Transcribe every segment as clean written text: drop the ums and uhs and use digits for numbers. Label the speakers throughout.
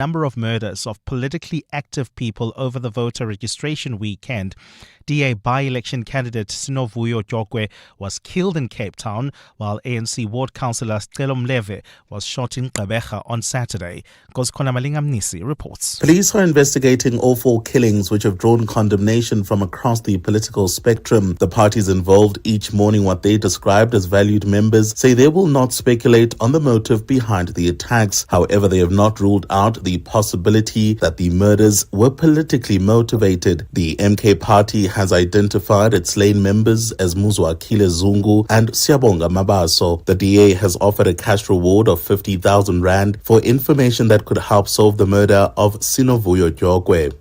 Speaker 1: number of murders of politically active people over the voter registration weekend. DA by-election candidate Sinovuyo Jogwe was killed in Cape Town, while ANC ward councillor Stelo Mleve was shot in Gqeberha on Saturday. Goskona Malingamnisi reports.
Speaker 2: Police are investigating all four killings, which have drawn condemnation from across the political spectrum. The parties involved, each mourning what they described as valued members, say they will not speculate on the motive behind the attacks. However, they have not ruled out the possibility that the murders were politically motivated. The MK party has identified its slain members as Muzwakile Zungu and Siyabonga Mabaso. The DA has offered a cash reward of 50,000 rand for information that could help solve the murder of Sinovuyo Jogwe.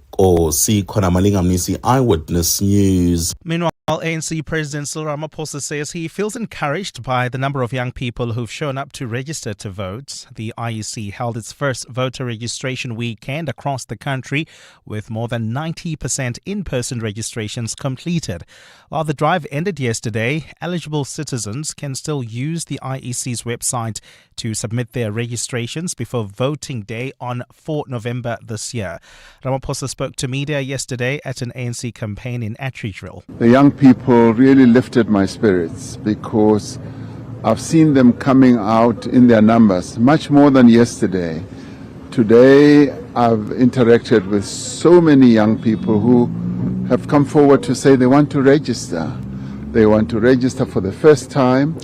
Speaker 2: C. Malingamnisi, Eyewitness News.
Speaker 1: Meanwhile, ANC President Cyril Ramaphosa says he feels encouraged by the number of young people who've shown up to register to vote. The IEC held its first voter registration weekend across the country with more than 90% in-person registrations completed. While the drive ended yesterday, eligible citizens can still use the IEC's website to submit their registrations before voting day on 4 November this year. Ramaphosa spoke to media yesterday at an ANC campaign in Atteridgeville.
Speaker 3: The young people really lifted my spirits because I've seen them coming out in their numbers, much more than yesterday. Today, I've interacted with so many young people who have come forward to say they want to register. They want to register for the first time.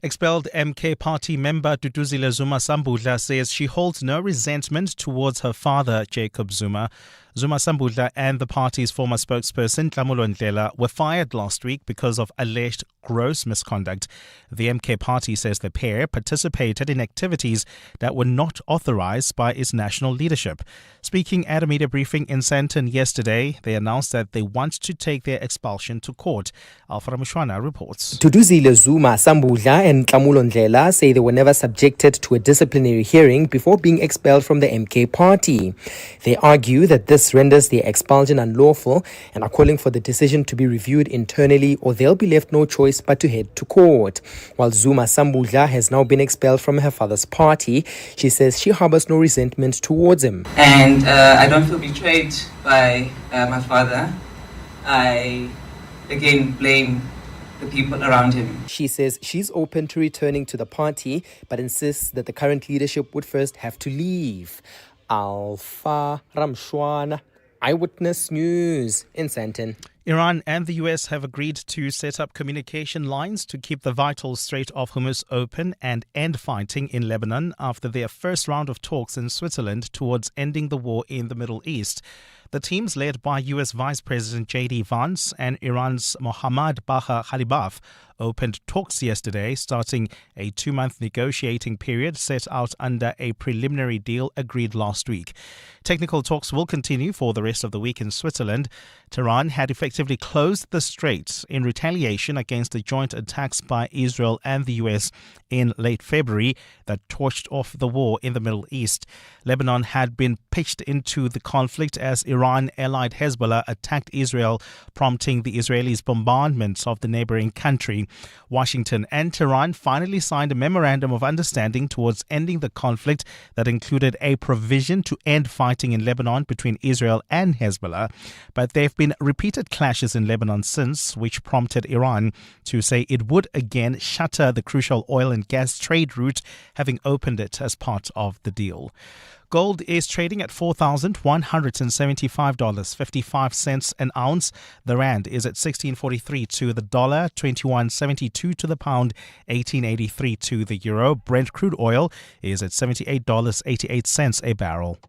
Speaker 1: Expelled MK party member Duduzile Zuma Sambudla says she holds no resentment towards her father, Jacob Zuma. Zuma Sambudla and the party's former spokesperson, Tlamulo Ndlela, were fired last week because of alleged gross misconduct. The MK party says the pair participated in activities that were not authorized by its national leadership. Speaking at a media briefing in Sandton yesterday, they announced that they want to take their expulsion to court. Alfred Mushwana reports.
Speaker 4: Duduzile Zuma Sambudla and Tlamulo Ndlela say they were never subjected to a disciplinary hearing before being expelled from the MK party. They argue that this renders their expulsion unlawful and are calling for the decision to be reviewed internally, or they'll be left no choice but to head to court. While Zuma Sambudla has now been expelled from her father's party, she says she harbors no resentment towards him.
Speaker 5: And I don't feel betrayed by my father. I again blame the people around him.
Speaker 4: She says she's open to returning to the party, but insists that the current leadership would first have to leave. Alpha Ramshwana, Eyewitness News in Sandton.
Speaker 1: Iran and the US have agreed to set up communication lines to keep the vital Strait of Hormuz open and end fighting in Lebanon after their first round of talks in Switzerland towards ending the war in the Middle East. The teams led by US Vice President J.D. Vance and Iran's Mohammad Bagher Khalibaf opened talks yesterday, starting a 2-month negotiating period set out under a preliminary deal agreed last week. Technical talks will continue for the rest of the week in Switzerland. Tehran had effectively closed the strait in retaliation against the joint attacks by Israel and the US in late February that torched off the war in the Middle East. Lebanon had been pitched into the conflict as Iran-allied Hezbollah attacked Israel, prompting the Israelis' bombardment of the neighboring country. Washington and Tehran finally signed a memorandum of understanding towards ending the conflict that included a provision to end fighting in Lebanon between Israel and Hezbollah. But there have been repeated clashes in Lebanon since, which prompted Iran to say it would again shutter the crucial oil and gas trade route, having opened it as part of the deal. Gold is trading at $4,175.55 an ounce. The rand is at 16.43 to the dollar, 21.72 to the pound, 18.83 to the euro. Brent crude oil is at $78.88 a barrel.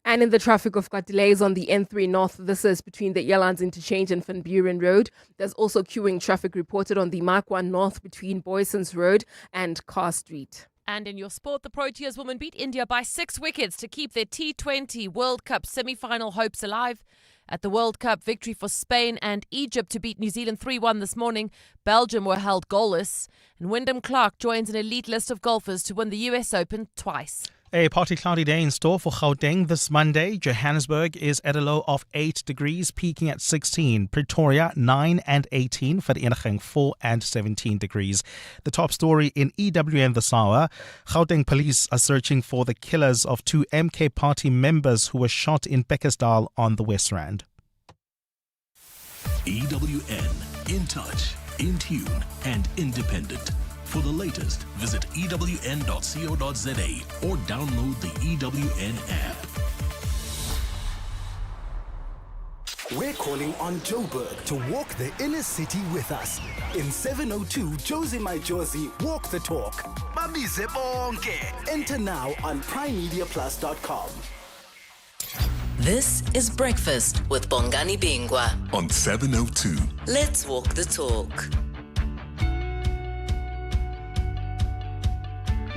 Speaker 6: And in the traffic, we've got delays on the N3 North. This is between the Airlines Interchange and Van Buren Road. There's also queuing traffic reported on the Mark 1 North between Boysons Road and Carr Street.
Speaker 7: And in your sport, the Proteas women beat India by 6 wickets to keep their T20 World Cup semi-final hopes alive. At the World Cup, victory for Spain and Egypt to beat New Zealand 3-1 this morning. Belgium were held goalless. And Wyndham Clark joins an elite list of golfers to win the US Open twice.
Speaker 1: A partly cloudy day in store for Gauteng this Monday. Johannesburg is at a low of 8 degrees, peaking at 16. Pretoria, 9 and 18. Vereeniging, 4 and 17 degrees. The top story in EWN this hour. Gauteng police are searching for the killers of 2 MK Party members who were shot in Bekkersdal on the West Rand.
Speaker 8: EWN, in touch, in tune and independent. For the latest, visit ewn.co.za or download the EWN app.
Speaker 9: We're calling on Joburg to walk the inner city with us. In 702 Josie My Josie, walk the talk. Babize bonke. Enter now on primemediaplus.com.
Speaker 10: This is Breakfast with Bongani Bingwa
Speaker 8: On 702.
Speaker 10: Let's walk the talk.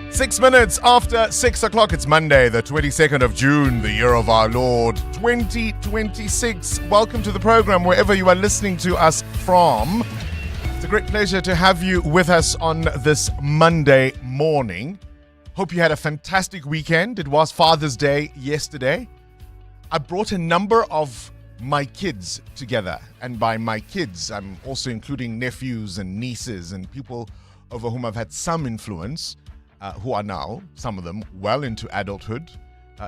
Speaker 11: 6 minutes after 6 o'clock, it's Monday, the 22nd of June, the year of our Lord, 2026. Welcome to the program, wherever you are listening to us from. It's a great pleasure to have you with us on this Monday morning. Hope you had a fantastic weekend. It was Father's Day yesterday. I brought a number of my kids together, and by my kids, I'm also including nephews and nieces and people over whom I've had some influence. Who are now, some of them, well into adulthood.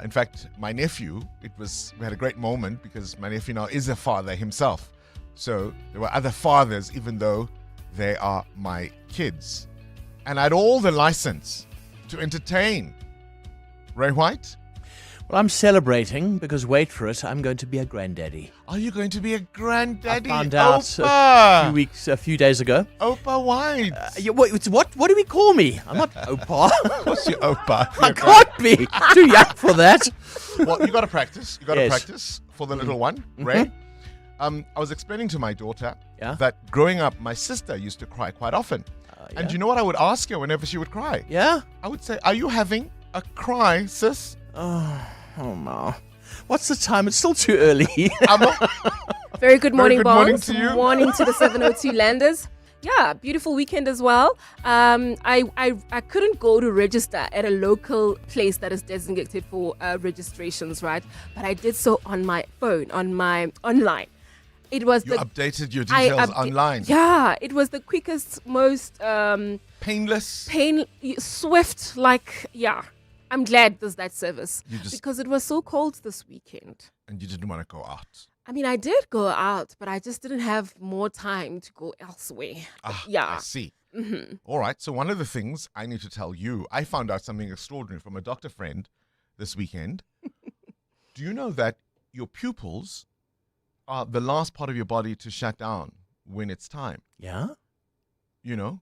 Speaker 11: In fact, my nephew, we had a great moment because my nephew now is a father himself. So there were other fathers, even though they are my kids. And I had all the license to entertain. Ray White?
Speaker 12: Well, I'm celebrating because, wait for it, I'm going to be a granddaddy.
Speaker 11: Are you going to be a granddaddy?
Speaker 12: I found out
Speaker 11: Opa!
Speaker 12: a few days ago.
Speaker 11: Opa White.
Speaker 12: What do we call me? I'm not Opa.
Speaker 11: What's your Opa?
Speaker 12: I can't be. Too young for that.
Speaker 11: Well, you got to practice. You got to
Speaker 12: Yes.
Speaker 11: practice for the little one, Ray. I was explaining to my daughter
Speaker 12: Yeah?
Speaker 11: that growing up, my sister used to cry quite often.
Speaker 12: Yeah?
Speaker 11: And you know what I would ask her whenever she would cry?
Speaker 12: Yeah?
Speaker 11: I would say, "Are you having a cry, sis?"
Speaker 12: Oh, ma. What's the time? It's still too early.
Speaker 6: Very good morning,
Speaker 11: good morning
Speaker 6: Bongs.
Speaker 11: to you.
Speaker 6: Morning to the 702 landers. Yeah, beautiful weekend as well. I couldn't go to register at a local place that is designated for registrations, right? But I did so on my phone, online. It was
Speaker 11: You updated your details online.
Speaker 6: Yeah, it was the quickest, most
Speaker 11: Painless.
Speaker 6: swift. I'm glad there's that service
Speaker 11: You
Speaker 6: because it was so cold this weekend.
Speaker 11: And you didn't want to go out.
Speaker 6: I mean, I did go out, but I just didn't have more time to go elsewhere.
Speaker 11: I see. All right. So one of the things I need to tell you, I found out something extraordinary from a doctor friend this weekend. Do you know that your pupils are the last part of your body to shut down when it's time?
Speaker 12: Yeah?
Speaker 11: You know,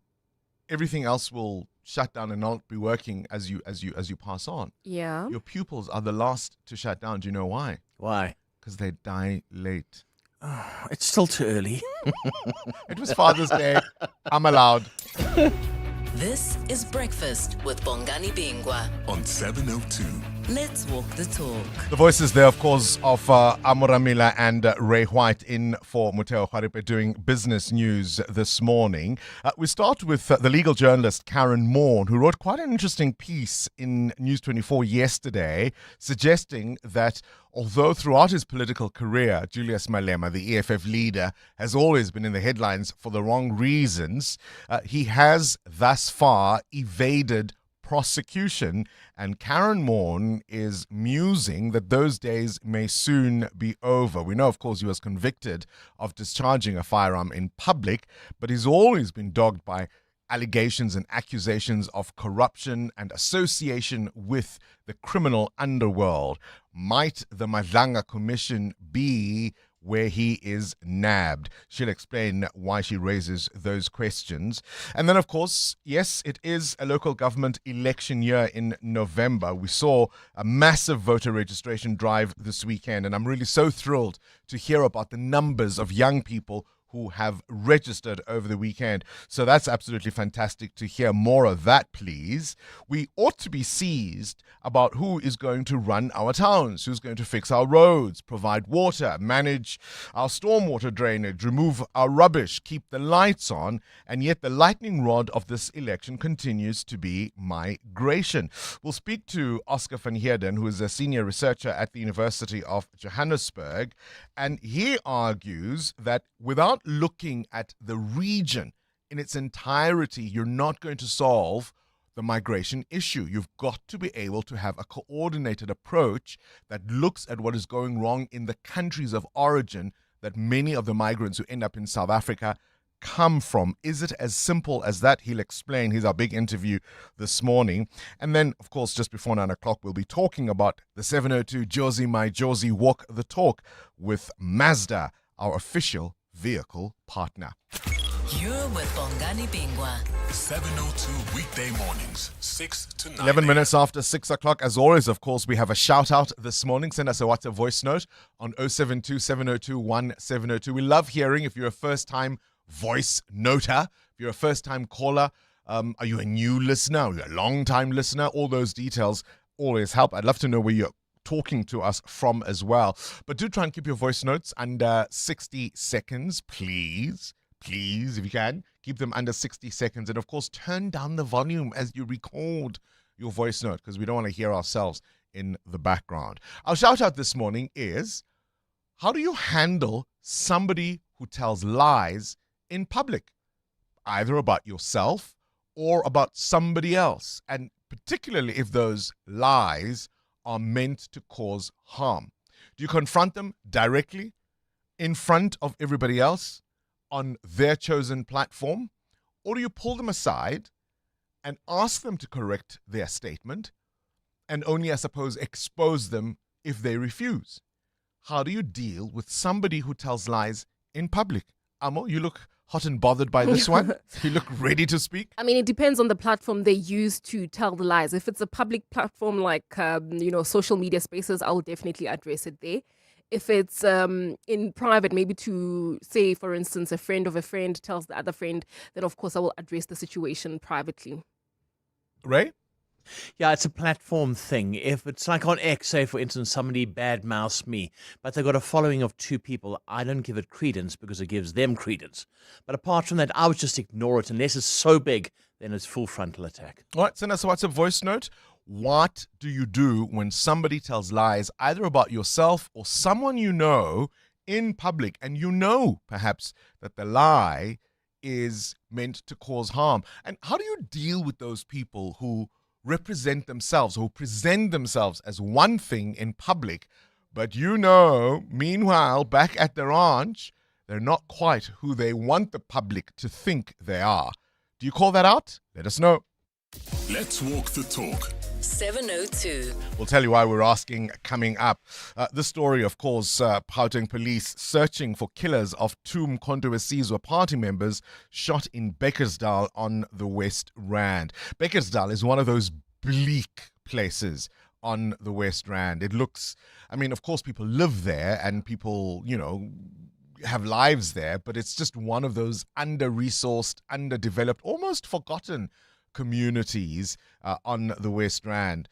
Speaker 11: everything else will shut down and not be working as you pass on.
Speaker 6: Yeah.
Speaker 11: Your pupils are the last to shut down. Do you know why?
Speaker 12: Why?
Speaker 11: Because they die late.
Speaker 12: It's still too early.
Speaker 11: It was Father's Day. I'm allowed.
Speaker 10: This is Breakfast with Bongani Bingwa.
Speaker 8: On 702.
Speaker 10: Let's walk the talk.
Speaker 11: The voices there, of course, of Amoramila and Ray White in for Muteo Kharipe doing business news this morning. We start with the legal journalist Karen Morn, who wrote quite an interesting piece in News 24 yesterday, suggesting that although throughout his political career, Julius Malema, the EFF leader, has always been in the headlines for the wrong reasons, he has thus far evaded prosecution, and Karen Morn is musing that those days may soon be over. We know, of course, he was convicted of discharging a firearm in public, but he's always been dogged by allegations and accusations of corruption and association with the criminal underworld. Might the Madlanga Commission be where he is nabbed? She'll explain why she raises those questions. And then, of course, yes, it is a local government election year in November. We saw a massive voter registration drive this weekend, and I'm really so thrilled to hear about the numbers of young people who have registered over the weekend. So that's absolutely fantastic to hear more of that, please. We ought to be seized about who is going to run our towns, who's going to fix our roads, provide water, manage our stormwater drainage, remove our rubbish, keep the lights on, and yet the lightning rod of this election continues to be migration. We'll speak to Oscar van Heerden, who is a senior researcher at the University of Johannesburg, and he argues that without looking at the region in its entirety, you're not going to solve the migration issue. You've got to be able to have a coordinated approach that looks at what is going wrong in the countries of origin that many of the migrants who end up in South Africa come from. Is it as simple as that? He'll explain. Here's our big interview this morning. And then, of course, just before 9 o'clock, we'll be talking about the 702 Jozi My Jozi Walk the Talk with Mazda, our official vehicle partner.
Speaker 10: You're with Bongani Bingwa.
Speaker 8: 702 weekday mornings, 6 to 9.
Speaker 11: 11 minutes after 6 o'clock. As always, of course, we have a shout out this morning. Send us a WhatsApp voice note on 072 702 1702. We love hearing if you're a first time voice noter, if you're a first time caller. Are you a new listener? Are you a long time listener? All those details always help. I'd love to know where you're talking to us from as well. But do try and keep your voice notes under 60 seconds, please. Please, if you can, keep them under 60 seconds. And of course, turn down the volume as you record your voice note, because we don't want to hear ourselves in the background. Our shout out this morning is, how do you handle somebody who tells lies in public, either about yourself or about somebody else, and particularly if those lies are meant to cause harm? Do you confront them directly in front of everybody else on their chosen platform, or do you pull them aside and ask them to correct their statement and only, I suppose, expose them if they refuse? How do you deal with somebody who tells lies in public? Amo, you look hot and bothered by this one. You look ready to speak.
Speaker 6: I mean, it depends on the platform they use to tell the lies. If it's a public platform like, social media spaces, I'll definitely address it there. If it's in private, maybe to say, for instance, a friend of a friend tells the other friend, then of course I will address the situation privately.
Speaker 11: Ray?
Speaker 12: Yeah, it's a platform thing. If it's like on X, say, for instance, somebody badmouths me, but they've got a following of 2 people, I don't give it credence because it gives them credence. But apart from that, I would just ignore it. Unless it's so big, then it's full frontal attack.
Speaker 11: All right, send us a WhatsApp voice note. What do you do when somebody tells lies either about yourself or someone you know in public, and you know perhaps that the lie is meant to cause harm? And how do you deal with those people who represent themselves, who present themselves as one thing in public, but meanwhile, back at the ranch, they're not quite who they want the public to think they are? Do you call that out? Let us know.
Speaker 8: Let's walk the talk.
Speaker 10: 702.
Speaker 11: We'll tell you why we're asking coming up. This story, of course, Gauteng police searching for killers of 2 Mkhonto weSizwe party members shot in Bekkersdal on the West Rand. Bekkersdal is one of those bleak places on the West Rand. It looks, of course, people live there and people, have lives there, but it's just one of those under-resourced, underdeveloped, almost forgotten communities on the West Rand.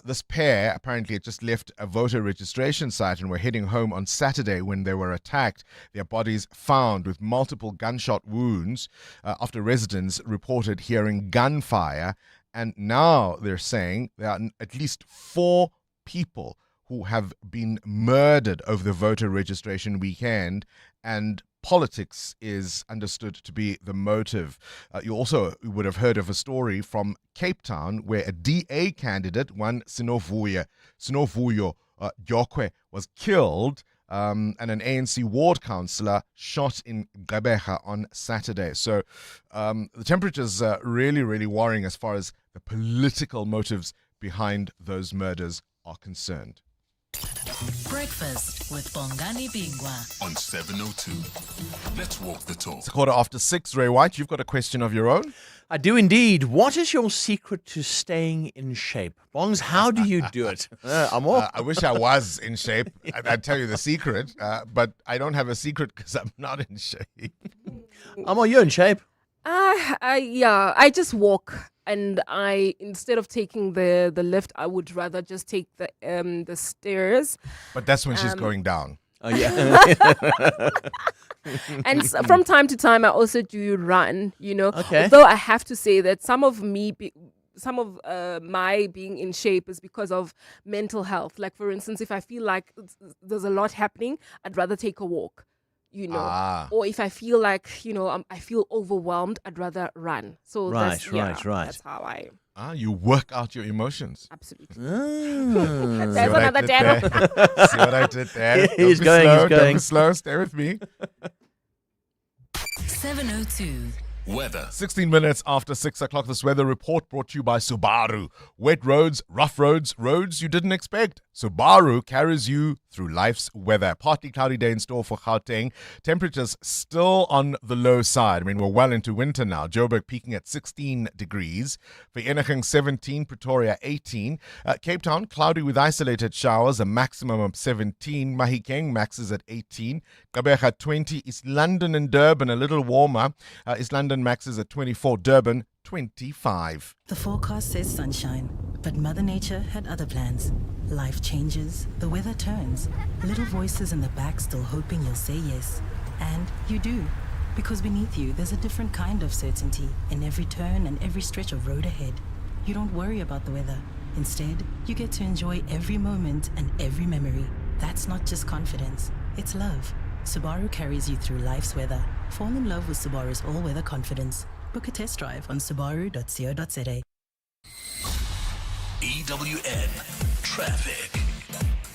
Speaker 11: This pair apparently had just left a voter registration site and were heading home on Saturday when they were attacked. Their bodies found with multiple gunshot wounds after residents reported hearing gunfire. And now they're saying there are at least 4 people who have been murdered over the voter registration weekend, and politics is understood to be the motive. You also would have heard of a story from Cape Town where a DA candidate, one Sinovuyo Jokwe, was killed, and an ANC ward councillor shot in Gqeberha on Saturday. So the temperature's really, really worrying as far as the political motives behind those murders are concerned.
Speaker 10: Breakfast with Bongani Bingwa
Speaker 8: on 702. Let's walk the talk.
Speaker 11: It's 6:15. Ray White, you've got a question of your own?
Speaker 12: I do indeed. What is your secret to staying in shape? Bongs, how do you do it?
Speaker 11: I wish I was in shape. I'd tell you the secret, but I don't have a secret because I'm not in shape.
Speaker 12: Amo, you're in shape.
Speaker 6: I just walk, and instead of taking the lift, I would rather just take the stairs.
Speaker 11: But that's when she's going down.
Speaker 12: Oh, yeah.
Speaker 6: And from time to time, I also do run,
Speaker 12: Okay.
Speaker 6: Although I have to say that some of my being in shape is because of mental health. Like, for instance, if I feel like there's a lot happening, I'd rather take a walk, Or if I feel like, I feel overwhelmed, I'd rather run. So
Speaker 12: Right.
Speaker 6: That's how I...
Speaker 11: You work out your emotions.
Speaker 6: Absolutely.
Speaker 11: There's
Speaker 6: another dad.
Speaker 11: See what I did there?
Speaker 12: He's
Speaker 11: Don't
Speaker 12: going.
Speaker 11: Don't be slow. Stay with me.
Speaker 10: 702.
Speaker 8: Weather.
Speaker 11: 16 minutes after 6 o'clock. This weather report brought to you by Subaru. Wet roads, rough roads, roads you didn't expect. Subaru carries you through life's weather. Partly cloudy day in store for Gauteng. Temperatures still on the low side. I mean, we're well into winter now. Joburg peaking at 16 degrees. Vereeniging 17, Pretoria 18. Cape Town, cloudy with isolated showers, a maximum of 17. Mahikeng maxes at 18. Gqeberha 20. East London and Durban a little warmer. East London maxes at 24. Durban 25.
Speaker 13: The forecast says sunshine, but Mother Nature had other plans. Life changes, the weather turns. Little voices in the back still hoping you'll say yes. And you do, because beneath you there's a different kind of certainty in every turn and every stretch of road ahead. You don't worry about the weather. Instead, you get to enjoy every moment and every memory. That's not just confidence, it's love. Subaru carries you through life's weather. Fall in love with Subaru's all-weather confidence. Book a test drive on subaru.co.za.
Speaker 8: EWN Traffic.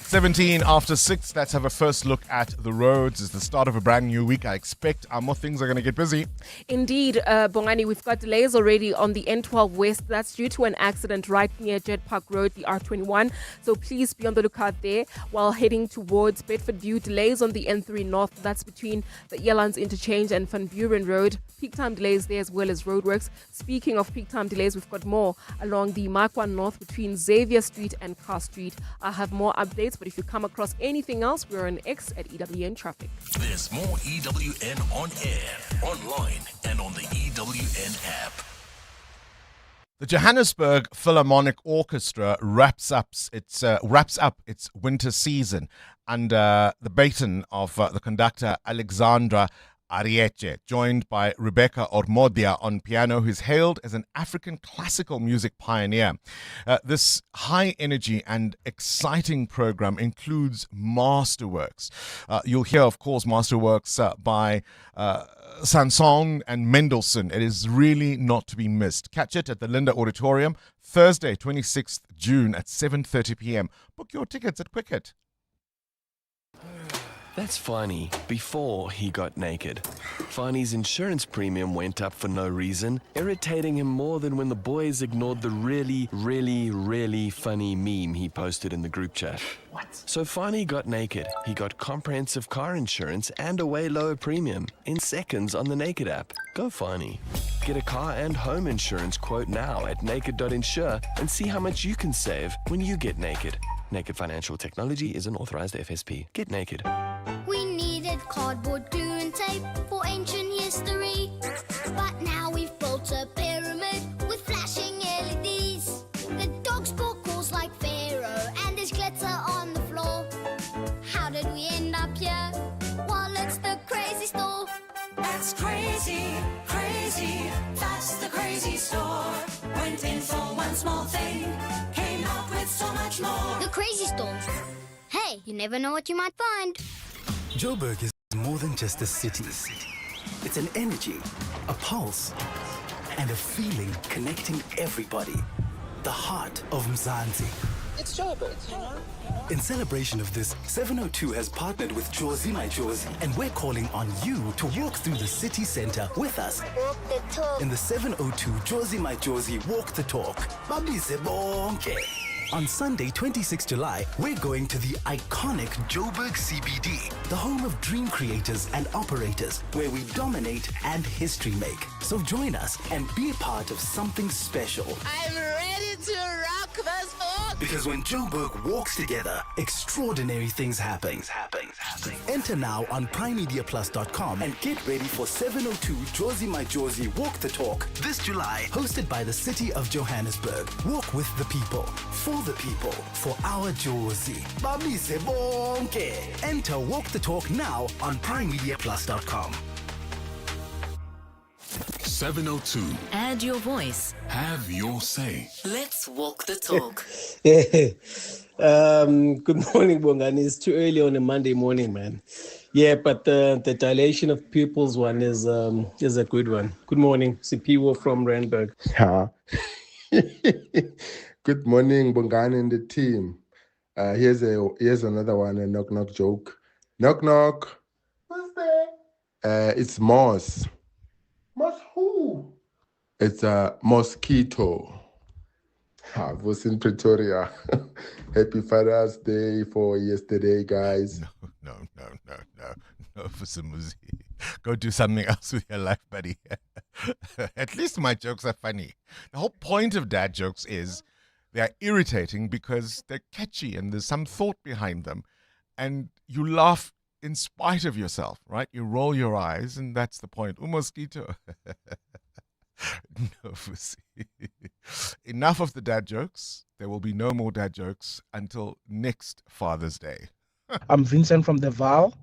Speaker 11: 17 after 6. Let's have a first look at the roads. It's the start of a brand new week. I expect more things are going to get busy.
Speaker 6: Indeed, Bongani, we've got delays already on the N12 West. That's due to an accident right near Jet Park Road, the R21. So please be on the lookout there. While heading towards Bedford View, delays on the N3 North. That's between the Yelands Interchange and Van Buren Road. Peak time delays there as well as roadworks. Speaking of peak time delays, we've got more along the Markwan North between Xavier Street and Carr Street. I'll have more updates, but if you come across anything else, we're on X at EWN Traffic.
Speaker 8: There's more EWN on air, online, and on the EWN app.
Speaker 11: The Johannesburg Philharmonic Orchestra wraps up its winter season under the baton of the conductor Alexandra Arieche, joined by Rebecca Ormodia on piano, who's hailed as an African classical music pioneer. This high-energy and exciting program includes masterworks. You'll hear, of course, masterworks by Sanson and Mendelssohn. It is really not to be missed. Catch it at the Linda Auditorium, Thursday, 26th June at 7:30 p.m. Book your tickets at Quicket.
Speaker 14: That's Fani before he got naked. Fani's insurance premium went up for no reason, irritating him more than when the boys ignored the really funny meme he posted in the group chat. What? So Fani got naked. He got comprehensive car insurance and a way lower premium in seconds on the Naked app. Go Fani. Get a car and home insurance quote now at naked.insure and see how much you can save when you get naked. Naked Financial Technology is an authorized FSP. Get naked.
Speaker 15: We needed cardboard, glue and tape for ancient history. But now we've built a pyramid with flashing LEDs. The dogs bore calls like Pharaoh and there's glitter on the floor. How did we end up here? Well, it's the crazy store.
Speaker 16: That's crazy, crazy. That's the crazy store. Went in for one small thing, came out with so much more.
Speaker 15: The crazy store. Hey, you never know what you might find.
Speaker 9: Joburg is more than just a city. It's an energy, a pulse, and a feeling connecting everybody. The heart of Mzansi.
Speaker 17: It's Joburg, you know?
Speaker 9: In celebration of this, 702 has partnered with Jozi My Jozi, and we're calling on you to walk through the city center with us.
Speaker 15: Walk the talk.
Speaker 9: In the 702 Jozi My Jozi Walk the Talk. Babize bonke. On Sunday, 26 July, we're going to the iconic Joburg CBD, the home of dream creators and operators, where we dominate and history make. So join us and be a part of something special.
Speaker 16: I'm ready to rock this book.
Speaker 9: Because when Joburg walks together, extraordinary things happen. Enter now on primemediaplus.com and get ready for 702 Josie My Josie Walk the Talk this July, hosted by the city of Johannesburg. Walk with the people, for the people, for our Josie. Bamise bonke. Enter Walk the Talk now on primemediaplus.com.
Speaker 8: 702.
Speaker 10: Add your voice.
Speaker 8: Have your say.
Speaker 10: Let's walk the talk.
Speaker 18: Good morning, Bongani. It's too early on a Monday morning, man. Yeah, but the dilation of pupils one is a good one. Good morning, Sipiwo from Randburg.
Speaker 19: Yeah. Good morning, Bongani and the team. Here's another one, a knock joke. Knock. Who's there? It's Moss. Moss who? It's a mosquito. I was in Pretoria. Happy Father's Day for yesterday, guys.
Speaker 11: No, Fusumuzi. Go do something else with your life, buddy. At least my jokes are funny. The whole point of dad jokes is they're irritating because they're catchy and there's some thought behind them. And you laugh in spite of yourself, right? You roll your eyes and that's the point. Un mosquito. No, Fusi. Enough of the dad jokes. There will be no more dad jokes until next Father's Day.
Speaker 20: I'm Vincent from the Val.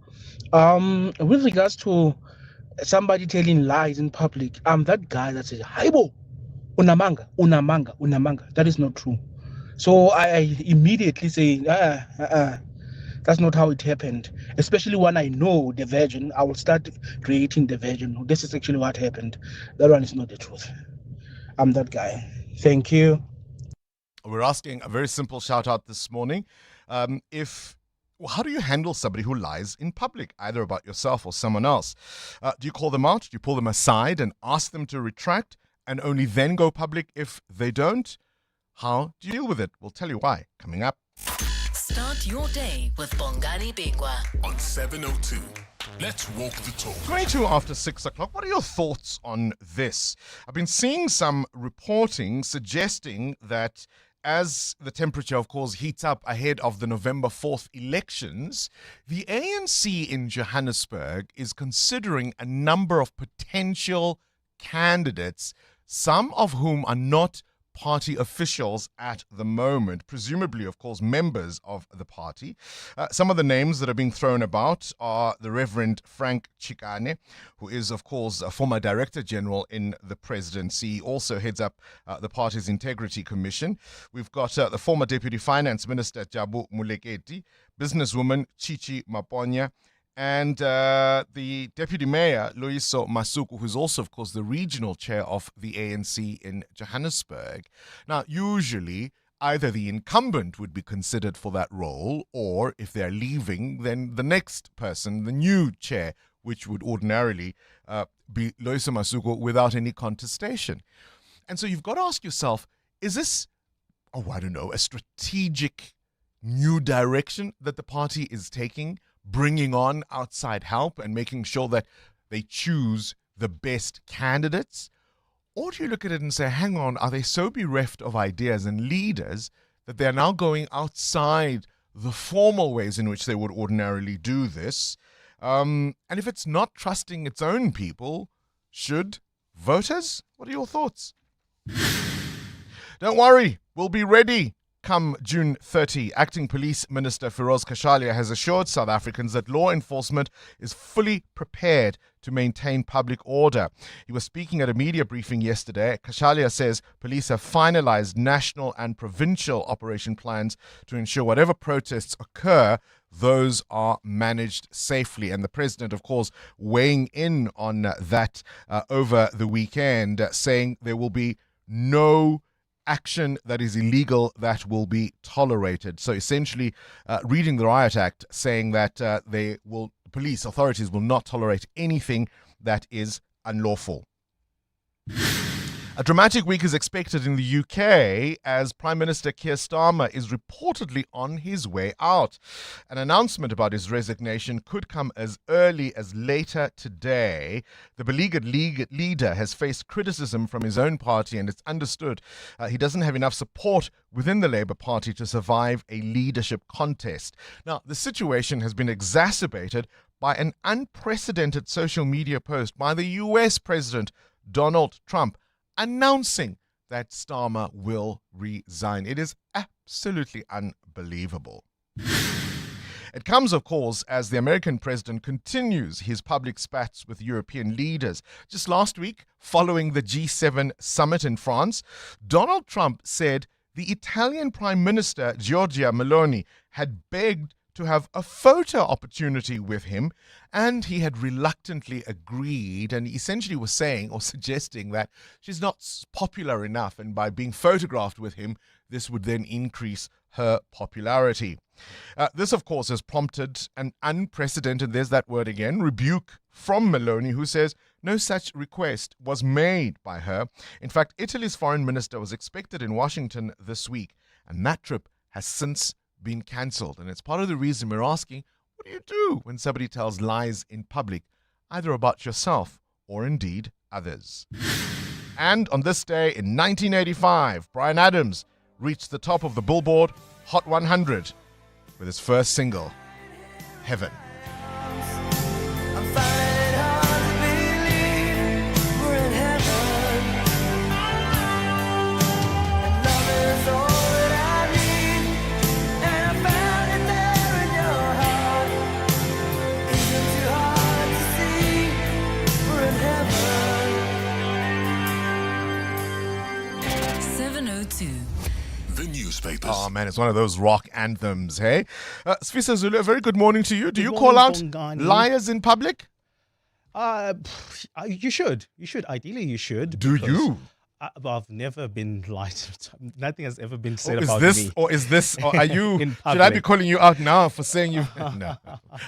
Speaker 20: With regards to somebody telling lies in public, I'm that guy that says, Haibo, unamanga. That is not true. So I immediately say, that's not how it happened. Especially when I know the version, I will start creating the version. This is actually what happened. That one is not the truth. I'm that guy. Thank you.
Speaker 11: We're asking a very simple shout out this morning. How do you handle somebody who lies in public, either about yourself or someone else? Do you call them out? Do you pull them aside and ask them to retract and only then go public if they don't? How do you deal with it? We'll tell you why coming up.
Speaker 10: Start your day with Bongani Bingwa
Speaker 8: on 702. Let's walk the talk.
Speaker 11: 22 after 6 o'clock. What are your thoughts on this? I've been seeing some reporting suggesting that as the temperature, of course, heats up ahead of the November 4th elections, the ANC in Johannesburg is considering a number of potential candidates, some of whom are not party officials at the moment, presumably, of course, members of the party. Some of the names that are being thrown about are the Reverend Frank Chikane, who is, of course, a former Director General in the presidency. He also heads up the party's Integrity Commission. We've got the former Deputy Finance Minister Jabu Muleketi, businesswoman Chichi Maponya, and the Deputy Mayor, Loyiso Masuku, who's also, of course, the regional chair of the ANC in Johannesburg. Now, usually, either the incumbent would be considered for that role, or if they're leaving, then the next person, the new chair, which would ordinarily be Loyiso Masuku without any contestation. And so you've got to ask yourself, is this, a strategic new direction that the party is taking, bringing on outside help and making sure that they choose the best candidates? Or do you look at it and say, hang on, are they so bereft of ideas and leaders that they're now going outside the formal ways in which they would ordinarily do this? And if it's not trusting its own people, should voters? What are your thoughts? Don't worry, we'll be ready. Come June 30, Acting Police Minister Firoz Kashalia has assured South Africans that law enforcement is fully prepared to maintain public order. He was speaking at a media briefing yesterday. Kashalia says police have finalized national and provincial operation plans to ensure whatever protests occur, those are managed safely. And the president, of course, weighing in on that over the weekend, saying there will be no action that is illegal that will be tolerated. So essentially reading the Riot Act, saying that police authorities will not tolerate anything that is unlawful. A dramatic week is expected in the UK as Prime Minister Keir Starmer is reportedly on his way out. An announcement about his resignation could come as early as later today. The beleaguered leader has faced criticism from his own party, and it's understood he doesn't have enough support within the Labour Party to survive a leadership contest. Now, the situation has been exacerbated by an unprecedented social media post by the US President Donald Trump announcing that Starmer will resign. It is absolutely unbelievable. It comes, of course, as the American president continues his public spats with European leaders. Just last week, following the G7 summit in France, Donald Trump said the Italian Prime Minister, Giorgia Meloni, had begged to have a photo opportunity with him, and he had reluctantly agreed, and essentially was saying or suggesting that she's not popular enough, and by being photographed with him, this would then increase her popularity. This, of course, has prompted an unprecedented, there's that word again, rebuke from Meloni, who says no such request was made by her. In fact, Italy's foreign minister was expected in Washington this week, and that trip has since been cancelled. And it's part of the reason we're asking, what do you do when somebody tells lies in public, either about yourself or indeed others? And on this day in 1985, Bryan Adams reached the top of the Billboard Hot 100 with his first single, Heaven.
Speaker 8: The newspapers.
Speaker 11: Oh man, it's one of those rock anthems, hey? Sfisa Zulu, a very good morning to you. Do you call out
Speaker 1: Bongani.
Speaker 11: liars in public?
Speaker 1: You should. You should. Ideally, you should.
Speaker 11: Do you?
Speaker 1: I've never been lied to. Nothing has ever been said
Speaker 11: Is
Speaker 1: about
Speaker 11: this,
Speaker 1: me.
Speaker 11: or is this, or are you,
Speaker 1: in
Speaker 11: should I be
Speaker 1: public.
Speaker 11: calling you out now for saying you, no,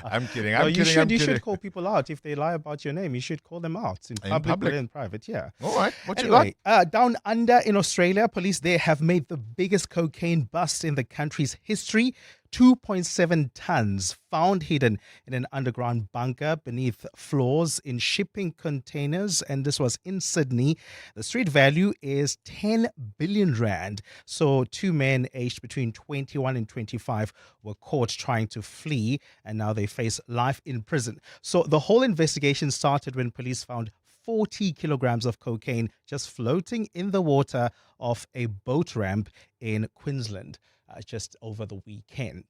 Speaker 11: I'm kidding, I'm
Speaker 1: No,
Speaker 11: kidding, I'm
Speaker 1: you
Speaker 11: kidding.
Speaker 1: should call people out if they lie about your name. You should call them out in public or in private. Yeah.
Speaker 11: All right. What
Speaker 1: Anyway,
Speaker 11: you got?
Speaker 1: down under in Australia, police there have made the biggest cocaine bust in the country's history. 2.7 tons found hidden in an underground bunker beneath floors in shipping containers, and this was in Sydney. The street value is 10 billion rand. So 2 men aged between 21 and 25 were caught trying to flee, and now they face life in prison. So the whole investigation started when police found 40 kilograms of cocaine just floating in the water off a boat ramp in Queensland just over the weekend.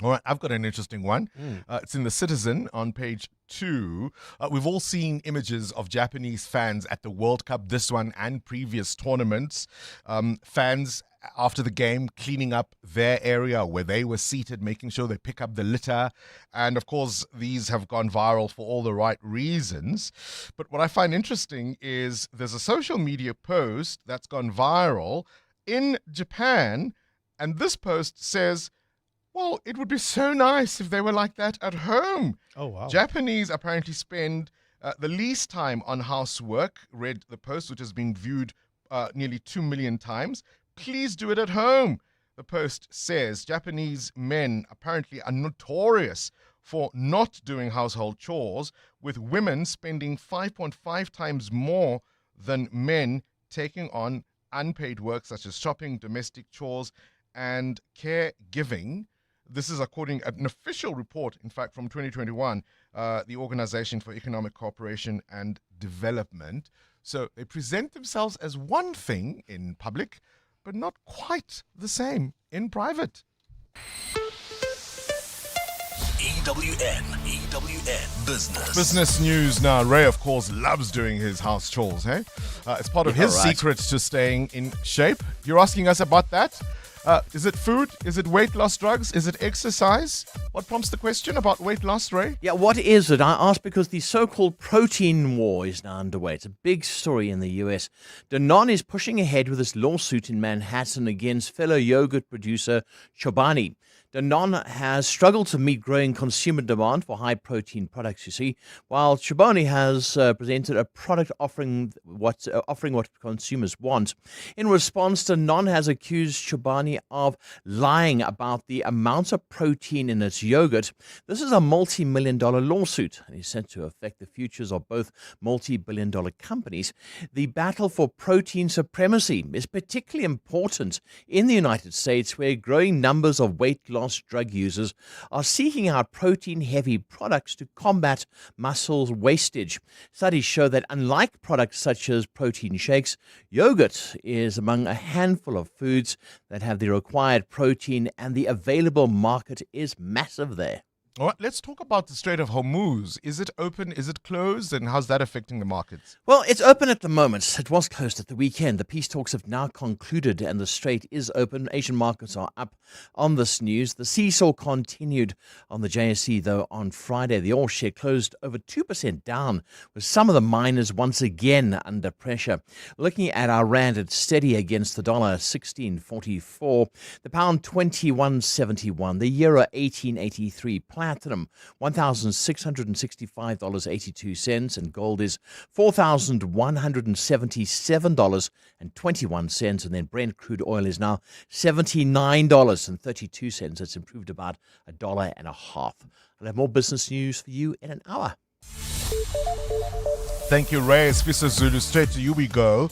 Speaker 11: All right, I've got an interesting one. It's in The Citizen on page 2. We've all seen images of Japanese fans at the World Cup, this one and previous tournaments. Fans after the game cleaning up their area where they were seated, making sure they pick up the litter. And of course, these have gone viral for all the right reasons. But what I find interesting is there's a social media post that's gone viral in Japan. And this post says, well, it would be so nice if they were like that at home.
Speaker 1: Oh, wow.
Speaker 11: Japanese apparently spend the least time on housework, read the post, which has been viewed nearly 2 million times. Please do it at home. The post says Japanese men apparently are notorious for not doing household chores, with women spending 5.5 times more than men taking on unpaid work such as shopping, domestic chores, and caregiving. This is according to an official report, in fact, from 2021, the Organization for Economic Cooperation and Development. So they present themselves as one thing in public, but not quite the same in private.
Speaker 8: EWN Business.
Speaker 11: Business news now. Ray, of course, loves doing his house chores, hey? It's part of his secret to staying in shape. You're asking us about that? Is it food? Is it weight loss drugs? Is it exercise? What prompts the question about weight loss, Ray?
Speaker 12: Yeah, what is it? I asked because the so-called protein war is now underway. It's a big story in the US. Danone is pushing ahead with this lawsuit in Manhattan against fellow yogurt producer Chobani. Danone has struggled to meet growing consumer demand for high-protein products, you see, while Chobani has presented a product offering what consumers want. In response, Danone has accused Chobani of lying about the amount of protein in its yogurt. This is a multi-million-dollar lawsuit and is set to affect the futures of both multi-billion-dollar companies. The battle for protein supremacy is particularly important in the United States, where growing numbers of weight loss drug users are seeking out protein-heavy products to combat muscle wastage. Studies show that unlike products such as protein shakes, yogurt is among a handful of foods that have the required protein, and the available market is massive there.
Speaker 11: All right, let's talk about the Strait of Hormuz. Is it open? Is it closed? And how's that affecting the markets?
Speaker 12: Well, it's open at the moment. It was closed at the weekend. The peace talks have now concluded and the strait is open. Asian markets are up on this news. The seesaw continued on the JSE, though, on Friday. The oil share closed over 2% down, with some of the miners once again under pressure. Looking at our rand, it's steady against the dollar, 16.44. The pound, 21.71. The euro, 18.83. Platinum, $1,665.82, and gold is $4,177.21, and then Brent crude oil is now $79.32. It's improved about $1.50. I'll have more business news for you in an hour.
Speaker 11: Thank you, Ray. Sfisa Zulu. Straight to you we go.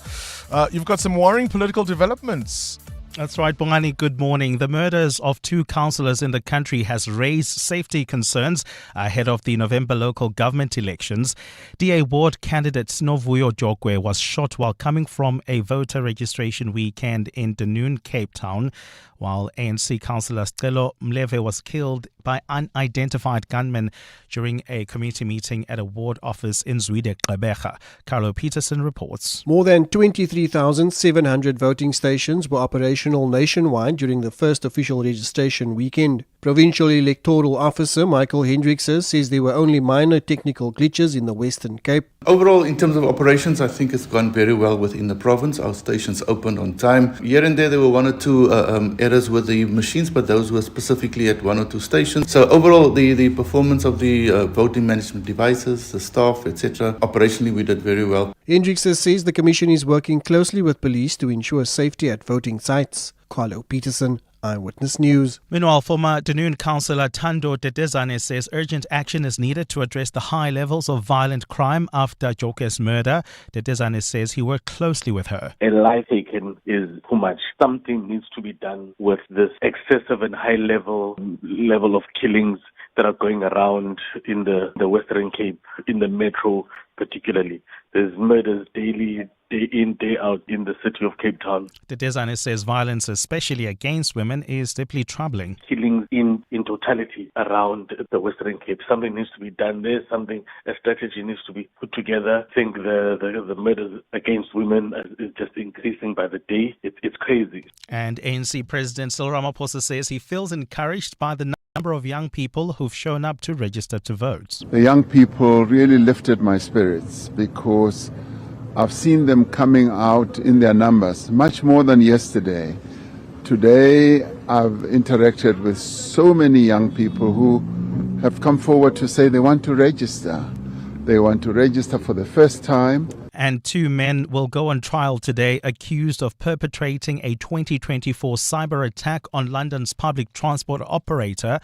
Speaker 11: You've got some worrying political developments.
Speaker 1: That's right, Bongani. Good morning. The murders of 2 councillors in the country has raised safety concerns ahead of the November local government elections. DA Ward candidate Novuyo Jokwe was shot while coming from a voter registration weekend in Dunoon, Cape Town, while ANC councillor Stelo Mleve was killed by unidentified gunmen during a community meeting at a ward office in Zwide, Gqeberha. Carlo Peterson reports.
Speaker 21: More than 23,700 voting stations were operational nationwide during the first official registration weekend. Provincial Electoral Officer Michael Hendrickson says there were only minor technical glitches in the Western Cape.
Speaker 22: Overall, in terms of operations, I think it's gone very well within the province. Our stations opened on time. Here and there were 1 or 2 errors with the machines, but those were specifically at 1 or 2 stations. So overall, the performance of the voting management devices, the staff, etc., operationally we did very well.
Speaker 21: Hendrickson says the Commission is working closely with police to ensure safety at voting sites. Carlo Peterson, Eyewitness News.
Speaker 1: Meanwhile, former Dunoon councillor Thando Dedezane says urgent action is needed to address the high levels of violent crime after Jokwe's murder. Dedezane says he worked closely with her.
Speaker 23: A life taken is too much. Something needs to be done with this excessive and high level of killings that are going around in the Western Cape, in the metro particularly. There's murders daily, day in, day out in the city of Cape Town.
Speaker 1: Dedezane says violence, especially against women, is deeply troubling.
Speaker 23: Killings in totality around the Western Cape. Something needs to be done there. A strategy needs to be put together. I think the murders against women is just increasing by the day. It's crazy.
Speaker 1: And ANC President Cyril Ramaphosa says he feels encouraged by the number of young people who've shown up to register to vote.
Speaker 3: The young people really lifted my spirits because I've seen them coming out in their numbers, much more than yesterday. Today, I've interacted with so many young people who have come forward to say they want to register. They want to register for the first time.
Speaker 1: And 2 men will go on trial today accused of perpetrating a 2024 cyber attack on London's public transport operator.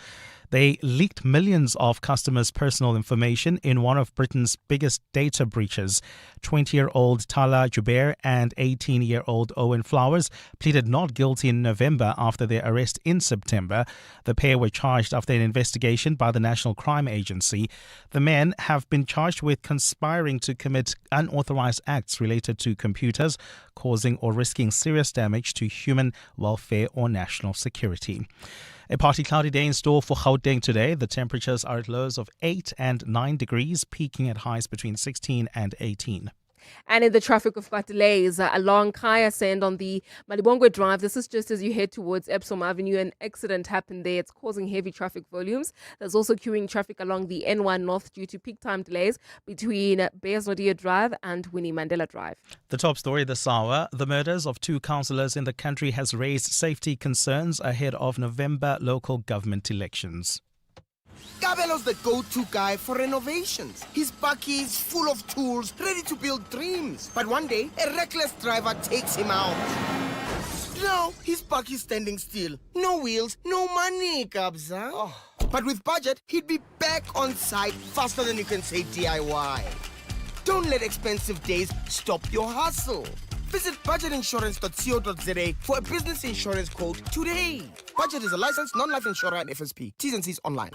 Speaker 1: They leaked millions of customers' personal information in one of Britain's biggest data breaches. 20-year-old Tala Jubair and 18-year-old Owen Flowers pleaded not guilty in November after their arrest in September. The pair were charged after an investigation by the National Crime Agency. The men have been charged with conspiring to commit unauthorized acts related to computers, causing or risking serious damage to human welfare or national security. A partly cloudy day in store for Gauteng today. The temperatures are at lows of 8 and 9 degrees, peaking at highs between 16 and 18.
Speaker 6: And in the traffic, we've got delays along Kaya Send on the Malibongwe Drive. This is just as you head towards Epsom Avenue. An accident happened there. It's causing heavy traffic volumes. There's also queuing traffic along the N1 North due to peak time delays between Bears Nodia Drive and Winnie Mandela Drive.
Speaker 1: The top story this hour, the murders of 2 councillors in the country has raised safety concerns ahead of November local government elections.
Speaker 2: Gabelo's the go-to guy for renovations. His bakkie is full of tools, ready to build dreams. But one day, a reckless driver takes him out. Now, his bakkie is standing still. No wheels, no money, Kabza. But with budget, he'd be back on site faster than you can say DIY. Don't let expensive days stop your hustle. Visit budgetinsurance.co.za for a business insurance quote today. Budget is a licensed non-life insurer and FSP. T's and C's online.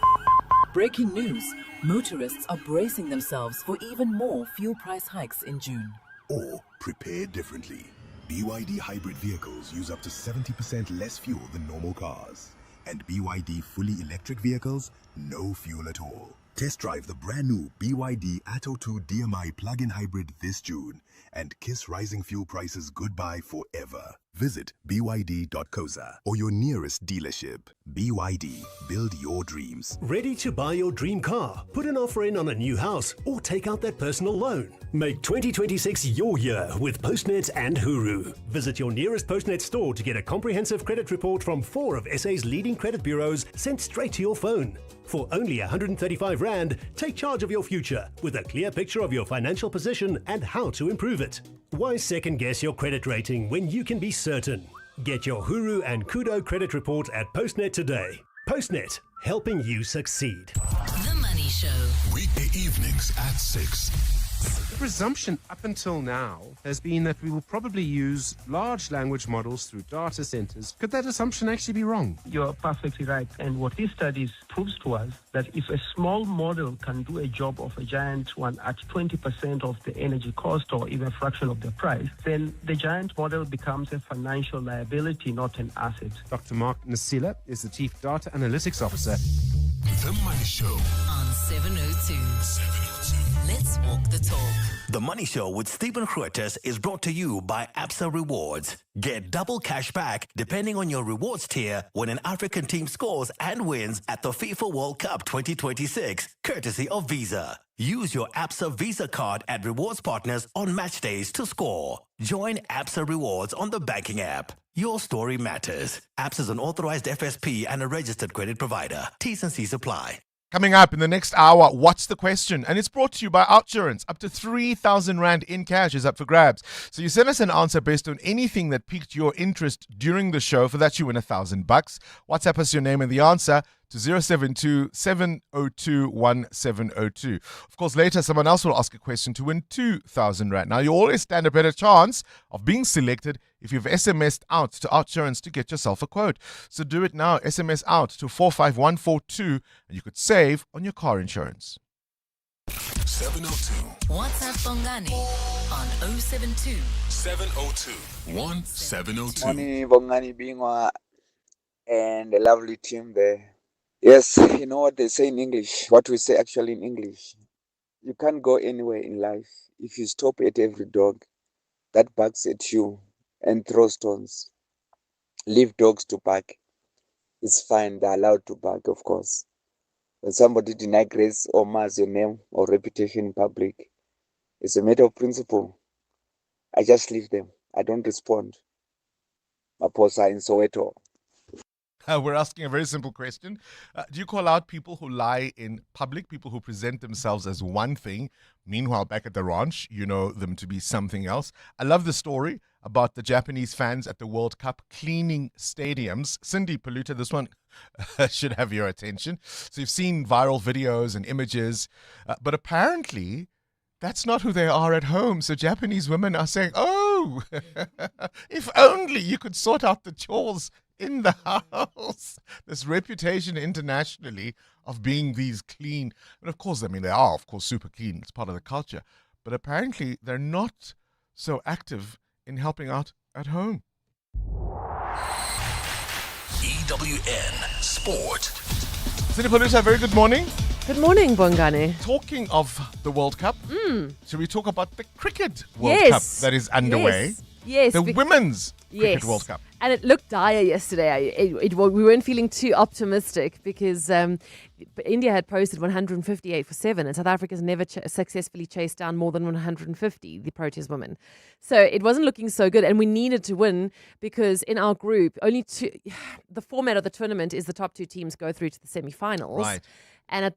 Speaker 4: Breaking news. Motorists are bracing themselves for even more fuel price hikes in June.
Speaker 5: Or prepare differently. BYD hybrid vehicles use up to 70% less fuel than normal cars. And BYD fully electric vehicles, no fuel at all. Test drive the brand new BYD Atto 2 DMI plug-in hybrid this June and kiss rising fuel prices goodbye forever. Visit byd.coza or your nearest dealership. BYD, build your dreams.
Speaker 24: Ready to buy your dream car? Put an offer in on a new house or take out that personal loan. Make 2026 your year with Postnet and Huru. Visit your nearest Postnet store to get a comprehensive credit report from 4 of SA's leading credit bureaus sent straight to your phone. For only 135 Rand, take charge of your future with a clear picture of your financial position and how to improve it. Why second guess your credit rating when you can be certain? Get your Huru and Kudo credit report at Postnet today. Postnet, helping you succeed.
Speaker 10: The Money Show.
Speaker 5: Weekday evenings at 6.
Speaker 25: The presumption up until now has been that we will probably use large language models through data centers. Could that assumption actually be wrong?
Speaker 26: You're perfectly right. And what these studies proves to us that if a small model can do a job of a giant one at 20% of the energy cost or even a fraction of the price, then the giant model becomes a financial liability, not an asset.
Speaker 25: Dr. Mark Nasila is the Chief Data Analytics Officer.
Speaker 5: The Money Show
Speaker 10: on 702. Let's walk the talk.
Speaker 27: The Money Show with Stephen Grootes is brought to you by Absa Rewards. Get double cash back depending on your rewards tier when an African team scores and wins at the FIFA World Cup 2026, courtesy of Visa. Use your Absa Visa card at rewards partners on match days to score. Join Absa Rewards on the banking app. Your story matters. Absa is an authorized FSP and a registered credit provider. T's and C's apply.
Speaker 11: Coming up in the next hour, what's the question? And it's brought to you by Outsurance. Up to 3,000 Rand in cash is up for grabs. So you send us an answer based on anything that piqued your interest during the show. For that, you win $1,000. WhatsApp us your name and the answer to 072-702-1702. Of course, later someone else will ask a question to win 2,000 Rand. Now, you always stand a better chance of being selected if you've SMS'd out to Outsurance to get yourself a quote. So do it now. SMS out to 45142 and you could save on your car insurance.
Speaker 5: 702.
Speaker 10: WhatsApp Bongani on 072
Speaker 5: 702 1702.
Speaker 28: Morning, Bongani Bingwa and the lovely team there. Yes, you know what they say in English, what we say actually in English. You can't go anywhere in life if you stop at every dog that barks at you and throws stones. Leave dogs to bark. It's fine, they're allowed to bark, of course. When somebody denies grace or mars your name or reputation in public, it's a matter of principle. I just leave them. I don't respond. Maposa in Soweto.
Speaker 11: We're asking a very simple question. Do you call out people who lie in public, people who present themselves as one thing? Meanwhile, back at the ranch, you know them to be something else. I love the story about the Japanese fans at the World Cup cleaning stadiums. Cindy Paluta, this one should have your attention. So you've seen viral videos and images, but apparently that's not who they are at home. So Japanese women are saying, oh, if only you could sort out the chores in the house. This reputation internationally of being these clean. And of course, I mean, they are, of course, super clean. It's part of the culture. But apparently, they're not so active in helping out at home.
Speaker 8: EWN Sport.
Speaker 11: Cindy Paluta, very good morning.
Speaker 6: Good morning, Bongani.
Speaker 11: Talking of the World Cup, should we talk about the Cricket World
Speaker 6: Yes.
Speaker 11: Cup that is underway?
Speaker 6: Yes.
Speaker 11: The Women's Cricket World Cup.
Speaker 6: And it looked dire yesterday. We weren't feeling too optimistic because India had posted 158 for 7 and South Africa's never successfully chased down more than 150, the Proteas women. So it wasn't looking so good, and we needed to win because in our group, the format of the tournament is the top 2 teams go through to the semi-finals.
Speaker 11: Right.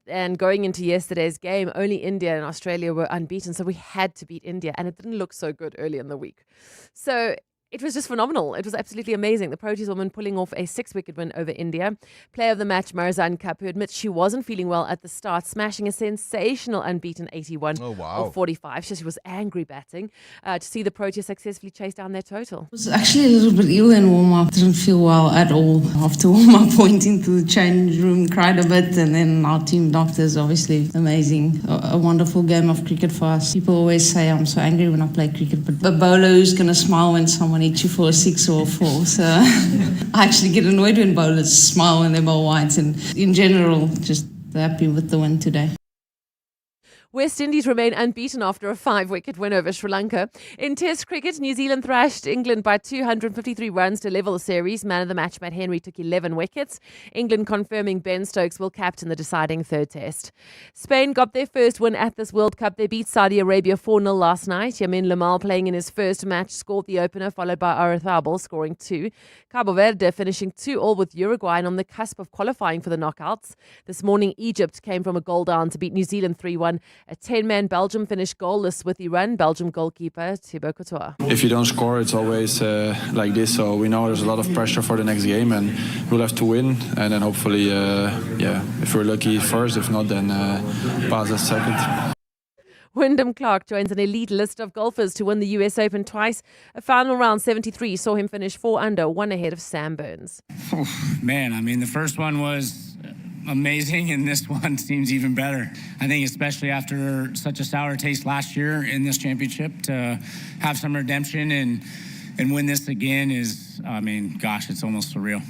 Speaker 6: And going into yesterday's game, only India and Australia were unbeaten, so we had to beat India, and it didn't look so good early in the week. So it was just phenomenal. It was absolutely amazing. The Proteas woman pulling off a 6-wicket win over India. Player of the match, Marizanne Kapp, who admits she wasn't feeling well at the start, smashing a sensational unbeaten 81 of 45. She was angry batting to see the Proteas successfully chase down their total.
Speaker 7: I was actually a little bit ill in warm-up. Didn't feel well at all. After warm-up, went into the change room, cried a bit, and then our team doctors, obviously amazing. A wonderful game of cricket for us. People always say I'm so angry when I play cricket, but a bowler who's going to smile when someone hits you for a 6 or a 4. So I actually get annoyed when bowlers smile when they bowl wides, and in general, just happy with the win today.
Speaker 6: West Indies remain unbeaten after a 5-wicket win over Sri Lanka. In Test cricket, New Zealand thrashed England by 253 runs to level the series. Man of the match, Matt Henry, took 11 wickets. England confirming Ben Stokes will captain the deciding 3rd Test. Spain got their first win at this World Cup. They beat Saudi Arabia 4-0 last night. Yamin Lamal, playing in his first match, scored the opener, followed by Arizabal scoring 2. Cabo Verde finishing 2-2 with Uruguay and on the cusp of qualifying for the knockouts. This morning, Egypt came from a goal down to beat New Zealand 3-1. A 10-man Belgium finished goalless with Iran. Belgium goalkeeper Thibaut Courtois.
Speaker 9: If you don't score, it's always like this. So we know there's a lot of pressure for the next game, and we'll have to win. And then hopefully, if we're lucky first, if not, then pass as second.
Speaker 6: Wyndham Clark joins an elite list of golfers to win the US Open twice. A final round 73 saw him finish 4 under, 1 ahead of Sam Burns.
Speaker 13: Man, I mean, the first one was amazing, and this one seems even better. I think especially after such a sour taste last year in this championship, to have some redemption and win this again is, I mean, gosh, it's almost surreal.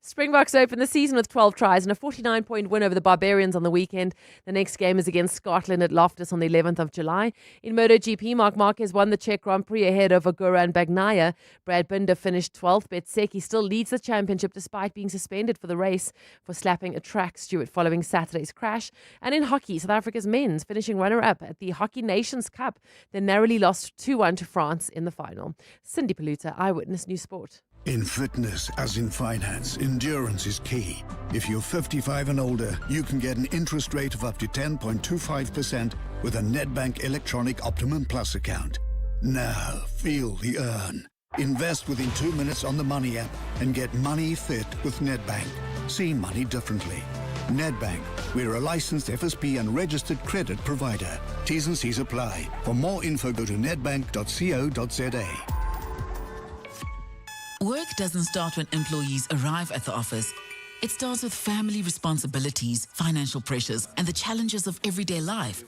Speaker 6: Springboks open the season with 12 tries and a 49-point win over the Barbarians on the weekend. The next game is against Scotland at Loftus on the 11th of July. In MotoGP, Marc Marquez won the Czech Grand Prix ahead of Goran Bagnaia. Brad Binder finished 12th. Betseki still leads the championship despite being suspended for the race for slapping a track steward following Saturday's crash. And in hockey, South Africa's men's finishing runner-up at the Hockey Nations Cup. They narrowly lost 2-1 to France in the final. Cindy Paluta, Eyewitness News Sport.
Speaker 14: In fitness, as in finance, endurance is key. If you're 55 and older, you can get an interest rate of up to 10.25% with a Nedbank Electronic Optimum Plus account. Now, feel the earn. Invest within 2 minutes on the Money app and get money fit with Nedbank. See money differently. Nedbank, we're a licensed FSP and registered credit provider. T's and C's apply. For more info, go to nedbank.co.za.
Speaker 4: Work doesn't start when employees arrive at the office. It starts with family responsibilities, financial pressures, and the challenges of everyday life.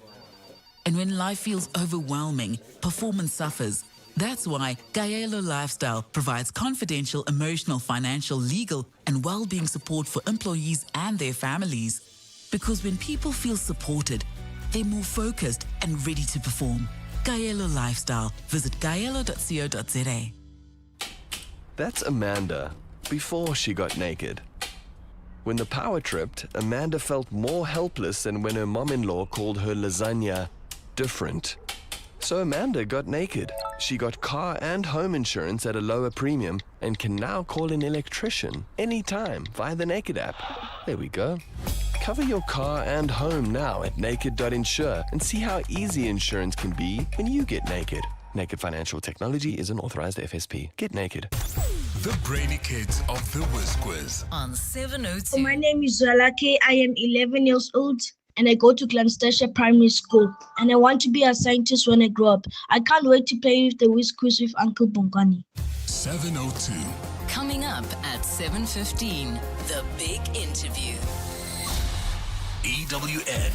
Speaker 4: And when life feels overwhelming, performance suffers. That's why Gaelo Lifestyle provides confidential, emotional, financial, legal, and well-being support for employees and their families. Because when people feel supported, they're more focused and ready to perform. Gaelo Lifestyle. Visit gaelo.co.za.
Speaker 15: That's Amanda, before she got naked. When the power tripped, Amanda felt more helpless than when her mom-in-law called her lasagna different. So Amanda got naked. She got car and home insurance at a lower premium and can now call an electrician anytime via the Naked app. There we go. Cover your car and home now at naked.insure and see how easy insurance can be when you get naked. Naked Financial Technology is an authorized FSP. Get naked.
Speaker 8: The Brainy Kids of the Whiz Quiz.
Speaker 10: On 702.
Speaker 16: My name is Zalake. I am 11 years old and I go to Glenstasia Primary School. And I want to be a scientist when I grow up. I can't wait to play with the Whiz Quiz with Uncle Bongani.
Speaker 8: 702.
Speaker 10: Coming up at 7:15, the big interview.
Speaker 8: EWN.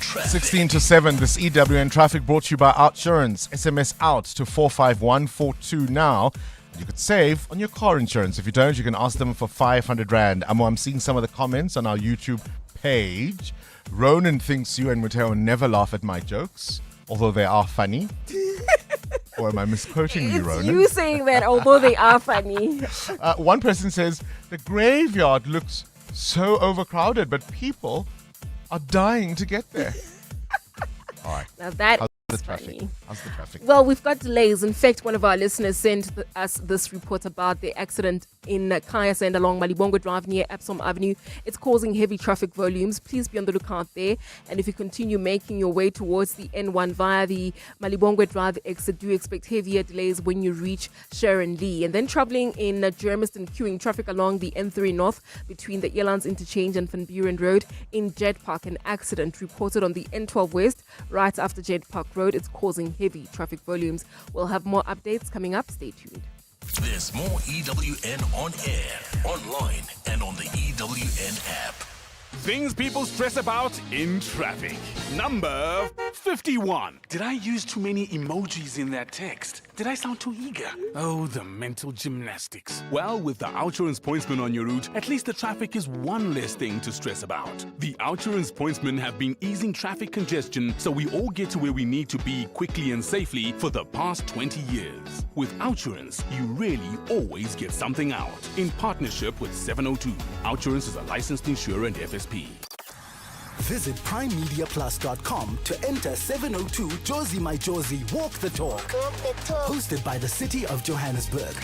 Speaker 8: Traffic.
Speaker 11: 16 to 7, this EWN traffic brought to you by Outsurance. SMS out to 45142 now. You could save on your car insurance. If you don't, you can ask them for 500 Rand. I'm seeing some of the comments on our YouTube page. Ronan thinks you and Mateo never laugh at my jokes, although they are funny. Or am I misquoting you, Ronan?
Speaker 6: You saying that, although they are funny.
Speaker 11: One person says, the graveyard looks so overcrowded, but people are dying to get there. All right.
Speaker 6: Now that
Speaker 11: How's
Speaker 6: is
Speaker 11: the traffic?
Speaker 6: funny.
Speaker 11: How's the traffic?
Speaker 6: Well, we've got delays. In fact, one of our listeners sent us this report about the accident in Kaya Sand along Malibongwe Drive near Epsom Avenue. It's causing heavy traffic volumes. Please be on the lookout there. And if you continue making your way towards the N1 via the Malibongwe Drive exit, do expect heavier delays when you reach Sharon Lee. And then traveling in Germiston, queuing traffic along the N3 North between the Elands Interchange and Van Buren Road. In Jet Park, an accident reported on the N12 West right after Jet Park Road. It's causing heavy traffic volumes. We'll have more updates coming up. Stay tuned.
Speaker 8: There's more EWN on air, online, and on the EWN app.
Speaker 12: Things people stress about in traffic. Number 51. Did I use too many emojis in that text? Did I sound too eager? Oh, the mental gymnastics. Well, with the Outsurance Pointsman on your route, at least the traffic is one less thing to stress about. The Outsurance Pointsmen have been easing traffic congestion so we all get to where we need to be quickly and safely for the past 20 years. With Outsurance, you really always get something out. In partnership with 702, Outsurance is a licensed insurer and FSP.
Speaker 27: Visit primemediaplus.com to enter 702 Josie My Josie Walk the Talk. Hosted by the City of Johannesburg.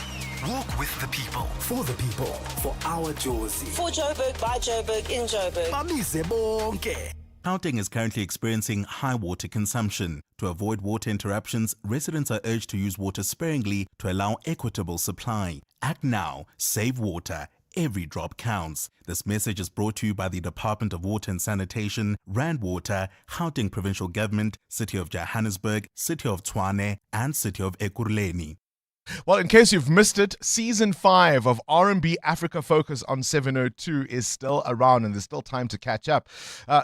Speaker 27: Walk with the people, for our Josie.
Speaker 17: For Joburg, by Joburg, in Joburg.
Speaker 27: Bamise bonke.
Speaker 18: Gauteng is currently experiencing high water consumption. To avoid water interruptions, residents are urged to use water sparingly to allow equitable supply. Act now, save water. Every drop counts. This message is brought to you by the Department of Water and Sanitation, Rand Water, Gauteng Provincial Government, City of Johannesburg, City of Tshwane, and City of Ekurhuleni.
Speaker 11: Well, in case you've missed it, Season 5 of R&B Africa Focus on 702 is still around and there's still time to catch up.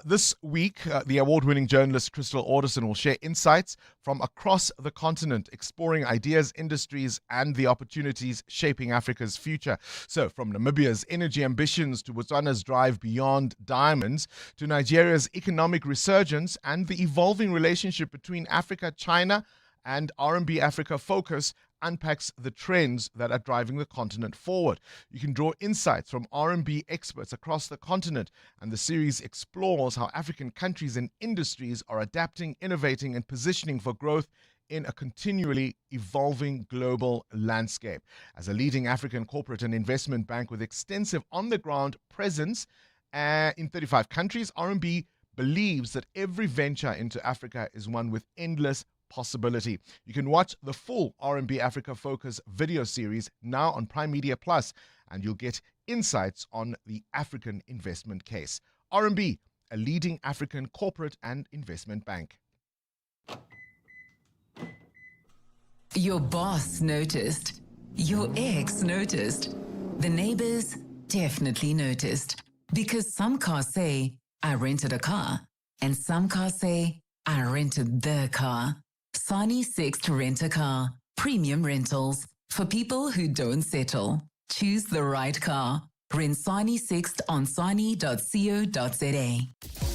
Speaker 11: This week, the award-winning journalist Crystal Alderson will share insights from across the continent, exploring ideas, industries, and the opportunities shaping Africa's future. So, from Namibia's energy ambitions to Botswana's drive beyond diamonds, to Nigeria's economic resurgence and the evolving relationship between Africa, China, and R&B Africa Focus unpacks the trends that are driving the continent forward. You can draw insights from R&B experts across the continent, and the series explores how African countries and industries are adapting, innovating, and positioning for growth in a continually evolving global landscape. As a leading African corporate and investment bank with extensive on-the-ground presence in 35 countries, R&B believes that every venture into Africa is one with endless possibility. You can watch the full R&B Africa Focus video series now on Prime Media Plus, and you'll get insights on the African investment case. R&B, a leading African corporate and investment bank.
Speaker 4: Your boss noticed. Your ex noticed. The neighbors definitely noticed. Because some cars say, I rented a car. And some cars say, I rented the car. Sani Sixt Rent a Car. Premium rentals. For people who don't settle. Choose the right car. Rent Sani Sixt on sani.co.za.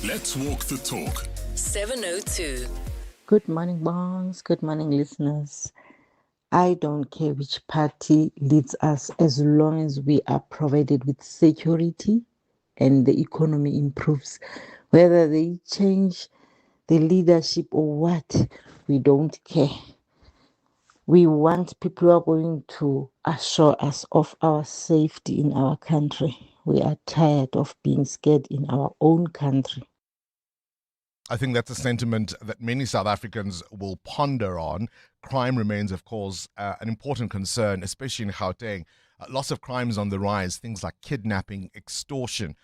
Speaker 8: Let's walk the talk.
Speaker 10: 702.
Speaker 19: Good morning, Bongs. Good morning, listeners. I don't care which party leads us as long as we are provided with security and the economy improves. Whether they change the leadership or what, we don't care. We want people who are going to assure us of our safety in our country. We are tired of being scared in our own country.
Speaker 11: I think that's a sentiment that many South Africans will ponder on. Crime remains, of course, an important concern, especially in Gauteng. Lots of crimes on the rise, things like kidnapping, extortion,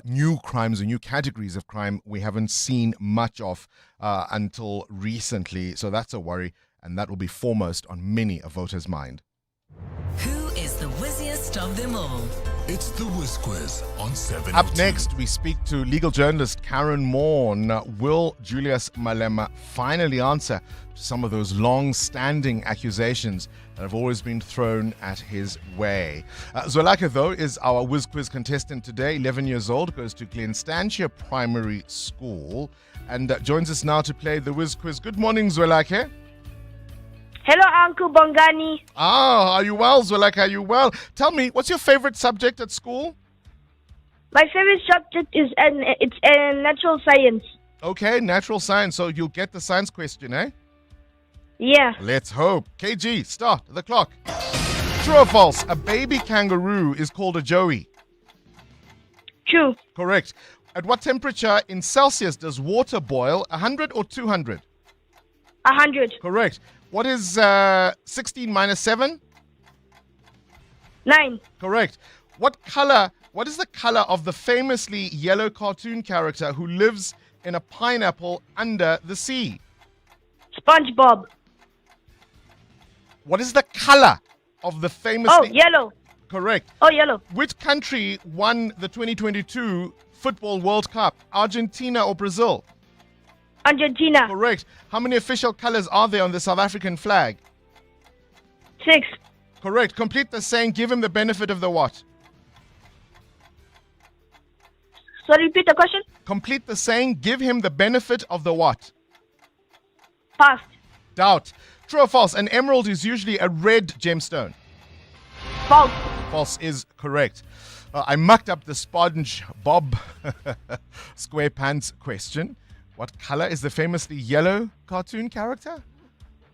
Speaker 11: new crimes and new categories of crime we haven't seen much of until recently. So that's a worry, and that will be foremost on many a voter's mind.
Speaker 10: Who is the wizziest of them all?
Speaker 1: It's the Whiz Quiz on 7.
Speaker 11: Up next, we speak to legal journalist Karen Morn. Will Julius Malema finally answer to some of those long-standing accusations that have always been thrown at his way? Zwelakhe, though, is our Whiz Quiz contestant today. 11 years old, goes to Glenstantia Primary School, and joins us now to play the Whiz Quiz. Good morning, Zwelakhe.
Speaker 16: Hello, Uncle Bongani.
Speaker 11: Are you well, Zwelakhe? Are you well? Tell me, what's your favorite subject at school?
Speaker 16: My favorite subject is natural science.
Speaker 11: Okay, natural science. So you'll get the science question, eh?
Speaker 16: Yeah.
Speaker 11: Let's hope. KG, start the clock. True or false? A baby kangaroo is called a joey.
Speaker 16: True.
Speaker 11: Correct. At what temperature in Celsius does water boil? 100 or 200?
Speaker 16: 100.
Speaker 11: Correct. What is 16 minus 7?
Speaker 16: 9.
Speaker 11: Correct. What is the color of the famously yellow cartoon character who lives in a pineapple under the sea?
Speaker 16: SpongeBob.
Speaker 11: What is the color of the famously...
Speaker 16: Oh, yellow.
Speaker 11: Correct.
Speaker 16: Oh, yellow.
Speaker 11: Which country won the 2022 Football World Cup? Argentina or Brazil?
Speaker 16: Argentina.
Speaker 11: Correct. How many official colors are there on the South African flag?
Speaker 16: 6.
Speaker 11: Correct. Complete the saying, give him the benefit of the what?
Speaker 16: Sorry, repeat the question.
Speaker 11: Complete the saying, give him the benefit of the what?
Speaker 16: Past.
Speaker 11: Doubt. True or false? An emerald is usually a red gemstone.
Speaker 16: False.
Speaker 11: False is correct. I mucked up the SpongeBob SquarePants question. What color is the famously yellow cartoon character?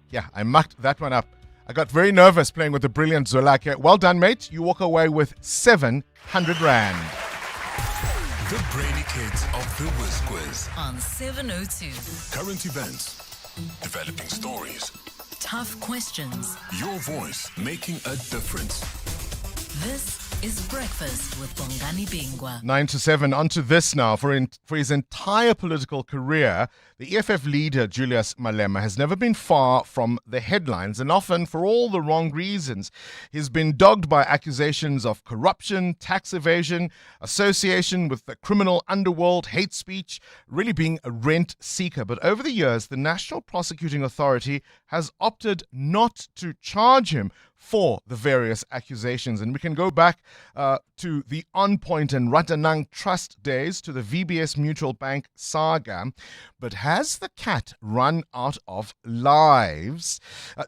Speaker 11: Yeah, I mucked that one up. I got very nervous playing with the brilliant Zwelakhe. Well done, mate. You walk away with 700 Rand.
Speaker 1: The Brainy Kids of the Whiz Quiz.
Speaker 10: On 702.
Speaker 1: Current events, developing stories,
Speaker 10: Tough questions.
Speaker 1: your voice making a difference.
Speaker 10: This is Breakfast with Bongani Bingwa.
Speaker 11: 9 to 7. On to this now. For his entire political career, the EFF leader, Julius Malema, has never been far from the headlines, and often for all the wrong reasons. He's been dogged by accusations of corruption, tax evasion, association with the criminal underworld, hate speech, really being a rent seeker. But over the years, the National Prosecuting Authority has opted not to charge him for the various accusations. And we can go back to the On Point and Ratanang Trust days, to the VBS Mutual Bank saga. But has the cat run out of lives?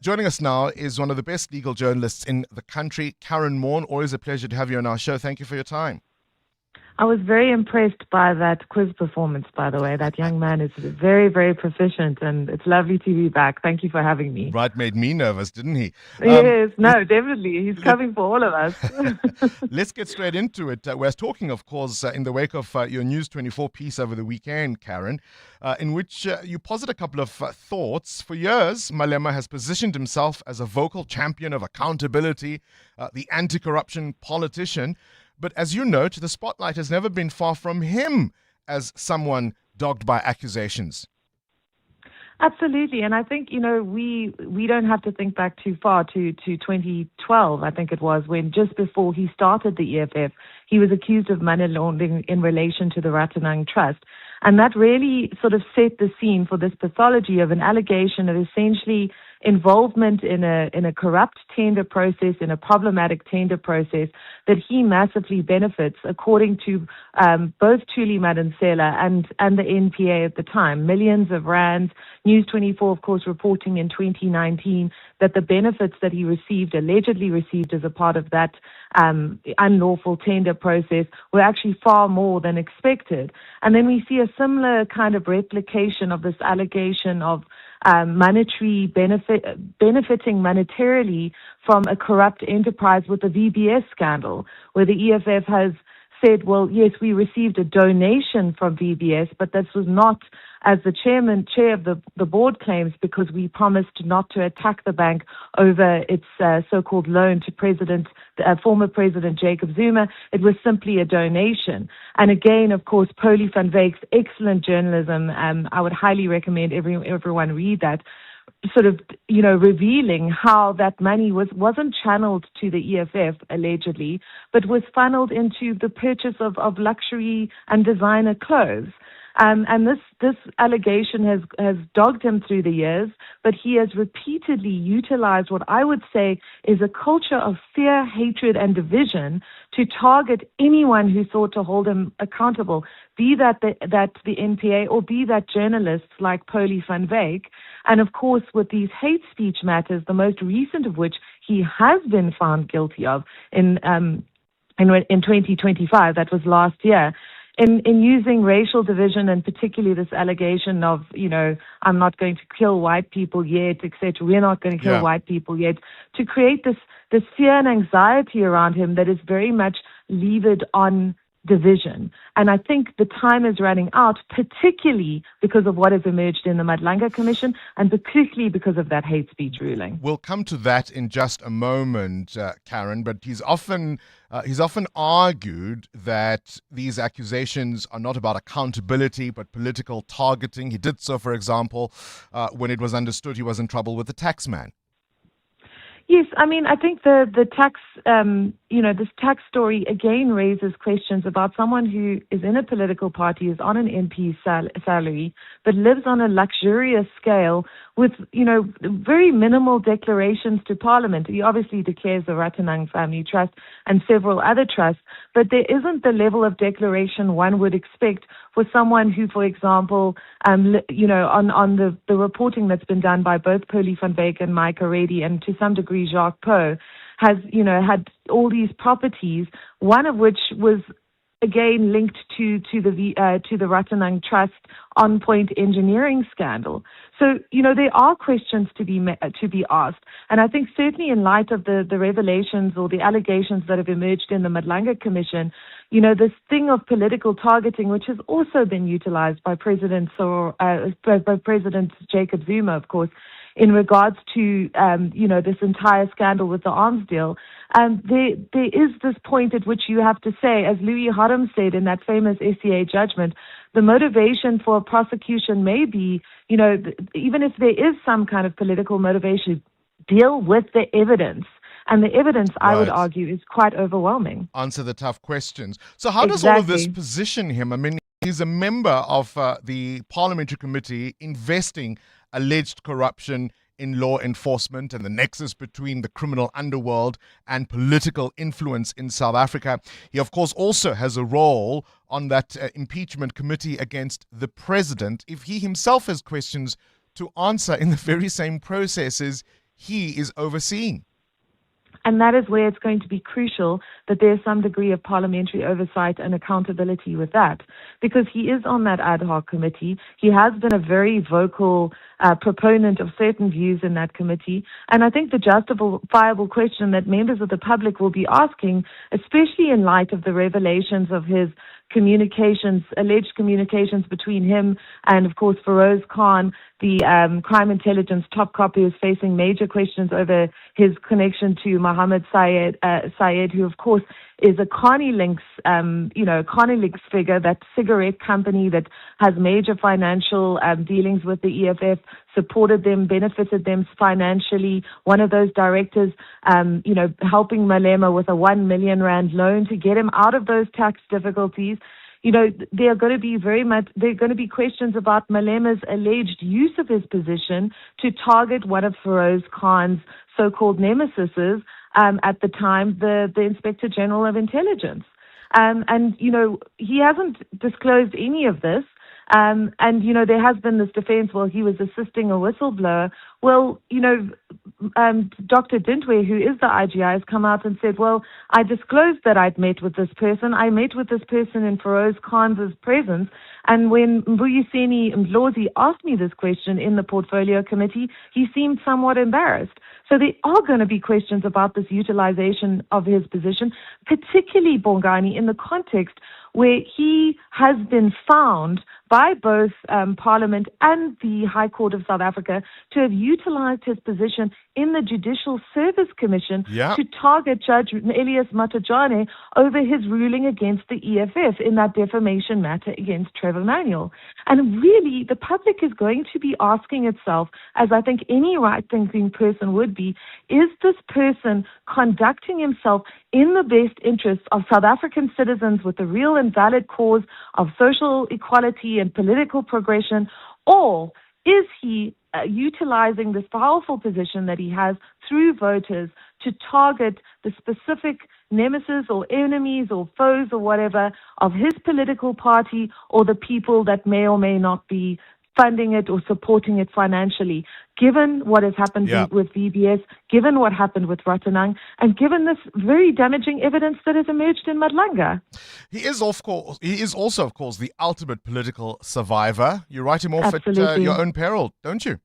Speaker 11: Joining us now is one of the best legal journalists in the country, Karen Morn. Always a pleasure to have you on our show. Thank you for your time.
Speaker 2: I was very impressed by that quiz performance, by the way. That young man is very, very proficient, and it's lovely to be back. Thank you for having me.
Speaker 11: Right, made me nervous, didn't he?
Speaker 2: Yes, no, definitely. He's coming for all of us.
Speaker 11: Let's get straight into it. We're talking, of course, in the wake of your News 24 piece over the weekend, Karen, in which you posit a couple of thoughts. For years, Malema has positioned himself as a vocal champion of accountability, the anti-corruption politician. But as you note, the spotlight has never been far from him as someone dogged by accusations.
Speaker 2: Absolutely. And I think, we don't have to think back too far to 2012, I think it was, when just before he started the EFF, he was accused of money laundering in relation to the Ratanang Trust. And that really sort of set the scene for this pathology of an allegation of essentially involvement in a corrupt tender process, in a problematic tender process that he massively benefits, according to both Thuli Madonsela and the NPA at the time. Millions of rands. News 24, of course, reporting in 2019 that the benefits that he allegedly received as a part of that unlawful tender process were actually far more than expected. And then we see a similar kind of replication of this allegation of benefiting monetarily from a corrupt enterprise with the VBS scandal, where the EFF has said, well, yes, we received a donation from VBS, but this was not, as the chair of the board claims, because we promised not to attack the bank over its so-called loan to former President Jacob Zuma. It was simply a donation. And again, of course, Polly van Wyk's excellent journalism. I would highly recommend everyone read that. sort of, revealing how that money wasn't channeled to the EFF, allegedly, but was funneled into the purchase of luxury and designer clothes. And this allegation has dogged him through the years, but he has repeatedly utilized what I would say is a culture of fear, hatred, and division to target anyone who sought to hold him accountable, be that the NPA or be that journalists like Polly van Wyk. And of course, with these hate speech matters, the most recent of which he has been found guilty of in 2025, that was last year. In using racial division, and particularly this allegation of, I'm not going to kill white people yet, etc. We're not going to kill white people yet, to create this fear and anxiety around him that is very much levered on division. And I think the time is running out, particularly because of what has emerged in the Madlanga Commission, and particularly because of that hate speech ruling.
Speaker 11: We'll come to that in just a moment, Karen, but he's often argued that these accusations are not about accountability, but political targeting. He did so, for example, when it was understood he was in trouble with the tax man.
Speaker 2: Yes, I mean, I think the tax, this tax story again raises questions about someone who is in a political party, is on an MP salary, but lives on a luxurious scale with, very minimal declarations to Parliament. He obviously declares the Ratanang Family Trust and several other trusts, but there isn't the level of declaration one would expect for someone who, for example, on the reporting that's been done by both Polly van Wyk and Micah Reddy, and to some degree Jacques Poe, has, had all these properties, one of which was again linked to the Ratanang Trust on point engineering scandal. So, there are questions to be asked. And I think certainly in light of the revelations or the allegations that have emerged in the Madlanga Commission, this thing of political targeting, which has also been utilized by President Jacob Zuma, of course, in regards to, this entire scandal with the arms deal. There is this point at which you have to say, as Louis Harum said in that famous SCA judgment, the motivation for a prosecution may be, even if there is some kind of political motivation, deal with the evidence. And the evidence, I would argue, is quite overwhelming.
Speaker 11: Answer the tough questions. So how does all of this position him? I mean, he's a member of the Parliamentary Committee investing alleged corruption in law enforcement and the nexus between the criminal underworld and political influence in South Africa. He, of course, also has a role on that impeachment committee against the president. If he himself has questions to answer in the very same processes he is overseeing.
Speaker 2: And that is where it's going to be crucial that there's some degree of parliamentary oversight and accountability with that, because he is on that ad hoc committee. He has been a very vocal proponent of certain views in that committee. And I think the justifiable question that members of the public will be asking, especially in light of the revelations of his alleged communications between him and, of course, Feroz Khan, the crime intelligence top cop, who is facing major questions over his connection to Mohammed Syed, who, of course, is a Connie Links figure, that cigarette company that has major financial dealings with the EFF, supported them, benefited them financially. One of those directors, helping Malema with a 1 million rand loan to get him out of those tax difficulties. There are going to be questions about Malema's alleged use of his position to target one of Feroz Khan's so-called nemesises, at the time, the Inspector General of Intelligence. He hasn't disclosed any of this. There has been this defense, well, he was assisting a whistleblower. Well, Dr. Dintwe, who is the IGI, has come out and said, well, I disclosed that I'd met with this person. I met with this person in Feroz Khan's presence. And when Mbuyiseni Mdlozi asked me this question in the portfolio committee, he seemed somewhat embarrassed. So there are going to be questions about this utilization of his position, particularly Bongani, in the context where he has been found by both Parliament and the High Court of South Africa to have utilized his position in the Judicial Service Commission to target Judge Elias Matajane over his ruling against the EFF in that defamation matter against Trevor Manuel. And really, the public is going to be asking itself, as I think any right-thinking person would be, is this person conducting himself in the best interests of South African citizens with a real and valid cause of social equality and political progression, or is he utilizing this powerful position that he has through voters to target the specific nemesis or enemies or foes or whatever of his political party or the people that may or may not be funding it or supporting it financially, given what has happened with VBS, given what happened with Ratanang, and given this very damaging evidence that has emerged in Madlanga.
Speaker 11: He is also, of course, the ultimate political survivor. You write him off at your own peril, don't you?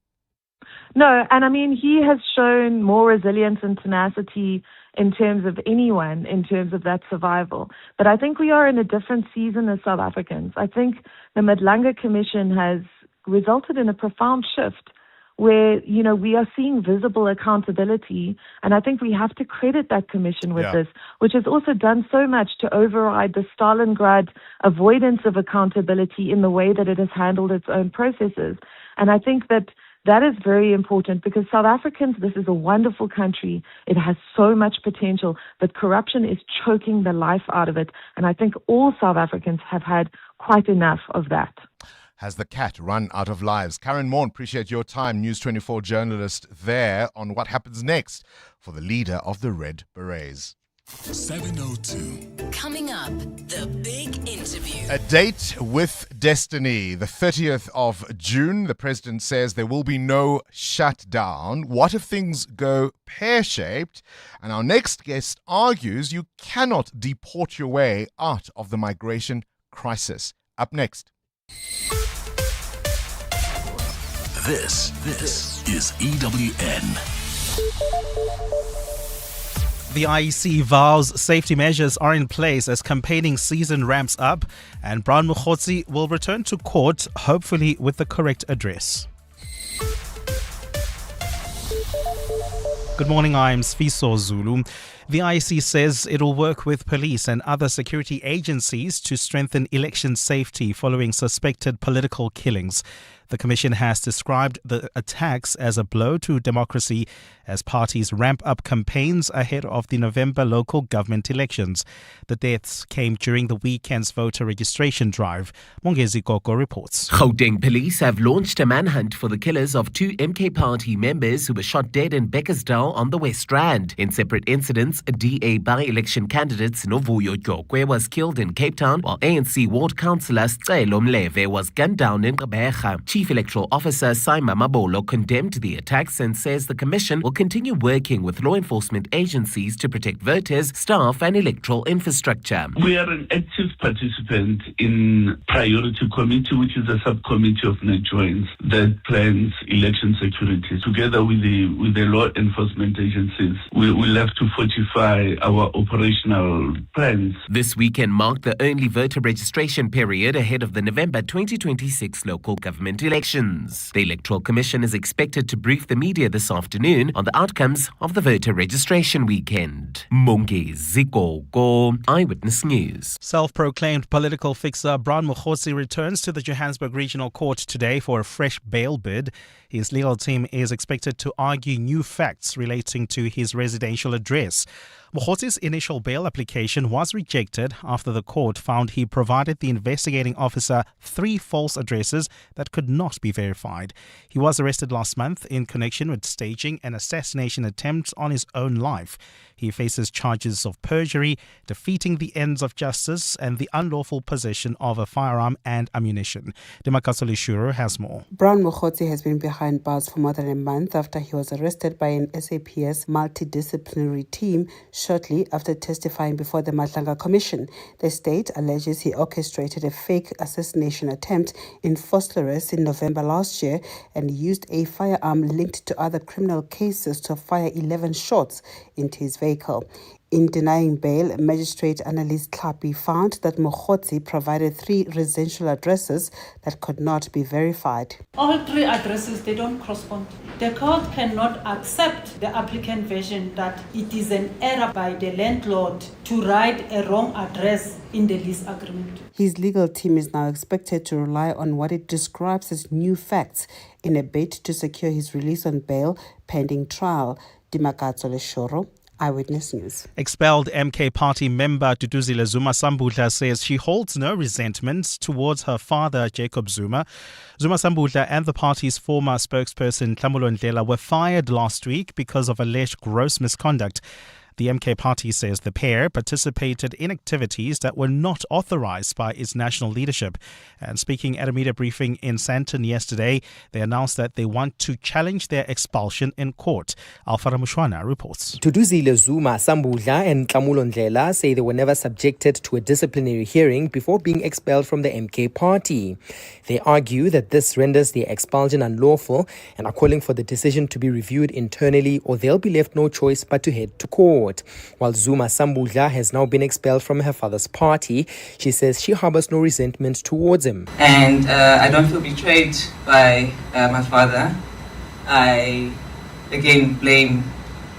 Speaker 2: No, and I mean, he has shown more resilience and tenacity in terms of anyone, in terms of that survival. But I think we are in a different season as South Africans. I think the Madlanga Commission has resulted in a profound shift where, you know, we are seeing visible accountability. And I think we have to credit that commission with this, which has also done so much to override the Stalingrad avoidance of accountability in the way that it has handled its own processes. And I think that is very important because South Africans, this is a wonderful country. It has so much potential, but corruption is choking the life out of it. And I think all South Africans have had quite enough of that.
Speaker 11: Has the cat run out of lives? Karen Morn, appreciate your time. News 24 journalist there on what happens next for the leader of the Red Berets.
Speaker 1: 7:02.
Speaker 10: Coming up, the big interview.
Speaker 11: A date with destiny. The 30th of June, the president says there will be no shutdown. What if things go pear-shaped? And our next guest argues you cannot deport your way out of the migration crisis. Up next.
Speaker 8: This is EWN.
Speaker 3: The IEC vows safety measures are in place as campaigning season ramps up, and Brown Mokgotsi will return to court, hopefully with the correct address. Good morning, I'm Sfiso Zulu. The IEC says it will work with police and other security agencies to strengthen election safety following suspected political killings. The Commission has described the attacks as a blow to democracy as parties ramp up campaigns ahead of the November local government elections. The deaths came during the weekend's voter registration drive. Mongezi Koko reports.
Speaker 20: Gauteng police have launched a manhunt for the killers of 2 MK Party members who were shot dead in Beckersdale on the West Rand. In separate incidents, DA by-election candidate Novuyo Jokwe was killed in Cape Town, while ANC ward councillor Celo Mleve was gunned down in Gqeberha. Chief Electoral Officer Saima Mabolo condemned the attacks and says the Commission will continue working with law enforcement agencies to protect voters, staff and electoral infrastructure.
Speaker 21: We are an active participant in Priority Committee, which is a subcommittee of NetJoins that plans election security. Together with the law enforcement agencies, we will have to fortify our operational plans.
Speaker 20: This weekend marked the only voter registration period ahead of the November 2026 local government elections. The Electoral Commission is expected to brief the media this afternoon on the outcomes of the voter registration weekend. Mongezi Koko, Eyewitness News.
Speaker 3: Self-proclaimed political fixer Brown Mokgotsi returns to the Johannesburg Regional Court today for a fresh bail bid. His legal team is expected to argue new facts relating to his residential address. Mokgotsi's initial bail application was rejected after the court found he provided the investigating officer 3 false addresses that could not be verified. He was arrested last month in connection with staging an assassination attempt on his own life. He faces charges of perjury, defeating the ends of justice, and the unlawful possession of a firearm and ammunition. Demakasoli Shuro has more.
Speaker 22: Brown Mokgotsi has been behind bars for more than a month after he was arrested by an SAPS multidisciplinary team shortly after testifying before the Matlanga Commission. The state alleges he orchestrated a fake assassination attempt in Vosloorus in November last year and used a firearm linked to other criminal cases to fire 11 shots into his vehicle. In denying bail, Magistrate Annalise Tlhapi found that Mokgotsi provided 3 residential addresses that could not be verified.
Speaker 5: All 3 addresses, they don't correspond. The court cannot accept the applicant version that it is an error by the landlord to write a wrong address in the lease agreement.
Speaker 22: His legal team is now expected to rely on what it describes as new facts in a bid to secure his release on bail pending trial. Dimakatso Leshoro, Eyewitness News.
Speaker 3: Expelled MK Party member Duduzile Zuma Sambudla says she holds no resentment towards her father, Jacob Zuma. Zuma Sambudla and the party's former spokesperson, Tlamulo Ndlela, were fired last week because of alleged gross misconduct. The MK Party says the pair participated in activities that were not authorized by its national leadership. And speaking at a media briefing in Sandton yesterday, they announced that they want to challenge their expulsion in court. Alfara Mushwana reports.
Speaker 7: Duduzile Zuma Sambudla and Tlamulo Ndlela say they were never subjected to a disciplinary hearing before being expelled from the MK Party. They argue that this renders their expulsion unlawful and are calling for the decision to be reviewed internally, or they'll be left no choice but to head to court. While Zuma Sambudla has now been expelled from her father's party, she says she harbors no resentment towards him.
Speaker 9: And I don't feel betrayed by my father. I again blame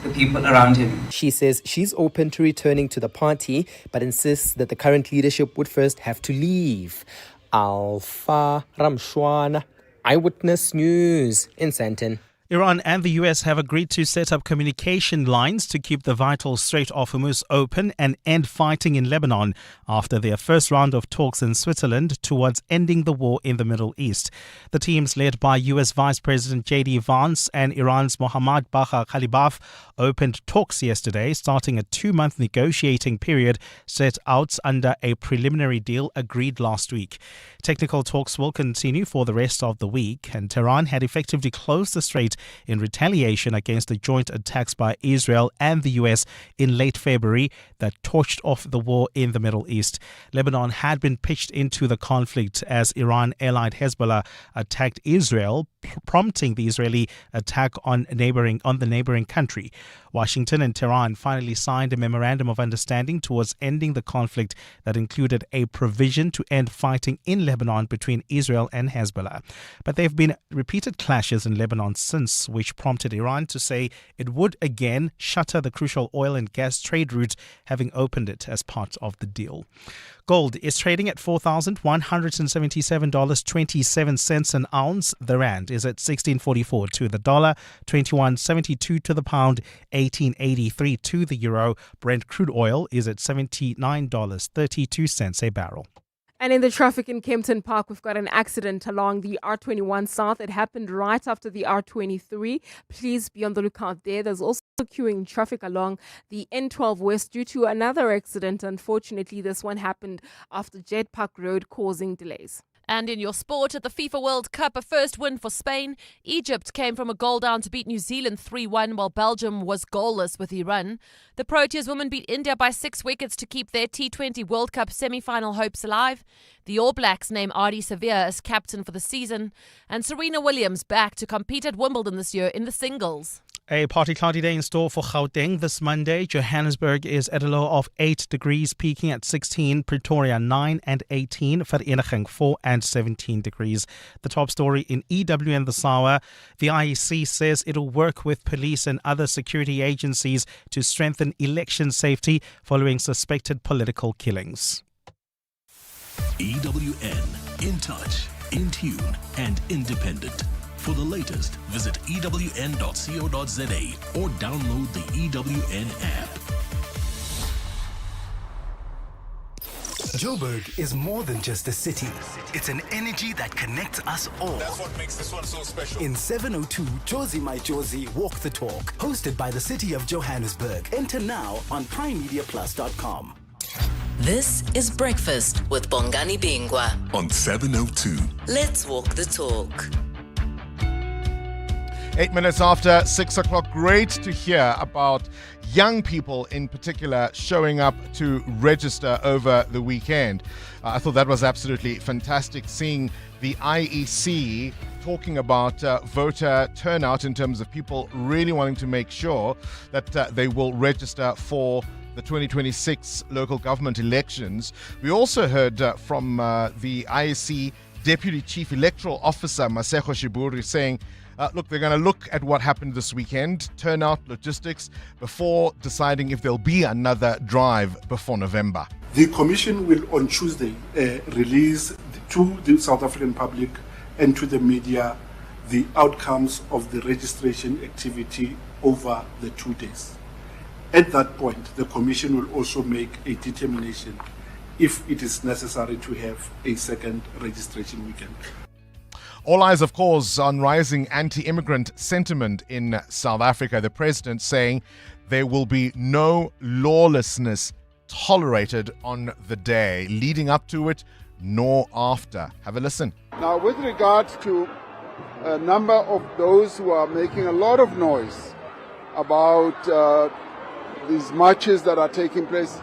Speaker 9: the people around him.
Speaker 7: She says she's open to returning to the party, but insists that the current leadership would first have to leave. Alfa Ramshwana, Eyewitness News in Sandton.
Speaker 3: Iran and the US have agreed to set up communication lines to keep the vital Strait of Hormuz open and end fighting in Lebanon after their first round of talks in Switzerland towards ending the war in the Middle East. The teams led by US Vice President J.D. Vance and Iran's Mohammad Bagher Khalibaf opened talks yesterday, starting a 2-month negotiating period set out under a preliminary deal agreed last week. Technical talks will continue for the rest of the week, and Tehran had effectively closed the strait in retaliation against the joint attacks by Israel and the US in late February that torched off the war in the Middle East. Lebanon had been pitched into the conflict as Iran-allied Hezbollah attacked Israel, prompting the Israeli attack on the neighboring country. Washington and Tehran finally signed a memorandum of understanding towards ending the conflict that included a provision to end fighting in Lebanon between Israel and Hezbollah. But there have been repeated clashes in Lebanon since, which prompted Iran to say it would again shutter the crucial oil and gas trade route, having opened it as part of the deal. Gold is trading at $4,177.27 an ounce. The rand is at 16.44 to the dollar, 21.72 to the pound, 18.83 to the euro. Brent crude oil is at $79.32 a barrel.
Speaker 6: And in the traffic in Kempton Park, we've got an accident along the R21 South. It happened right after the R23. Please be on the lookout there. There's also queuing traffic along the N12 West due to another accident. Unfortunately, this one happened after Jet Park Road, causing delays.
Speaker 23: And in your sport, at the FIFA World Cup, a first win for Spain. Egypt came from a goal down to beat New Zealand 3-1, while Belgium was goalless with Iran. The Proteas women beat India by 6 wickets to keep their T20 World Cup semi-final hopes alive. The All Blacks name Ardie Savea as captain for the season. And Serena Williams back to compete at Wimbledon this year in the singles.
Speaker 3: A partly cloudy day in store for Gauteng this Monday. Johannesburg is at a low of 8 degrees, peaking at 16. Pretoria 9 and 18. Vereeniging 4 and 17 degrees. The top story in EWN this hour. The IEC says it'll work with police and other security agencies to strengthen election safety following suspected political killings.
Speaker 8: EWN, in touch, in tune, and independent. For the latest, visit ewn.co.za or download the EWN app.
Speaker 24: Joburg is more than just a city. It's an energy that connects us all.
Speaker 1: That's what makes this one so special.
Speaker 24: In 702, Josie My Josie Walk the Talk, hosted by the city of Johannesburg. Enter now on primemediaplus.com.
Speaker 10: This is Breakfast with Bongani Bingwa
Speaker 1: on 702.
Speaker 10: Let's walk the talk.
Speaker 11: 8 minutes after 6 o'clock. Great to hear about young people in particular showing up to register over the weekend. I thought that was absolutely fantastic, seeing the IEC talking about voter turnout in terms of people really wanting to make sure that they will register for the 2026 local government elections. We also heard from the IEC Deputy Chief Electoral Officer Masego Shiburi saying, look, they're going to look at what happened this weekend, turnout, logistics, before deciding if there'll be another drive before November.
Speaker 12: The Commission will on Tuesday release to the South African public and to the media the outcomes of the registration activity over the 2 days. At that point, the Commission will also make a determination if it is necessary to have a second registration weekend.
Speaker 11: All eyes, of course, on rising anti-immigrant sentiment in South Africa. The president saying there will be no lawlessness tolerated on the day leading up to it, nor after. Have a listen.
Speaker 13: Now, with regard to a number of those who are making a lot of noise about these marches that are taking place,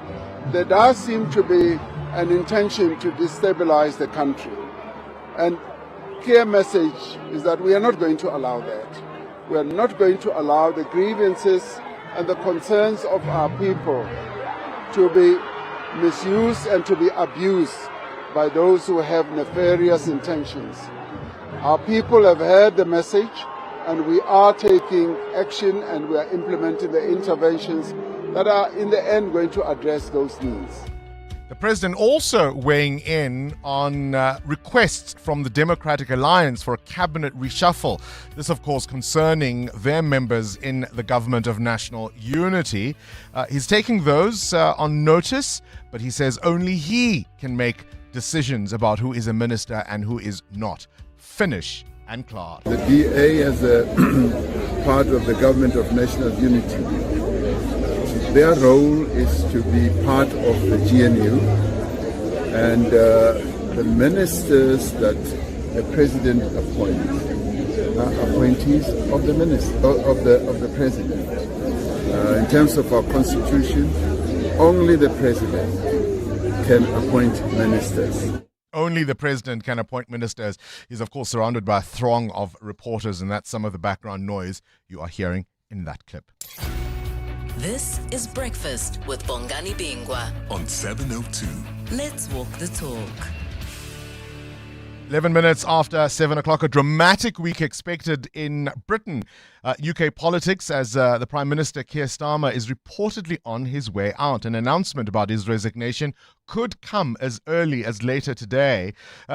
Speaker 13: there does seem to be an intention to destabilize the country. And clear message is that we are not going to allow that. We are not going to allow the grievances and the concerns of our people to be misused and to be abused by those who have nefarious intentions. Our people have heard the message, and we are taking action and we are implementing the interventions that are in the end going to address those needs.
Speaker 11: The president also weighing in on requests from the Democratic Alliance for a cabinet reshuffle. This, of course, concerning their members in the government of national unity. He's taking those on notice, but he says only he can make decisions about who is a minister and who is not. Finish and Clark.
Speaker 13: The DA as a part of the government of national unity, their role is to be part of the GNU, and the ministers that the president appoints are appointees of the of the president. In terms of our constitution, only the president can appoint ministers.
Speaker 11: Only the president can appoint ministers. He's, of course, surrounded by a throng of reporters, and that's some of the background noise you are hearing in that clip.
Speaker 10: This is Breakfast with Bongani Bingwa
Speaker 1: on 702.
Speaker 10: Let's walk the talk.
Speaker 11: 11 minutes after 7 o'clock, a dramatic week expected in Britain. UK politics, as the Prime Minister Keir Starmer is reportedly on his way out. An announcement about his resignation could come as early as later today.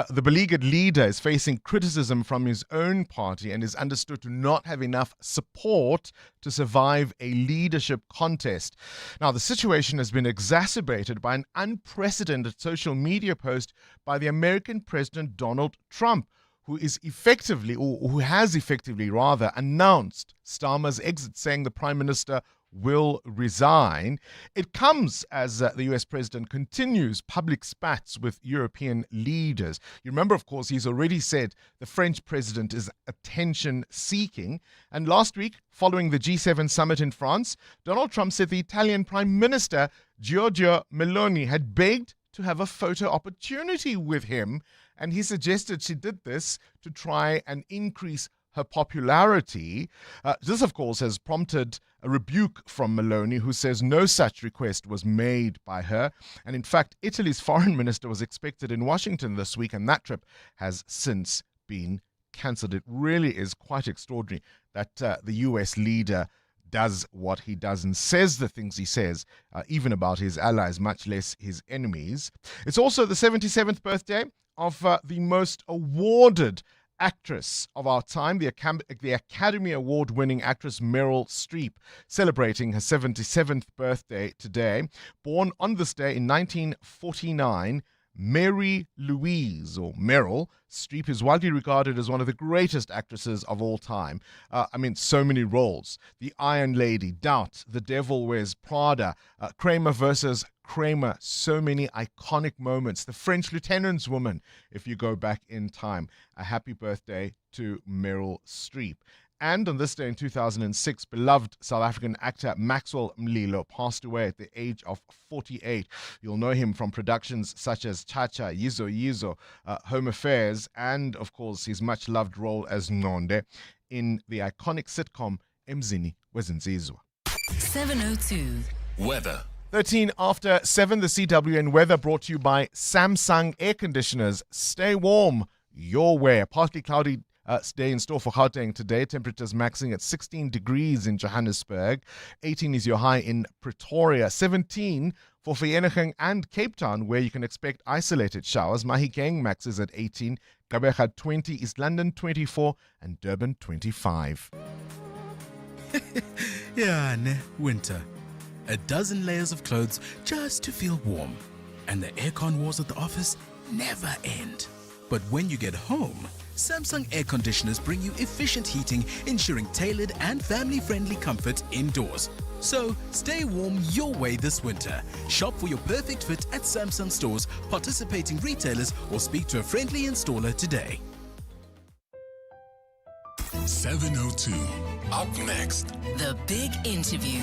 Speaker 11: The beleaguered leader is facing criticism from his own party and is understood to not have enough support to survive a leadership contest. Now, the situation has been exacerbated by an unprecedented social media post by the American President Donald Trump, who has effectively announced Starmer's exit, saying the Prime Minister will resign. It comes as the US president continues public spats with European leaders. You remember, of course, he's already said the French president is attention-seeking. And last week, following the G7 summit in France, Donald Trump said the Italian Prime Minister Giorgia Meloni had begged to have a photo opportunity with him, and he suggested she did this to try and increase her popularity. This, of course, has prompted a rebuke from Meloni, who says no such request was made by her. And in fact, Italy's foreign minister was expected in Washington this week, and that trip has since been cancelled. It really is quite extraordinary that the US leader does what he does and says the things he says, even about his allies, much less his enemies. It's also the 77th birthday of the most awarded actress of our time, the Academy Award-winning actress Meryl Streep, celebrating her 77th birthday today. Born on this day in 1949, Mary Louise, or Meryl Streep, is widely regarded as one of the greatest actresses of all time. So many roles. The Iron Lady, Doubt, The Devil Wears Prada, Kramer versus Kramer, so many iconic moments. The French Lieutenant's Woman, if you go back in time. A happy birthday to Meryl Streep. And on this day in 2006, beloved South African actor Maxwell Mlilo passed away at the age of 48. You'll know him from productions such as Cha-Cha, Yizo Yizo, Home Affairs, and of course his much-loved role as Nonde in the iconic sitcom Emzini Wezinsizwa.
Speaker 10: 702.
Speaker 8: Weather.
Speaker 11: 13 after 7, the CWN weather brought to you by Samsung Air Conditioners. Stay warm your way. Partly cloudy day in store for Gauteng today. Temperatures maxing at 16 degrees in Johannesburg. 18 is your high in Pretoria. 17 for Vereeniging and Cape Town, where you can expect isolated showers. Mahikeng maxes at 18. Gqeberha 20, East London 24, and Durban 25.
Speaker 14: Yeah, winter. A dozen layers of clothes just to feel warm. And the aircon wars at the office never end. But when you get home, Samsung air conditioners bring you efficient heating, ensuring tailored and family-friendly comfort indoors. So stay warm your way this winter. Shop for your perfect fit at Samsung stores, participating retailers, or speak to a friendly installer today.
Speaker 8: 702. Up next,
Speaker 10: The Big Interview.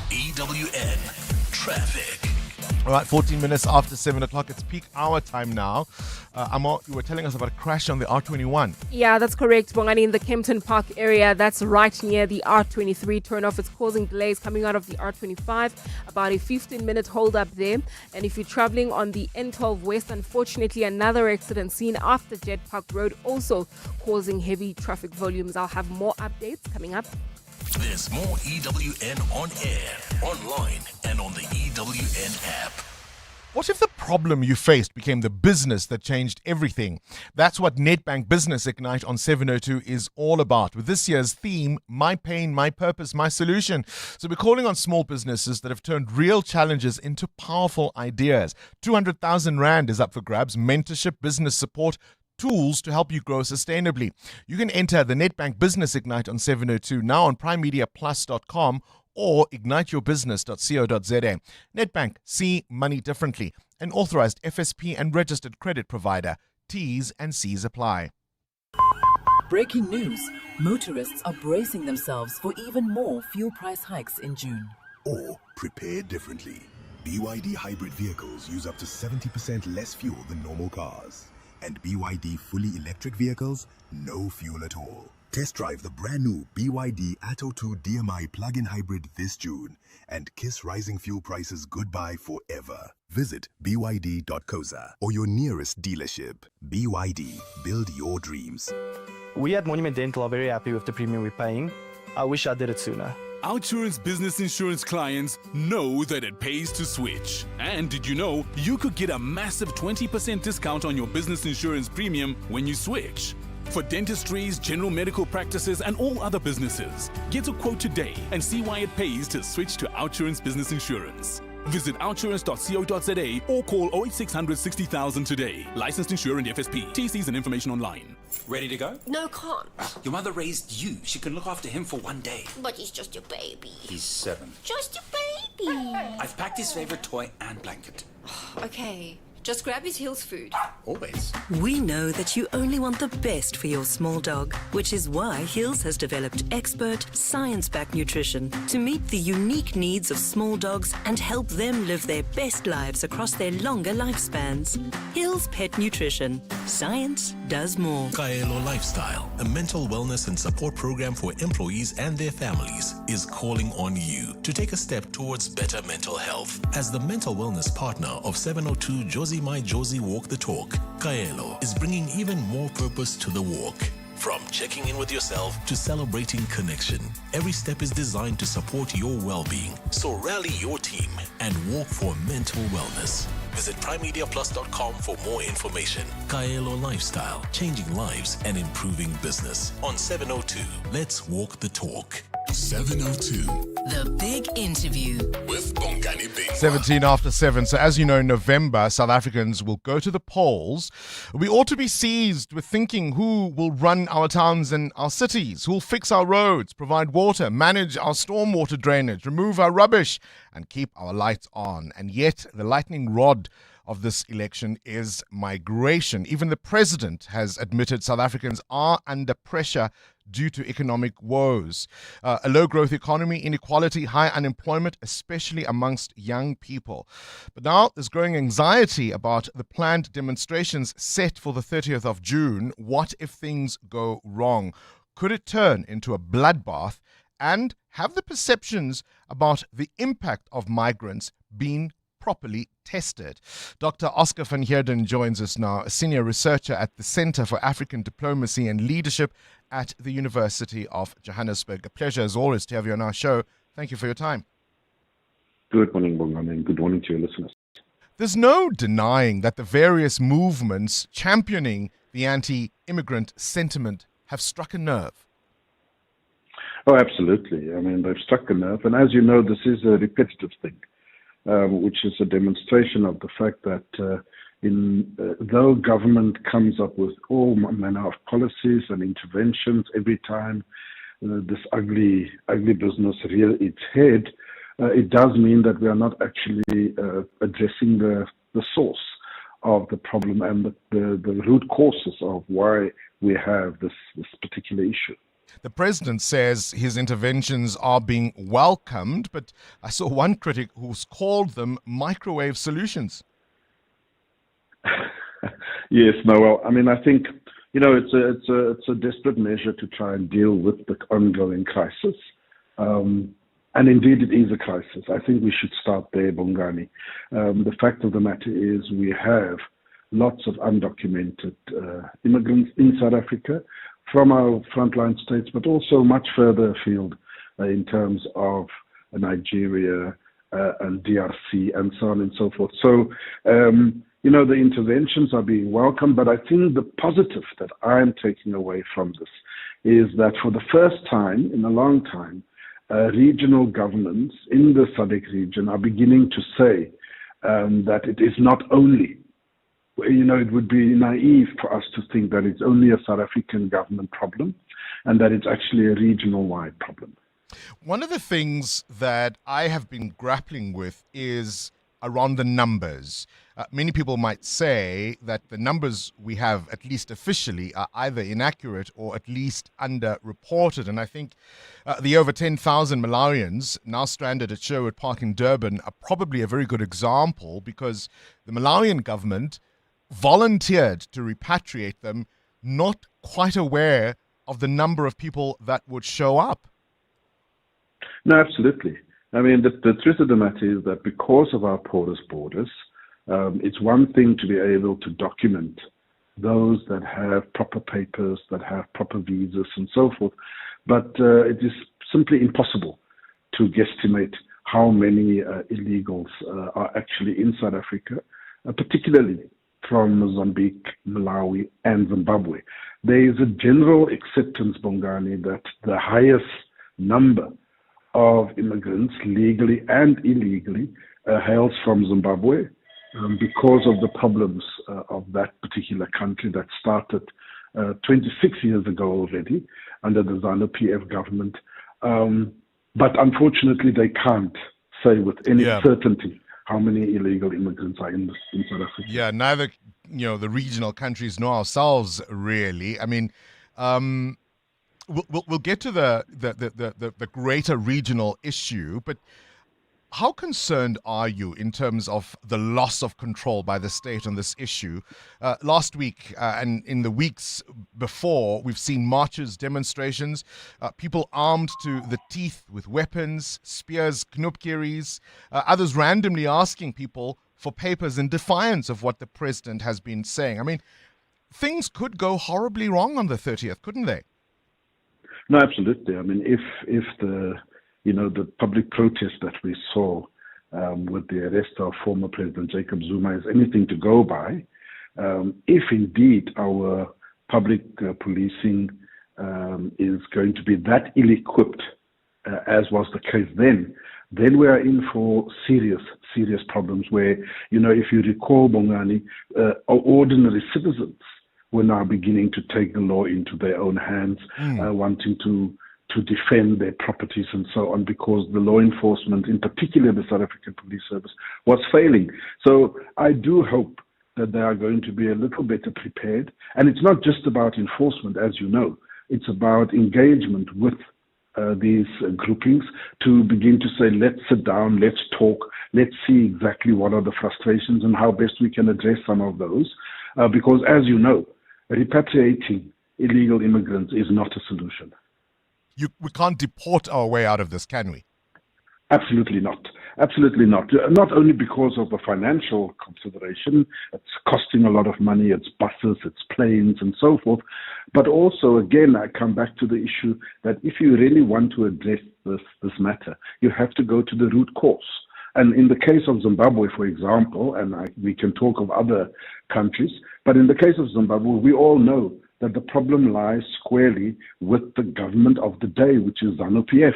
Speaker 8: EWN Traffic.
Speaker 11: All right, 14 minutes after 7 o'clock. It's peak hour time now. Amor, you were telling us about a crash on the R21.
Speaker 6: Yeah, that's correct, Bongani, in the Kempton Park area. That's right near the R23 turnoff. It's causing delays coming out of the R25. About a 15-minute hold-up there. And if you're traveling on the N12 West, unfortunately, another accident seen after Jet Park Road, also causing heavy traffic volumes. I'll have more updates coming up.
Speaker 8: There's more EWN on air, online, and on the EWN app.
Speaker 11: What if the problem you faced became the business that changed everything? That's what Nedbank Business Ignite on 702 is all about, with this year's theme, My Pain, My Purpose, My Solution. So we're calling on small businesses that have turned real challenges into powerful ideas. 200,000 Rand is up for grabs, mentorship, business support, tools to help you grow sustainably. You can enter the Nedbank Business Ignite on 702 now on primemediaplus.com or igniteyourbusiness.co.za. Nedbank, see money differently. An authorized FSP and registered credit provider. T's and C's apply.
Speaker 15: Breaking news. Motorists are bracing themselves for even more fuel price hikes in June.
Speaker 17: Or prepare differently. BYD hybrid vehicles use up to 70% less fuel than normal cars. And BYD fully electric vehicles, no fuel at all. Test drive the brand new BYD Atto 2 DMI plug-in hybrid this June and kiss rising fuel prices goodbye forever. Visit byd.coza or your nearest dealership. BYD, build your dreams.
Speaker 18: We at Monument Dental are very happy with the premium we're paying. I wish I did it sooner.
Speaker 25: Outsurance business insurance clients know that it pays to switch. And did you know you could get a massive 20% discount on your business insurance premium when you switch? For dentistries, general medical practices, and all other businesses, get a quote today and see why it pays to switch to Outsurance business insurance. Visit outsurance.co.za or call 08600 60,000 today. Licensed insurer and FSP. TCs and information online.
Speaker 26: Ready to go?
Speaker 27: No, can't.
Speaker 26: Your mother raised you. She can look after him for one day.
Speaker 27: But he's just a baby.
Speaker 26: He's 7.
Speaker 27: Just a baby.
Speaker 26: I've packed his favorite toy and blanket.
Speaker 27: Okay, just grab his Hills food.
Speaker 26: Always.
Speaker 28: We know that you only want the best for your small dog, which is why Hills has developed expert, science-backed nutrition to meet the unique needs of small dogs and help them live their best lives across their longer lifespans. Hills Pet Nutrition. Science does more.
Speaker 8: Kaelo Lifestyle, a mental wellness and support program for employees and their families, is calling on you to take a step towards better mental health. As the mental wellness partner of 702 Josie My Josie Walk the Talk, Kaelo is bringing even more purpose to the walk. From checking in with yourself to celebrating connection, every step is designed to support your well-being. So rally your team and walk for mental wellness. Visit primemediaplus.com for more information. Kaelo Lifestyle, changing lives and improving business. On 702, let's walk the talk. 702.
Speaker 10: The Big Interview.
Speaker 8: With Bongani Bingwa.
Speaker 11: 17 after 7. So as you know, in November, South Africans will go to the polls. We ought to be seized with thinking who will run our towns and our cities, who will fix our roads, provide water, manage our stormwater drainage, remove our rubbish, and keep our lights on. And yet, the lightning rod of this election is migration. Even the president has admitted South Africans are under pressure due to economic woes. A low-growth economy, inequality, high unemployment, especially amongst young people. But now there's growing anxiety about the planned demonstrations set for the 30th of June. What if things go wrong? Could it turn into a bloodbath? And have the perceptions about the impact of migrants been properly tested? Dr. Oscar van Heerden joins us now, a senior researcher at the Center for African Diplomacy and Leadership at the University of Johannesburg. A pleasure, as always, to have you on our show. Thank you for your time.
Speaker 2: Good morning, Bongani, and good morning to your listeners.
Speaker 11: There's no denying that the various movements championing the anti-immigrant sentiment have struck a nerve.
Speaker 2: Oh, absolutely. I mean, they've struck a nerve. And as you know, this is a repetitive thing, which is a demonstration of the fact that though government comes up with all manner of policies and interventions every time this ugly business rears its head, it does mean that we are not actually addressing the source of the problem and the root causes of why we have this particular issue.
Speaker 11: The president says his interventions are being welcomed, but I saw one critic who's called them microwave solutions.
Speaker 2: Yes, no, well, I mean, I think, it's a desperate measure to try and deal with the ongoing crisis. And indeed, it is a crisis. I think we should start there, Bongani. The fact of the matter is we have lots of undocumented immigrants in South Africa from our frontline states, but also much further afield in terms of Nigeria and DRC and so on and so forth. So, the interventions are being welcomed, but I think the positive that I'm taking away from this is that for the first time in a long time, regional governments in the SADC region are beginning to say that it is not only, it would be naive for us to think that it's only a South African government problem and that it's actually a regional-wide problem.
Speaker 11: One of the things that I have been grappling with is around the numbers. Many people might say that the numbers we have, at least officially, are either inaccurate or at least underreported. And I think the over 10,000 Malawians now stranded at Sherwood Park in Durban are probably a very good example, because the Malawian government volunteered to repatriate them, not quite aware of the number of people that would show up.
Speaker 2: No, absolutely. I mean, the truth of the matter is that because of our porous borders, it's one thing to be able to document those that have proper papers, that have proper visas and so forth, but it is simply impossible to guesstimate how many illegals are actually in South Africa, particularly from Mozambique, Malawi, and Zimbabwe. There is a general acceptance, Bongani, that the highest number of immigrants, legally and illegally, hails from Zimbabwe because of the problems of that particular country that started 26 years ago already under the ZANU-PF government. But unfortunately, they can't say with any certainty how many illegal immigrants are in South Africa.
Speaker 11: Yeah, neither the regional countries nor ourselves really. I mean, we'll get to the greater regional issue, but how concerned are you in terms of the loss of control by the state on this issue? Last week and in the weeks before, we've seen marches, demonstrations, people armed to the teeth with weapons, spears, knupkiris, others randomly asking people for papers in defiance of what the president has been saying. I mean, things could go horribly wrong on the 30th, couldn't they?
Speaker 2: No, absolutely. I mean, if the public protest that we saw with the arrest of former President Jacob Zuma is anything to go by, if indeed our public policing is going to be that ill-equipped, as was the case then we are in for serious problems where, if you recall, Bongani, ordinary citizens were now beginning to take the law into their own hands, wanting to defend their properties and so on, because the law enforcement, in particular the South African Police Service, was failing. So I do hope that they are going to be a little better prepared. And it's not just about enforcement, as you know. It's about engagement with these groupings to begin to say, let's sit down, let's talk, let's see exactly what are the frustrations and how best we can address some of those. Because as you know, repatriating illegal immigrants is not a solution.
Speaker 11: We can't deport our way out of this, can we?
Speaker 2: Absolutely not. Absolutely not. Not only because of the financial consideration, it's costing a lot of money, it's buses, it's planes and so forth, but also, again, I come back to the issue that if you really want to address this matter, you have to go to the root cause. And in the case of Zimbabwe, for example, and we can talk of other countries, but in the case of Zimbabwe, we all know that the problem lies squarely with the government of the day, which is ZANU-PF.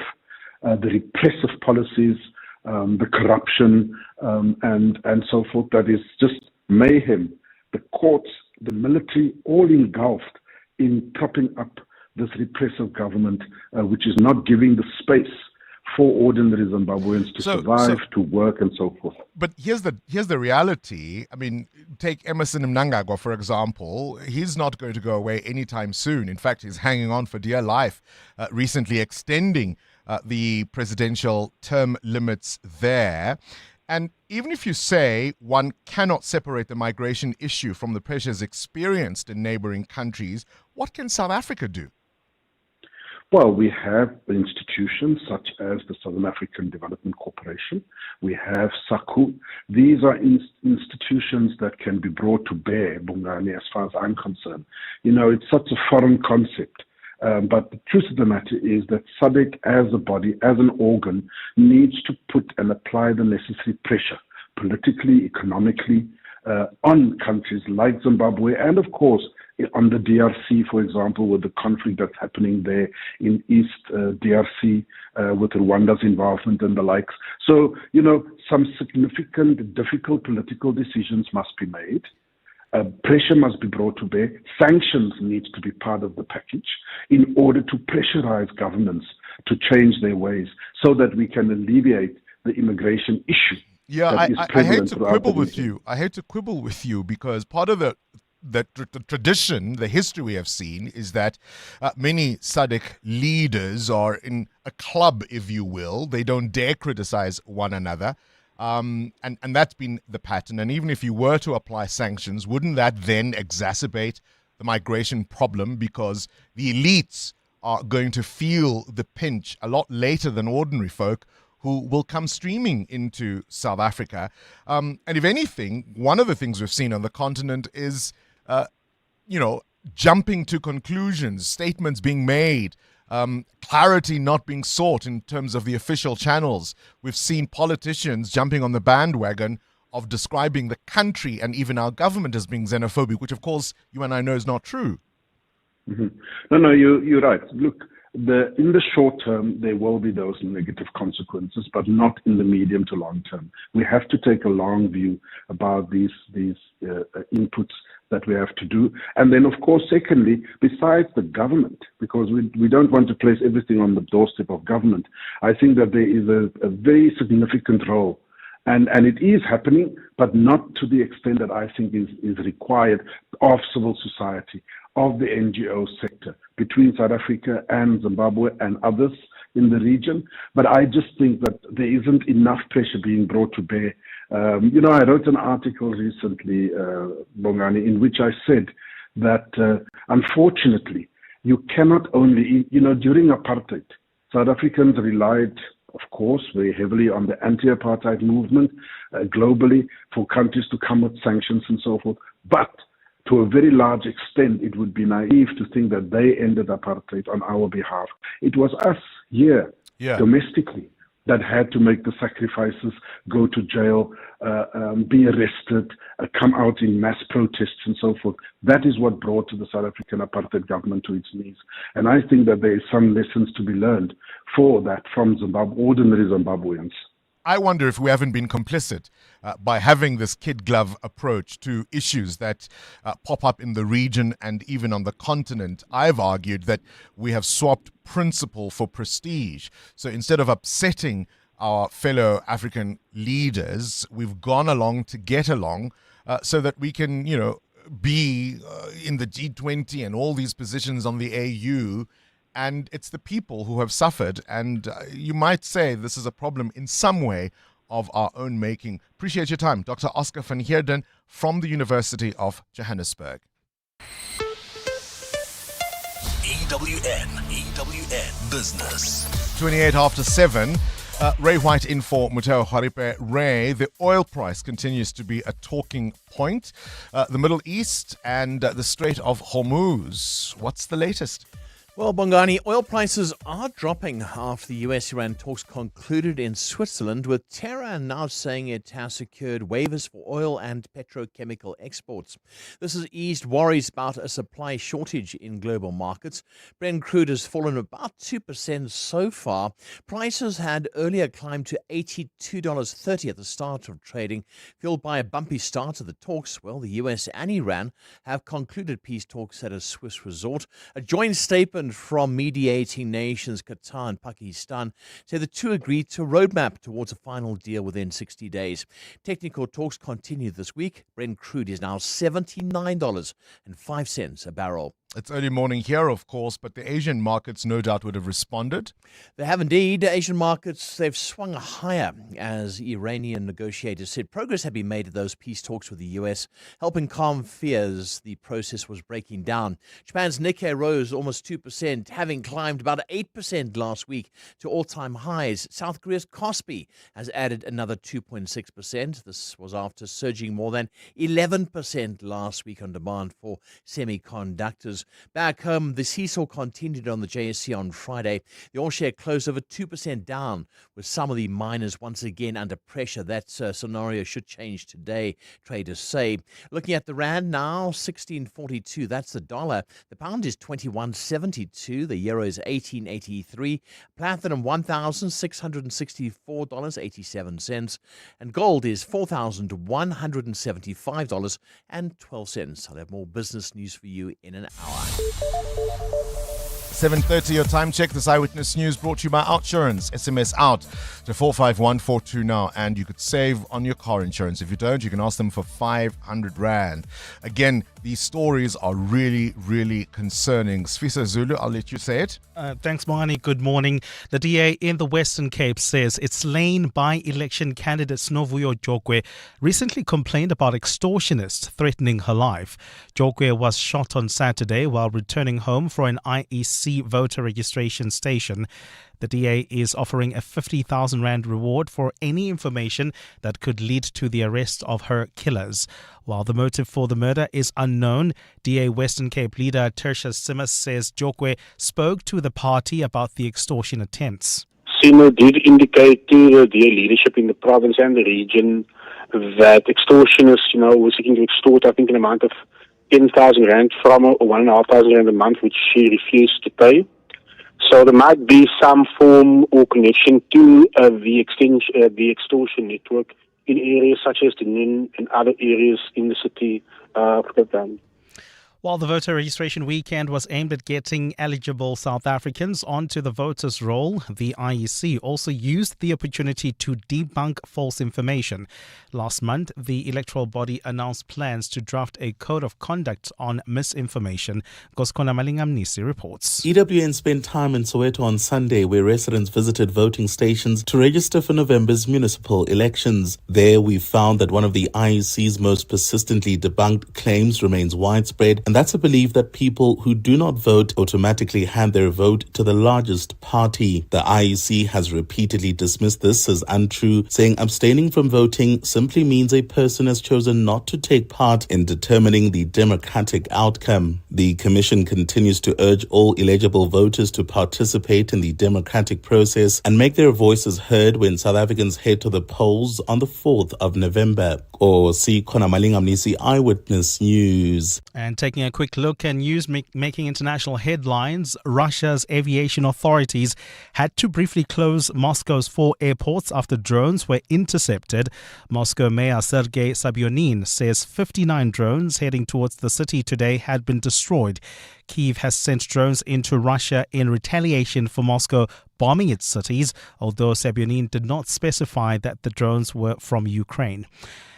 Speaker 2: The repressive policies, the corruption, and so forth, that is just mayhem. The courts, the military, all engulfed in propping up this repressive government, which is not giving the space for ordinary Zimbabweans to survive, to work, and so forth.
Speaker 11: But here's the reality. I mean, take Emerson Mnangagwa, for example. He's not going to go away anytime soon. In fact, he's hanging on for dear life, recently extending the presidential term limits there. And even if you say one cannot separate the migration issue from the pressures experienced in neighboring countries, what can South Africa do?
Speaker 2: Well, we have institutions such as the Southern African Development Corporation. We have SACU. These are institutions that can be brought to bear, Bongani, as far as I'm concerned. You know, it's such a foreign concept. But the truth of the matter is that SADC as a body, as an organ, needs to put and apply the necessary pressure, politically, economically, on countries like Zimbabwe and, of course, on the DRC, for example, with the conflict that's happening there in East DRC with Rwanda's involvement and the likes. So, you know, some significant, difficult political decisions must be made. Pressure must be brought to bear. Sanctions need to be part of the package in order to pressurize governments to change their ways so that we can alleviate the immigration issue.
Speaker 11: Yeah, I hate to quibble with you. I hate to quibble with you because part of the tradition, the history we have seen is that many SADC leaders are in a club, if you will. They don't dare criticize one another. And that's been the pattern. And even if you were to apply sanctions, wouldn't that then exacerbate the migration problem because the elites are going to feel the pinch a lot later than ordinary folk who will come streaming into South Africa? And if anything, one of the things we've seen on the continent is, jumping to conclusions, statements being made, clarity not being sought in terms of the official channels. We've seen politicians jumping on the bandwagon of describing the country and even our government as being xenophobic, which of course you and I know is not true.
Speaker 2: Mm-hmm. No, you're right. Look, in the short term, there will be those negative consequences, but not in the medium to long term. We have to take a long view about these inputs that we have to do. And then, of course, secondly, besides the government, because we don't want to place everything on the doorstep of government, I think that there is a very significant role. And it is happening, but not to the extent that I think is required of civil society, of the NGO sector, between South Africa and Zimbabwe and others in the region. But I just think that there isn't enough pressure being brought to bear. I wrote an article recently, Bongani, in which I said that, unfortunately, you cannot only, during apartheid, South Africans relied, of course, very heavily on the anti-apartheid movement globally for countries to come with sanctions and so forth. But to a very large extent, it would be naive to think that they ended apartheid on our behalf. It was us here, domestically, that had to make the sacrifices, go to jail, be arrested, come out in mass protests and so forth. That is what brought the South African apartheid government to its knees. And I think that there is some lessons to be learned for that from ordinary Zimbabweans.
Speaker 11: I wonder if we haven't been complicit by having this kid glove approach to issues that pop up in the region and even on the continent. I've argued that we have swapped principle for prestige. So instead of upsetting our fellow African leaders, we've gone along to get along so that we can, be in the G20 and all these positions on the AU, and it's the people who have suffered. And you might say this is a problem in some way of our own making. Appreciate your time. Dr. Oscar van Heerden from the University of Johannesburg.
Speaker 8: EWN Business.
Speaker 11: 28 after 7. Ray White in for Muteo Haripe. Ray, the oil price continues to be a talking point. The Middle East and the Strait of Hormuz. What's the latest?
Speaker 4: Well, Bongani, oil prices are dropping after the US-Iran talks concluded in Switzerland, with Tehran now saying it has secured waivers for oil and petrochemical exports. This has eased worries about a supply shortage in global markets. Brent crude has fallen about 2% so far. Prices had earlier climbed to $82.30 at the start of trading, fueled by a bumpy start of the talks. Well, the US and Iran have concluded peace talks at a Swiss resort. A joint statement from mediating nations Qatar and Pakistan say the two agreed to a roadmap towards a final deal within 60 days. Technical talks continue this week. Brent crude is now $79.05 a barrel.
Speaker 11: It's early morning here, of course, but the Asian markets no doubt would have responded.
Speaker 4: They have indeed. Asian markets, they've swung higher as Iranian negotiators said progress had been made at those peace talks with the US, helping calm fears the process was breaking down. Japan's Nikkei rose almost 2%, having climbed about 8% last week to all-time highs. South Korea's Kospi has added another 2.6%. This was after surging more than 11% last week on demand for semiconductors. Back home, the seesaw continued on the JSE on Friday. The all-share closed over 2% down, with some of the miners once again under pressure. That scenario should change today, traders say. Looking at the rand now, 16.42. That's the dollar. The pound is 21.72. The euro is 18.83. Platinum $1,664.87. And gold is $4,175.12. I'll have more business news for you in an hour.
Speaker 11: 7:30 your time check. This Eyewitness News brought to you by Outsurance. SMS out to 45142 now, and you could save on your car insurance. If you don't, you can ask them for 500 Rand. Again, these stories are really, really concerning. Sfisa Zulu, I'll let you say it.
Speaker 3: Thanks, Bongani. Good morning. The DA in the Western Cape says its slain by-election candidate Snovuyo Jokwe recently complained about extortionists threatening her life. Jokwe was shot on Saturday while returning home for an IEC voter registration station. The DA is offering a 50,000 Rand reward for any information that could lead to the arrest of her killers. While the motive for the murder is unknown, DA Western Cape leader Tertius Simmers says Jokwe spoke to the party about the extortion attempts.
Speaker 5: Simo did indicate to the DA leadership in the province and the region that extortionists, were seeking to extort, I think, an amount of 10,000 Rand from her, or 1,500 Rand a month, which she refused to pay. So there might be some form or connection to the extortion network in areas such as the Nin and other areas in the city of Cape Town.
Speaker 3: While the voter registration weekend was aimed at getting eligible South Africans onto the voters' roll, the IEC also used the opportunity to debunk false information. Last month, the electoral body announced plans to draft a code of conduct on misinformation. Goskona Malingamnisi reports.
Speaker 9: EWN spent time in Soweto on Sunday, where residents visited voting stations to register for November's municipal elections. There, we found that one of the IEC's most persistently debunked claims remains widespread, and that's a belief that people who do not vote automatically hand their vote to the largest party. The IEC has repeatedly dismissed this as untrue, saying abstaining from voting simply means a person has chosen not to take part in determining the democratic outcome. The Commission continues to urge all eligible voters to participate in the democratic process and make their voices heard when South Africans head to the polls on the 4th of November. Or see Kona Malingamnisi, Eyewitness News.
Speaker 3: And taking a quick look at news making international headlines, Russia's aviation authorities had to briefly close Moscow's 4 airports after drones were intercepted. Moscow Mayor Sergei Sobyanin says 59 drones heading towards the city today had been destroyed. Kyiv has sent drones into Russia in retaliation for Moscow bombing its cities, although Sobyanin did not specify that the drones were from Ukraine.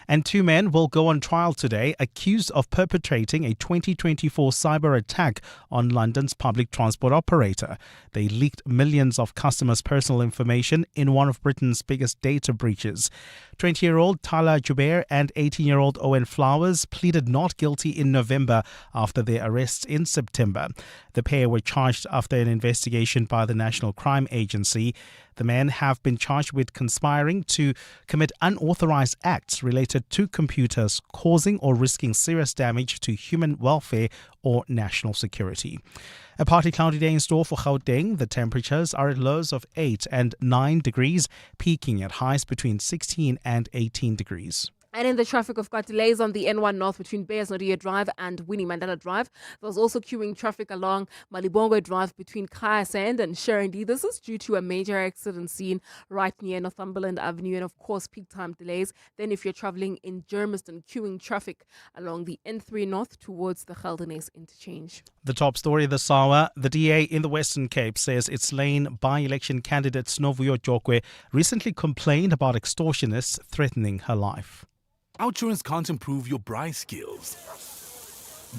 Speaker 3: And 2 men will go on trial today accused of perpetrating a 2024 cyber attack on London's public transport operator. They leaked millions of customers' personal information in one of Britain's biggest data breaches. 20-year-old Tala Jubair and 18-year-old Owen Flowers pleaded not guilty in November after their arrests in September. The pair were charged after an investigation by the National Crime Agency. The men have been charged with conspiring to commit unauthorized acts related to computers, causing or risking serious damage to human welfare or national security. A partly cloudy day in store for Gauteng. The temperatures are at lows of 8 and 9 degrees, peaking at highs between 16 and 18 degrees.
Speaker 6: And in the traffic, we've got delays on the N1 North between Beyers Naudé Drive and Winnie Mandela Drive. There's also queuing traffic along Malibongwe Drive between Kaya Sand and Sherendi. This is due to a major accident scene right near Northumberland Avenue and, of course, peak time delays. Then if you're traveling in Germiston, queuing traffic along the N3 North towards the Geldenhuys interchange.
Speaker 3: The top story this hour, the DA in the Western Cape says its Lane by-election candidate Snovuyo Jokwe recently complained about extortionists threatening her life.
Speaker 25: Outsurance can't improve your braai skills,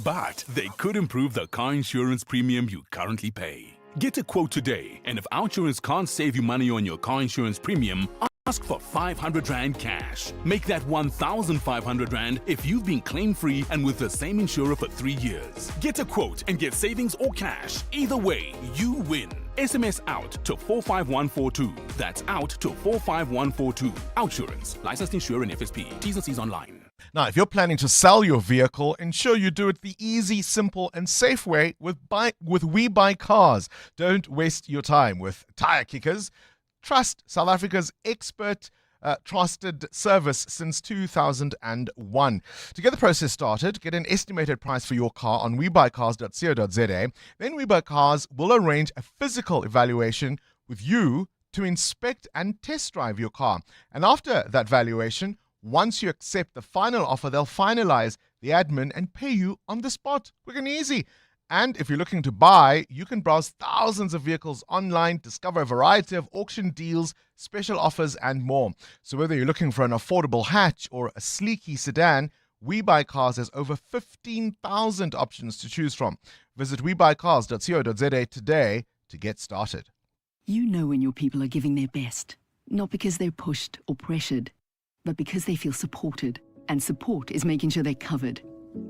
Speaker 25: but they could improve the car insurance premium you currently pay. Get a quote today, and if Outsurance can't save you money on your car insurance premium, ask for 500 Rand cash. Make that 1,500 Rand if you've been claim-free and with the same insurer for 3 years. Get a quote and get savings or cash. Either way, you win. SMS out to 45142. That's out to 45142. Outsurance. Licensed insurer and FSP. T's and C's online.
Speaker 11: Now, if you're planning to sell your vehicle, ensure you do it the easy, simple, and safe way with We Buy Cars. Don't waste your time with tire kickers. Trust South Africa's expert trusted service since 2001. To get the process started, get an estimated price for your car on webuycars.co.za. Then We Buy Cars will arrange a physical evaluation with you to inspect and test drive your car. And after that valuation, once you accept the final offer, they'll finalize the admin and pay you on the spot. Quick and easy. And if you're looking to buy, you can browse thousands of vehicles online, discover a variety of auction deals, special offers, and more. So whether you're looking for an affordable hatch or a sleeky sedan, We Buy Cars has over 15,000 options to choose from. Visit webuycars.co.za today to get started.
Speaker 7: You know when your people are giving their best, not because they're pushed or pressured, but because they feel supported. And support is making sure they're covered.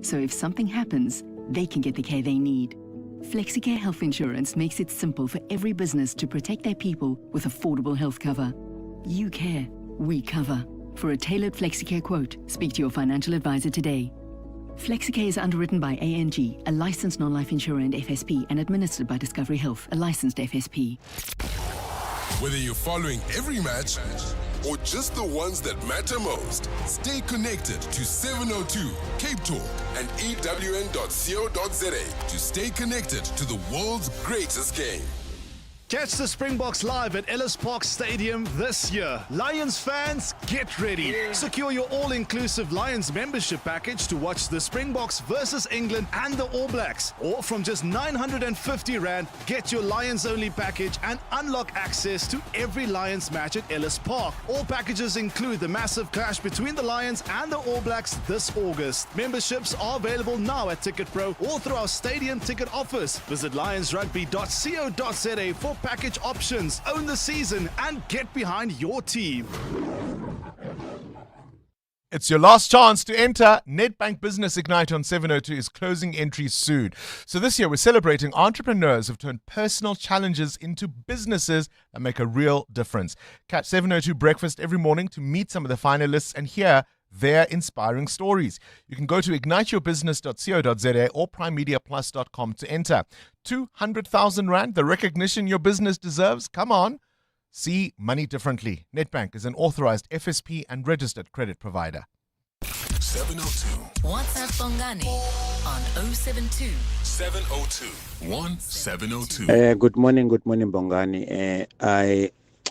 Speaker 7: So if something happens, they can get the care they need. FlexiCare Health Insurance makes it simple for every business to protect their people with affordable health cover. You care, we cover. For a tailored FlexiCare quote, speak to your financial advisor today. FlexiCare is underwritten by ANG, a licensed non-life insurer and FSP, and administered by Discovery Health, a licensed FSP.
Speaker 1: Whether you're following every match or just the ones that matter most, stay connected to 702 Cape Talk and EWN.co.za to stay connected to the world's greatest game.
Speaker 16: Catch the Springboks live at Ellis Park Stadium this year. Lions fans, get ready. Secure your all-inclusive Lions membership package to watch the Springboks versus England and the All Blacks. Or from just 950 Rand, get your Lions-only package and unlock access to every Lions match at Ellis Park. All packages include the massive clash between the Lions and the All Blacks this August. Memberships are available now at Ticket Pro or through our stadium ticket office. Visit lionsrugby.co.za for package options. Own the season and get behind your team.
Speaker 11: It's your last chance to enter. Nedbank Business Ignite on 702 is closing entries soon. So this year we're celebrating entrepreneurs who've turned personal challenges into businesses that make a real difference. Catch 702 Breakfast every morning to meet some of the finalists and hear their inspiring stories. You can go to igniteyourbusiness.co.za or primemediaplus.com to enter. 200,000 Rand, the recognition your business deserves. Come on. See money differently. Nedbank is an authorized FSP and registered credit provider.
Speaker 1: 702.
Speaker 10: WhatsApp Bongani on 072
Speaker 1: 702 1702.
Speaker 19: Good morning, Bongani.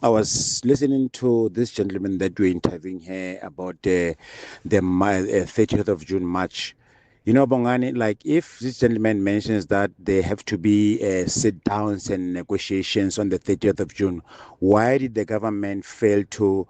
Speaker 19: I was listening to this gentleman that you're interviewing here about the 30th of June march You know, Bongani, like if this gentleman mentions that there have to be sit-downs and negotiations on the 30th of June, why did the government fail to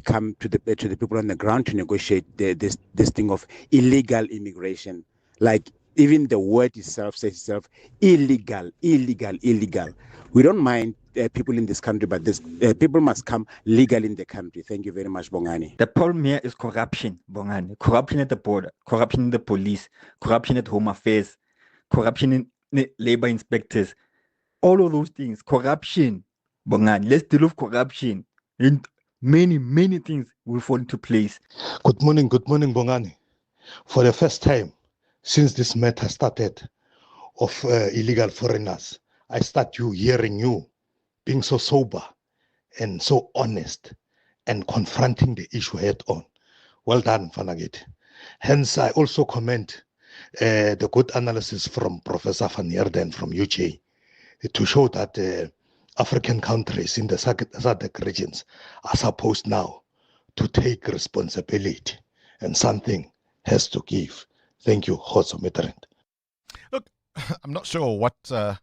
Speaker 19: come to the people on the ground to negotiate this thing of illegal immigration? Like even the word itself says itself, illegal. We don't mind people in this country, but this people must come legal in the country. Thank you very much, Bongani.
Speaker 12: The problem here is corruption, Bongani. Corruption at the border, corruption in the police, corruption at home affairs, corruption in the labor inspectors. All of those things, corruption, Bongani. Let's deal with corruption. And many things will fall into place.
Speaker 13: Good morning, Bongani. For the first time since this matter started of illegal foreigners, I start hearing you being so sober and so honest and confronting the issue head on. Well done, Fanagit. Hence, I also commend the good analysis from Professor Van Heerden from UJ to show that African countries in the SADC regions are supposed now to take responsibility, and something has to give. Thank you, Khoso Midrand.
Speaker 11: Look, I'm not sure what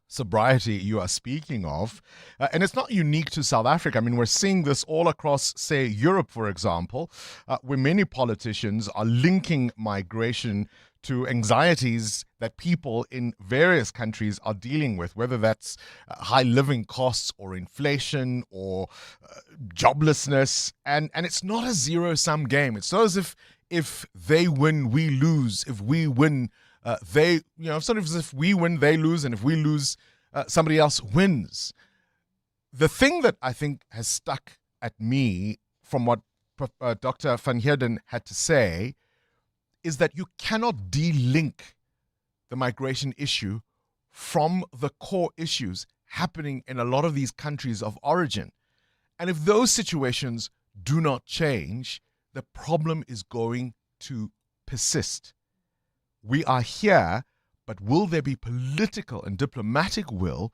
Speaker 11: sobriety you are speaking of. And it's not unique to South Africa. I mean, we're seeing this all across, say, Europe, for example, where many politicians are linking migration to anxieties that people in various countries are dealing with, whether that's high living costs or inflation or joblessness. And it's not a zero-sum game. It's not as if they win, we lose. If we win, sort of as if we win, they lose, and if we lose, somebody else wins. The thing that I think has stuck at me from what Dr. Van Heerden had to say is that you cannot de-link the migration issue from the core issues happening in a lot of these countries of origin. And if those situations do not change, the problem is going to persist. We are here, but will there be political and diplomatic will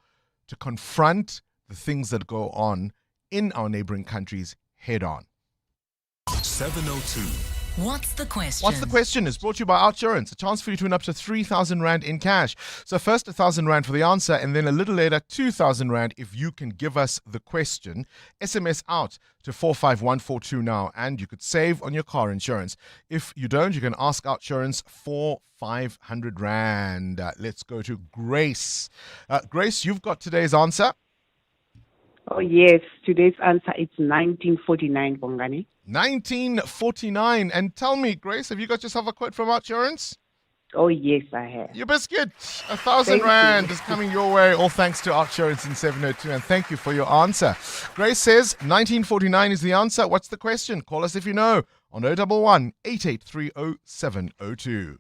Speaker 11: to confront the things that go on in our neighboring countries head on?
Speaker 8: 702.
Speaker 10: What's the question?
Speaker 11: What's the question is brought to you by Outsurance. A chance for you to win up to 3,000 Rand in cash. So first 1,000 Rand for the answer, and then a little later 2,000 Rand if you can give us the question. SMS out to 45142 now, and you could save on your car insurance. If you don't, you can ask Outsurance for 500 Rand. Let's go to Grace. Grace, you've got today's answer.
Speaker 14: Oh, yes. Today's answer is 1949, Bongani.
Speaker 11: 1949. And tell me, Grace, have you got yourself a quote from Outsurance?
Speaker 14: Oh, yes, I have.
Speaker 11: Your biscuit. 1,000 Rand is coming your way, all thanks to Outsurance in 702. And thank you for your answer. Grace says 1949 is the answer. What's the question? Call us if you know on 011 8830 702.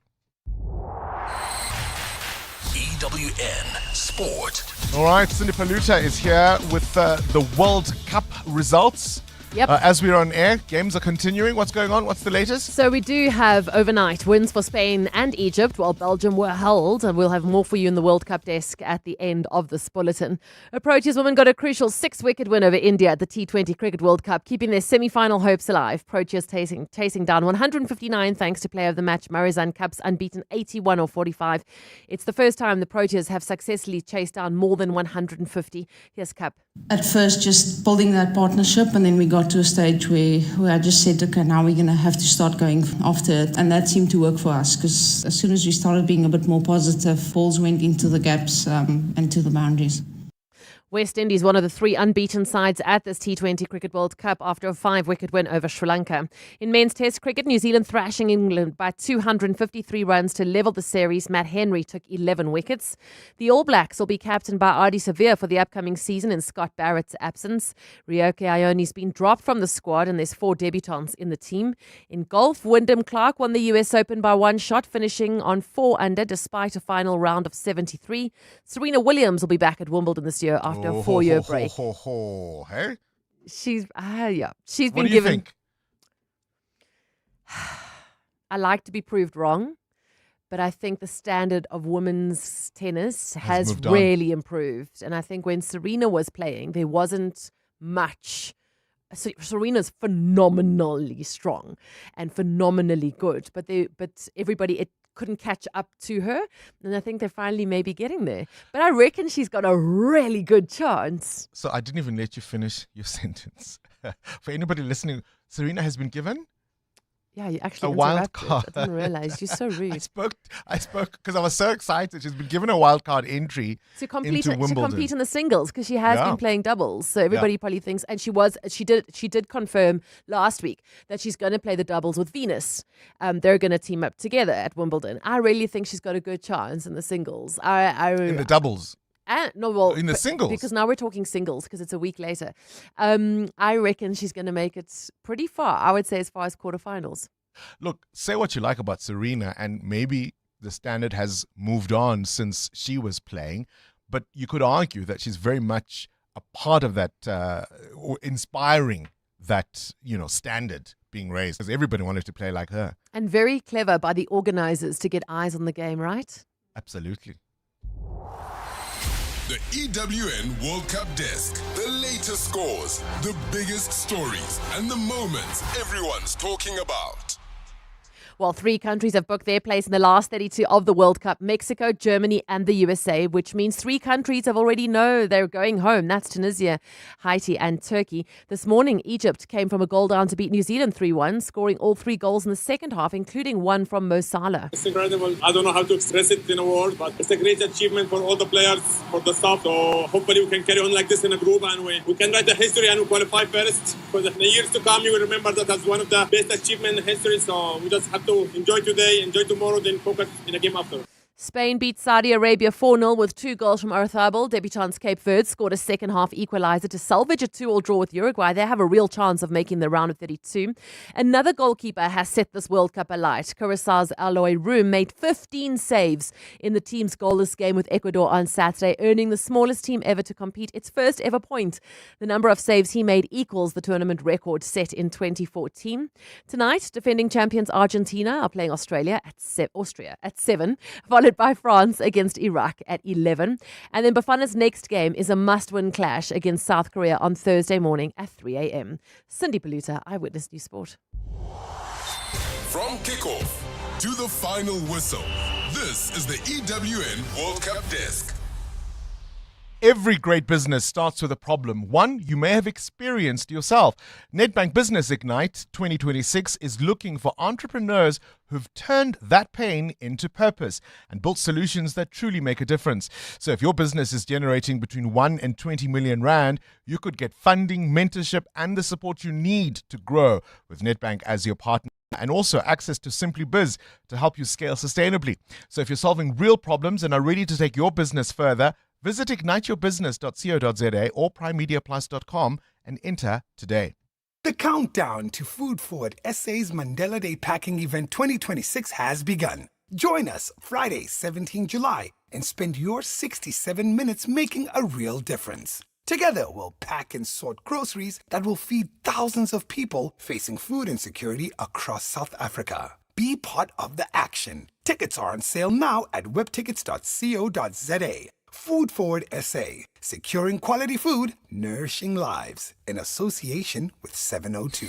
Speaker 8: EWN Sport.
Speaker 11: All right, Cindy Paluta is here with the World Cup results.
Speaker 20: Yep.
Speaker 11: As we're on air, games are continuing. What's going on? What's the latest?
Speaker 20: So we do have overnight wins for Spain and Egypt, while Belgium were held, and we'll have more for you in the World Cup desk at the end of this bulletin. Proteas women got a crucial 6-wicket win over India at the T20 Cricket World Cup, keeping their semi-final hopes alive. Proteas chasing down 159 thanks to player of the match Marizan Cup's unbeaten 81 or 45. It's the first time the Proteas have successfully chased down more than 150. Here's Cup.
Speaker 21: At first, just building that partnership, and then we got to a stage where I just said, okay, now we're going to have to start going after it. And that seemed to work for us, because as soon as we started being a bit more positive, balls went into the gaps and to the boundaries.
Speaker 20: West Indies, one of the 3 unbeaten sides at this T20 Cricket World Cup after a 5-wicket win over Sri Lanka. In men's test cricket, New Zealand thrashing England by 253 runs to level the series. Matt Henry took 11 wickets. The All Blacks will be captained by Ardie Savea for the upcoming season in Scott Barrett's absence. Ryoke Ioni's been dropped from the squad, and there's 4 debutants in the team. In golf, Wyndham Clark won the US Open by 1 shot, finishing on 4 under despite a final round of 73. Serena Williams will be back at Wimbledon this year after a 4-year break.
Speaker 11: Hey?
Speaker 20: She's
Speaker 11: What
Speaker 20: been
Speaker 11: do you
Speaker 20: given.
Speaker 11: think?
Speaker 20: I like to be proved wrong, but I think the standard of women's tennis has
Speaker 11: moved on.
Speaker 20: really improved. And I think when Serena was playing, there wasn't much. Serena's phenomenally strong and phenomenally good, but everybody, it couldn't catch up to her. And I think they're finally maybe getting there. But I reckon she's got a really good chance.
Speaker 11: So I didn't even let you finish your sentence. For anybody listening, Serena has been given
Speaker 20: Yeah, you actually
Speaker 11: a wild
Speaker 20: interrupted.
Speaker 11: card.
Speaker 20: I didn't realize. You're so rude.
Speaker 11: I spoke because I was so excited. She's been given a wild card entry
Speaker 20: To compete,
Speaker 11: into Wimbledon.
Speaker 20: in the singles because she has been playing doubles. So everybody probably thinks, and she did confirm last week that she's going to play the doubles with Venus. They're going to team up together at Wimbledon. I really think she's got a good chance in the singles.
Speaker 11: In the doubles. In the singles?
Speaker 20: Because now we're talking singles because it's a week later. I reckon she's going to make it pretty far. I would say as far as quarterfinals.
Speaker 11: Look, say what you like about Serena, and maybe the standard has moved on since she was playing, but you could argue that she's very much a part of that, or inspiring that, standard being raised, because everybody wanted to play like her.
Speaker 20: And very clever by the organizers to get eyes on the game, right?
Speaker 11: Absolutely.
Speaker 1: The EWN World Cup Desk. The latest scores, the biggest stories, and the moments everyone's talking about.
Speaker 20: Well, 3 countries have booked their place in the last 32 of the World Cup: Mexico, Germany, and the USA, which means 3 countries have already know they're going home. That's Tunisia, Haiti, and Turkey. This morning, Egypt came from a goal down to beat New Zealand 3-1, scoring all 3 goals in the second half, including one from Mo Salah.
Speaker 15: It's incredible. I don't know how to express it in a word, but it's a great achievement for all the players, for the staff. So hopefully we can carry on like this in a group, and we can write a history and we qualify first. For the years to come, you will remember that as one of the best achievements in history. So we just have to enjoy today, enjoy tomorrow, then focus in a game after.
Speaker 20: Spain beat Saudi Arabia 4-0 with 2 goals from Oyarzabal. Debutants Cape Verde scored a second-half equaliser to salvage a 2-2 draw with Uruguay. They have a real chance of making the round of 32. Another goalkeeper has set this World Cup alight. Curaçao's Aloy Room made 15 saves in the team's goalless game with Ecuador on Saturday, earning the smallest team ever to compete its first ever point. The number of saves he made equals the tournament record set in 2014. Tonight, defending champions Argentina are playing Austria at 7, followed by France against Iraq at 11. And then Bafana's next game is a must-win clash against South Korea on Thursday morning at 3 a.m. Cindy Paluta, Eyewitness News Sport.
Speaker 1: From kickoff to the final whistle, this is the EWN World Cup Desk.
Speaker 11: Every great business starts with a problem, one you may have experienced yourself. Nedbank Business Ignite 2026 is looking for entrepreneurs who've turned that pain into purpose and built solutions that truly make a difference. So if your business is generating between 1 and 20 million rand, you could get funding, mentorship, and the support you need to grow with Nedbank as your partner, and also access to Simply Biz to help you scale sustainably. So if you're solving real problems and are ready to take your business further, visit igniteyourbusiness.co.za or primemediaplus.com and enter today.
Speaker 17: The countdown to Food Forward SA's Mandela Day Packing Event 2026 has begun. Join us Friday, 17 July, and spend your 67 minutes making a real difference. Together, we'll pack and sort groceries that will feed thousands of people facing food insecurity across South Africa. Be part of the action. Tickets are on sale now at webtickets.co.za. Food Forward SA, securing quality food, nourishing lives, in association with 702.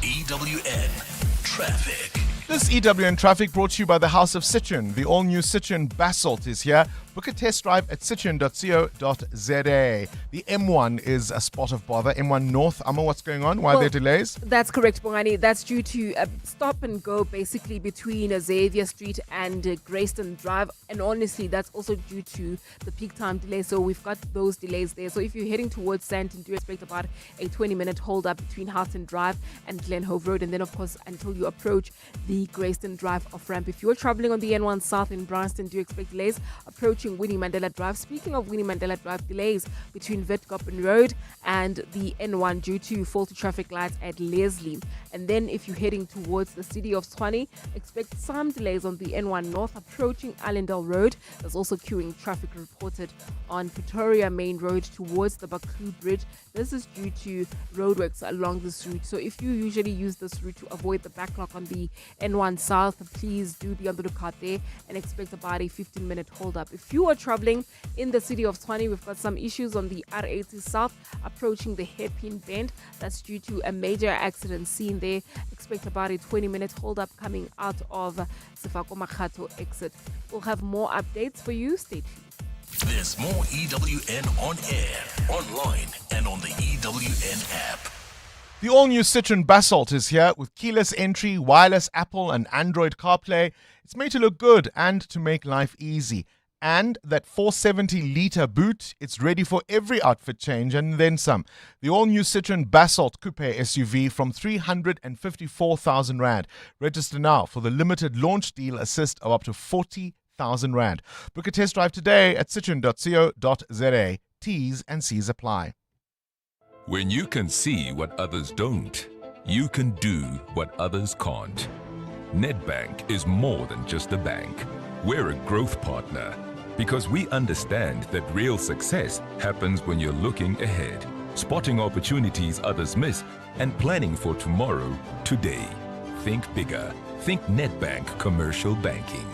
Speaker 8: EWN Traffic.
Speaker 11: This EWN Traffic brought to you by the House of Citroen. The all-new Citroen Basalt is here. Book a test drive at citroen.co.za. The M1 is a spot of bother. M1 North. Amma, what's going on? Why are there delays?
Speaker 6: That's correct, Bongani. That's due to stop and go basically between Xavier Street and Grayston Drive. And honestly, that's also due to the peak time delay. So we've got those delays there. So if you're heading towards Sandton, do expect about a 20-minute hold up between Houghton Drive and Glen Hove Road. And then, of course, until you approach the Grayston Drive off-ramp. If you're traveling on the N1 South in Bryanston, do expect delays approaching Winnie Mandela Drive. Speaking of Winnie Mandela Drive, delays between Witkoppen Road and the N1 due to faulty traffic lights at Leslie. And then if you're heading towards the city of Tshwane, expect some delays on the N1 North approaching Allendale Road. There's also queuing traffic reported on Pretoria Main Road towards the Baku Bridge. This is due to roadworks along this route. So if you usually use this route to avoid the backlog on the N1 South, please do be on the lookout there and expect about a 15-minute hold up. If you are traveling in the city of Tshwane, we've got some issues on the R80 South approaching the hairpin bend. That's due to a major accident seen there. Expect about a 20-minute hold-up coming out of Sefako Makgato exit. We'll have more updates for you. Stay tuned.
Speaker 8: There's more EWN on air, online, and on the EWN app.
Speaker 11: The all-new Citroen Basalt is here with keyless entry, wireless Apple and Android CarPlay. It's made to look good and to make life easy. And that 470-litre boot, it's ready for every outfit change and then some. The all-new Citroen Basalt Coupe SUV from 354,000 Rand. Register now for the limited launch deal assist of up to 40,000 Rand. Book a test drive today at citroen.co.za. T's and C's apply.
Speaker 2: When you can see what others don't, you can do what others can't. Nedbank is more than just a bank. We're a growth partner because we understand that real success happens when you're looking ahead, spotting opportunities others miss, and planning for tomorrow, today. Think bigger. Think Nedbank Commercial Banking.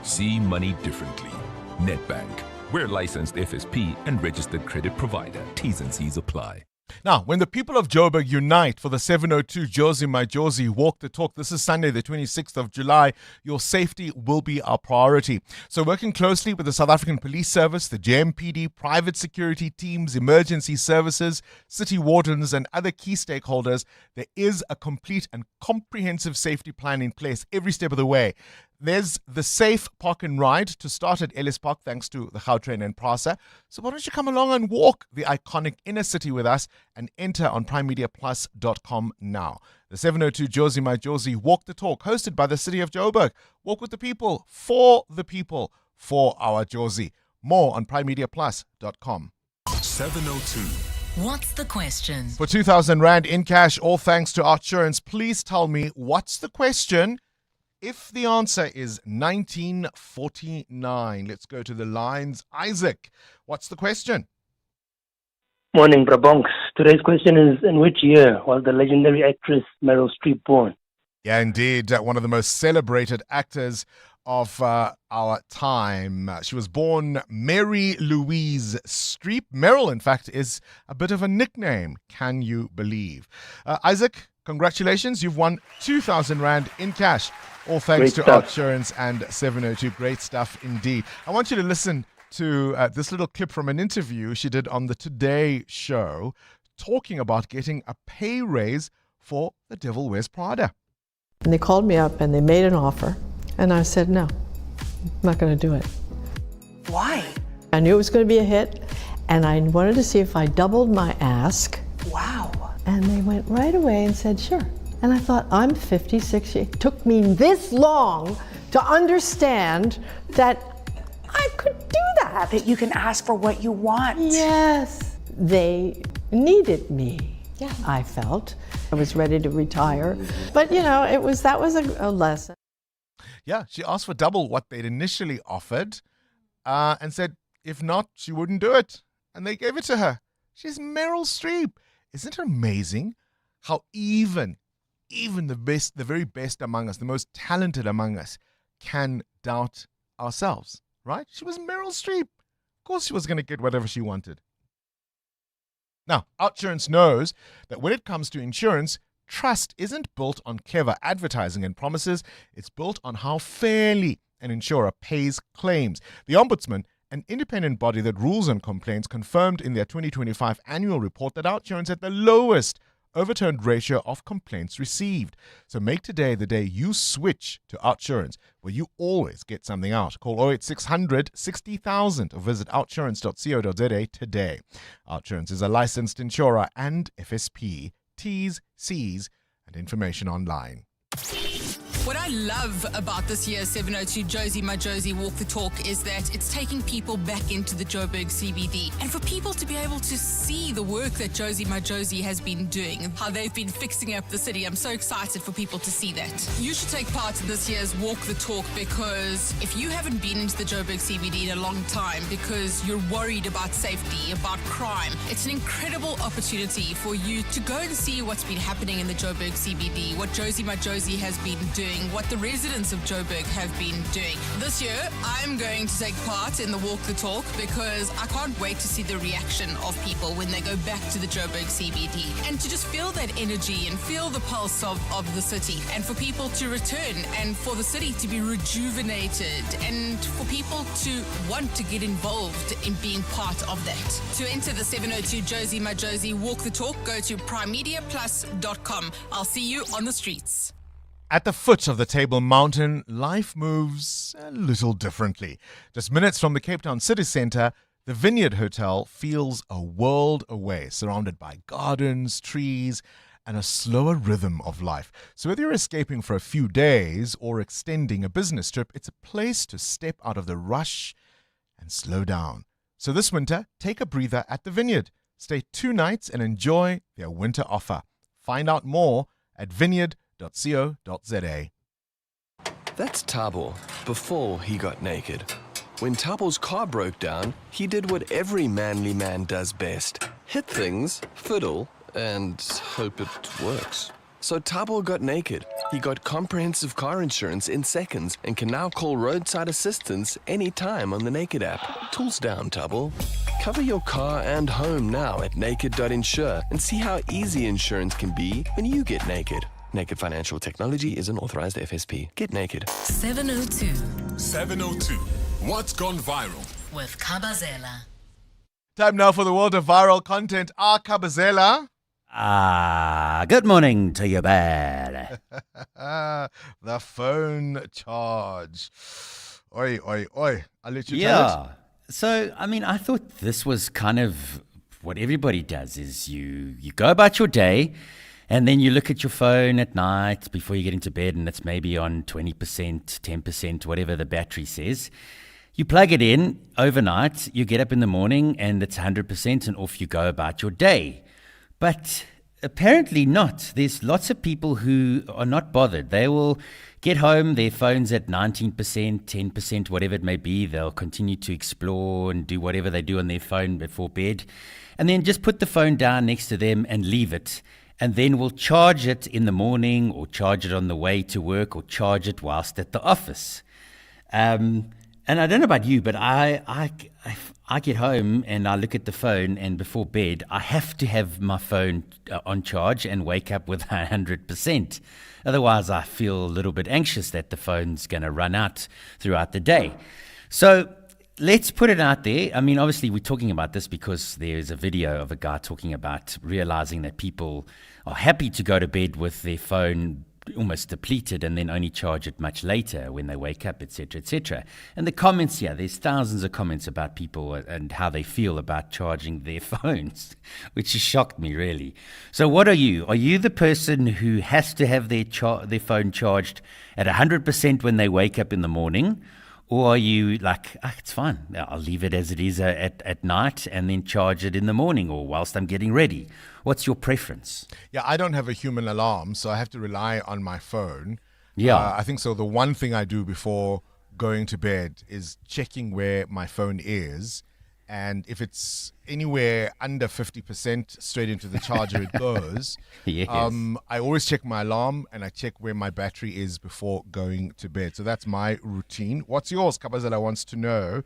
Speaker 2: See money differently. Nedbank. We're licensed FSP and registered credit provider. T's and C's apply.
Speaker 11: Now, when the people of Joburg unite for the 702 Jozi My Jozi Walk the Talk, this is Sunday, the 26th of July, your safety will be our priority. So working closely with the South African Police Service, the JMPD, private security teams, emergency services, city wardens, and other key stakeholders, there is a complete and comprehensive safety plan in place every step of the way. There's the safe park and ride to start at Ellis Park thanks to the Gautrain and Prasa. So why don't you come along and walk the iconic inner city with us and enter on primemediaplus.com now. The 702 Jozi My Jozi Walk the Talk, hosted by the City of Joburg. Walk with the people, for our Jozi. More on primemediaplus.com.
Speaker 10: 702. What's the question?
Speaker 11: For 2,000 Rand in cash, all thanks to Outsurance, please tell me what's the question? If the answer is 1949, let's go to the lines. Isaac, what's the question?
Speaker 18: Morning, Brabonks. Today's question is, in which year was the legendary actress Meryl Streep born?
Speaker 11: Yeah, indeed. One of the most celebrated actors of our time. She was born Mary Louise Streep. Meryl, in fact, is a bit of a nickname. Can you believe? Isaac, congratulations. You've won 2,000 Rand in cash. All thanks to Outsurance and 702. Great stuff indeed. I want you to listen to this little clip from an interview she did on the Today Show talking about getting a pay raise for The Devil Wears Prada.
Speaker 22: And they called me up and they made an offer. And I said, no, I'm not going to do it.
Speaker 23: Why?
Speaker 22: I knew it was going to be a hit. And I wanted to see if I doubled my ask.
Speaker 23: Wow.
Speaker 22: And they went right away and said, sure. And I thought, I'm 56. It took me this long to understand that I could do that.
Speaker 23: That you can ask for what you want.
Speaker 22: Yes. They needed me, I felt. I was ready to retire. But, that was a lesson.
Speaker 11: Yeah, she asked for double what they'd initially offered and said, if not, she wouldn't do it. And they gave it to her. She's Meryl Streep. Isn't it amazing how even the very best among us, the most talented among us, can doubt ourselves, right? She was Meryl Streep. Of course she was going to get whatever she wanted. Now, Outsurance knows that when it comes to insurance, trust isn't built on clever advertising and promises. It's built on how fairly an insurer pays claims. The Ombudsman, an independent body that rules on complaints, confirmed in their 2025 annual report that Outsurance had the lowest overturned ratio of complaints received. So make today the day you switch to Outsurance, where you always get something out. Call 08600 60,000 or visit outsurance.co.za today. Outsurance is a licensed insurer and FSP. T's, C's, and information online.
Speaker 24: What I love about this year's 702 Jozi My Jozi Walk the Talk is that it's taking people back into the Joburg CBD. And for people to be able to see the work that Jozi My Jozi has been doing, how they've been fixing up the city, I'm so excited for people to see that. You should take part in this year's Walk the Talk because if you haven't been into the Joburg CBD in a long time because you're worried about safety, about crime, it's an incredible opportunity for you to go and see what's been happening in the Joburg CBD, what Jozi My Jozi has been doing. doing what the residents of Joburg have been doing. This year, I'm going to take part in the Walk the Talk because I can't wait to see the reaction of people when they go back to the Joburg CBD and to just feel that energy and feel the pulse of the city, and for people to return and for the city to be rejuvenated and for people to want to get involved in being part of that. To enter the 702 Josie My Josie Walk the Talk, go to primemediaplus.com. I'll see you on the streets.
Speaker 11: At the foot of the Table Mountain, life moves a little differently. Just minutes from the Cape Town city centre, the Vineyard Hotel feels a world away, surrounded by gardens, trees, and a slower rhythm of life. So whether you're escaping for a few days or extending a business trip, it's a place to step out of the rush and slow down. So this winter, take a breather at the Vineyard. Stay 2 nights and enjoy their winter offer. Find out more at vineyard.co.za.
Speaker 3: That's Tabo before he got naked. When Tabo's car broke down, he did what every manly man does best. Hit things, fiddle, and hope it works. So Tabo got naked. He got comprehensive car insurance in seconds and can now call roadside assistance anytime on the Naked app. Tools down, Tabo. Cover your car and home now at naked.insure and see how easy insurance can be when you get naked. Naked Financial Technology is an authorized FSP. Get naked.
Speaker 10: 702
Speaker 1: 702. What's gone viral?
Speaker 10: with Kabazela.
Speaker 11: Time now for the world of viral content. Kabazela.
Speaker 4: Good morning to you, bad.
Speaker 11: The phone charge. Oi, oi, oi. I'll let you tell it.
Speaker 4: So, I mean, I thought this was kind of what everybody does is you go about your day and then you look at your phone at night before you get into bed and it's maybe on 20%, 10%, whatever the battery says. You plug it in overnight, you get up in the morning and it's 100% and off you go about your day. But apparently not. There's lots of people who are not bothered. They will get home, their phone's at 19%, 10%, whatever it may be. They'll continue to explore and do whatever they do on their phone before bed. And then just put the phone down next to them and leave it. And then we'll charge it in the morning or charge it on the way to work or charge it whilst at the office. And I don't know about you, but I get home and I look at the phone and before bed, I have to have my phone on charge and wake up with 100%. Otherwise, I feel a little bit anxious that the phone's going to run out throughout the day. So let's put it out there. I mean, obviously, we're talking about this because there's a video of a guy talking about realizing that people are happy to go to bed with their phone almost depleted and then only charge it much later when they wake up, etc., etc. And the comments here, there's thousands of comments about people and how they feel about charging their phones, which has shocked me, really. So what are you? Are you the person who has to have their phone charged at 100% when they wake up in the morning? Or are you like, it's fine, I'll leave it as it is at night and then charge it in the morning or whilst I'm getting ready? What's your preference?
Speaker 11: Yeah, I don't have a human alarm, so I have to rely on my phone.
Speaker 4: Yeah.
Speaker 11: I think so. The one thing I do before going to bed is checking where my phone is. And if it's anywhere under 50%, straight into the charger it goes.
Speaker 4: Yes.
Speaker 11: I always check my alarm and I check where my battery is before going to bed. So that's my routine. What's yours? Kabazela wants to know.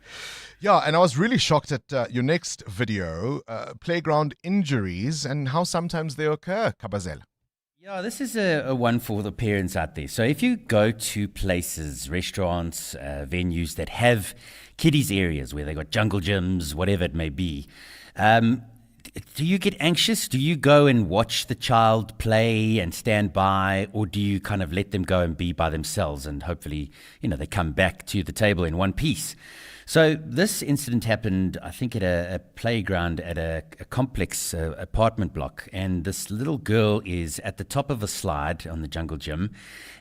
Speaker 11: Yeah, and I was really shocked at your next video, playground injuries and how sometimes they occur, Kabazela.
Speaker 4: Yeah, this is a one for the parents out there. So if you go to places, restaurants, venues that have kiddies areas where they got jungle gyms, whatever it may be, do you get anxious? Do you go and watch the child play and stand by, or do you kind of let them go and be by themselves and hopefully, they come back to the table in one piece? So this incident happened, I think, at a playground at a complex apartment block. And this little girl is at the top of a slide on the jungle gym.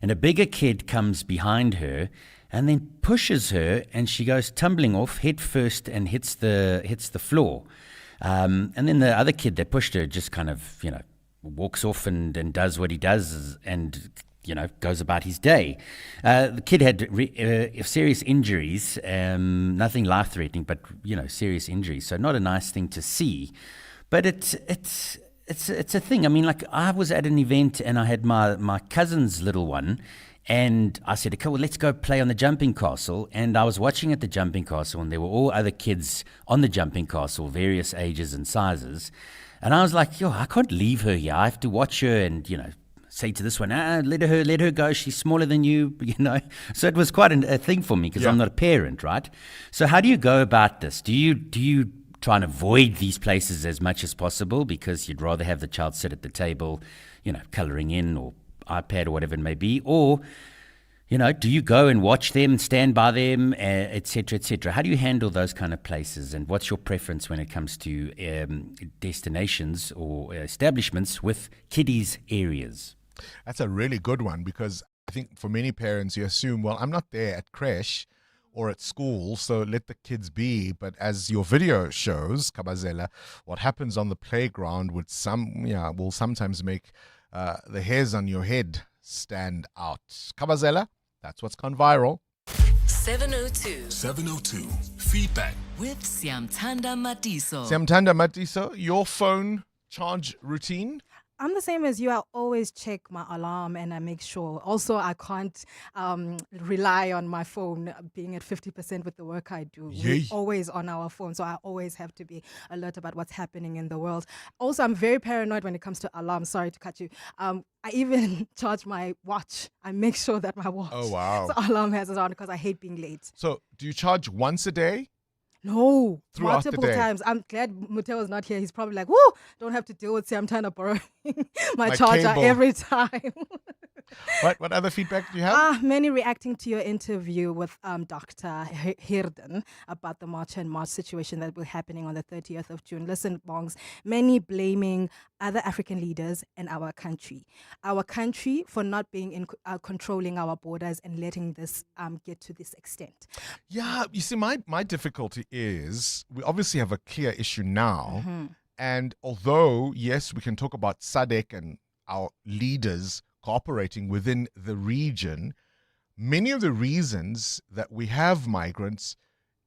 Speaker 4: And a bigger kid comes behind her and then pushes her. And she goes tumbling off head first and hits the floor. And then the other kid that pushed her just kind of, walks off and does what he does and goes about his day. The kid had serious injuries, nothing life-threatening, but, serious injuries. So not a nice thing to see. But it's a thing. I mean, like I was at an event and I had my cousin's little one, And I said, okay, well, let's go play on the jumping castle. And I was watching at the jumping castle, and there were all other kids on the jumping castle, various ages and sizes. And I was like, yo, I can't leave her here. I have to watch her and, say to this one, let her go. She's smaller than you, So it was quite a thing for me because I'm not a parent, right? So how do you go about this? Do you try and avoid these places as much as possible because you'd rather have the child sit at the table, colouring in or iPad or whatever it may be? Or, do you go and watch them, stand by them, et cetera, et cetera? How do you handle those kind of places? And what's your preference when it comes to destinations or establishments with kiddies areas?
Speaker 11: That's a really good one, because I think for many parents, you assume, well, I'm not there at creche or at school, so let the kids be. But as your video shows, Kabazela, what happens on the playground will sometimes make the hairs on your head stand out. Kabazela, that's what's gone viral.
Speaker 10: 702
Speaker 8: Feedback
Speaker 10: with Siamtanda Matiso.
Speaker 11: Siamtanda Matiso, your phone charge routine?
Speaker 5: I'm the same as you. I always check my alarm and I make sure. Also, I can't rely on my phone being at 50% with the work I do. We're always on our phone, so I always have to be alert about what's happening in the world. Also, I'm very paranoid when it comes to alarms. Sorry to cut you. I even charge my watch. I make sure that my watch, alarm has it on because I hate being late.
Speaker 11: So, do you charge once a day?
Speaker 5: No,
Speaker 11: throughout
Speaker 5: multiple
Speaker 11: the day.
Speaker 5: times. I'm glad Muteo is not here. He's probably like, whoo, don't have to deal with I'm trying to borrow my charger
Speaker 11: cable.
Speaker 5: every time.
Speaker 11: What other feedback do you have?
Speaker 5: Many reacting to your interview with Dr. Hirden about the March and March situation that will be happening on the 30th of June. Listen, Bongs, many blaming other African leaders and our country. Our country for not being in controlling our borders and letting this get to this extent.
Speaker 11: Yeah, you see, my difficulty is we obviously have a clear issue now.
Speaker 5: Mm-hmm.
Speaker 11: And although, yes, we can talk about SADC and our leaders cooperating within the region, many of the reasons that we have migrants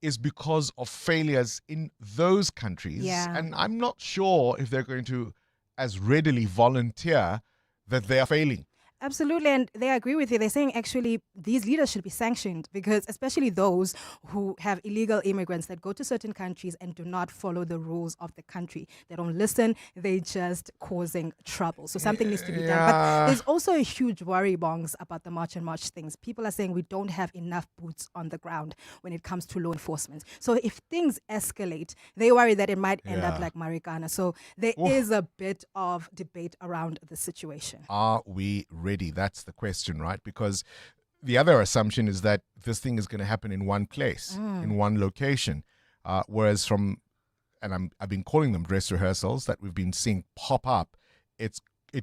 Speaker 11: is because of failures in those countries.
Speaker 5: Yeah.
Speaker 11: And I'm not sure if they're going to as readily volunteer that they are failing.
Speaker 5: Absolutely, and they agree with you. They're saying actually these leaders should be sanctioned because especially those who have illegal immigrants that go to certain countries and do not follow the rules of the country. They don't listen, they just causing trouble. So something needs to be done. But there's also a huge worry, Bongs, about the March and March things. People are saying we don't have enough boots on the ground when it comes to law enforcement. So if things escalate, they worry that it might end up like Marikana. So there is a bit of debate around the situation.
Speaker 11: Are we ready? That's the question, right? Because the other assumption is that this thing is going to happen in one place, in one location. Whereas I've been calling them dress rehearsals that we've been seeing pop up, it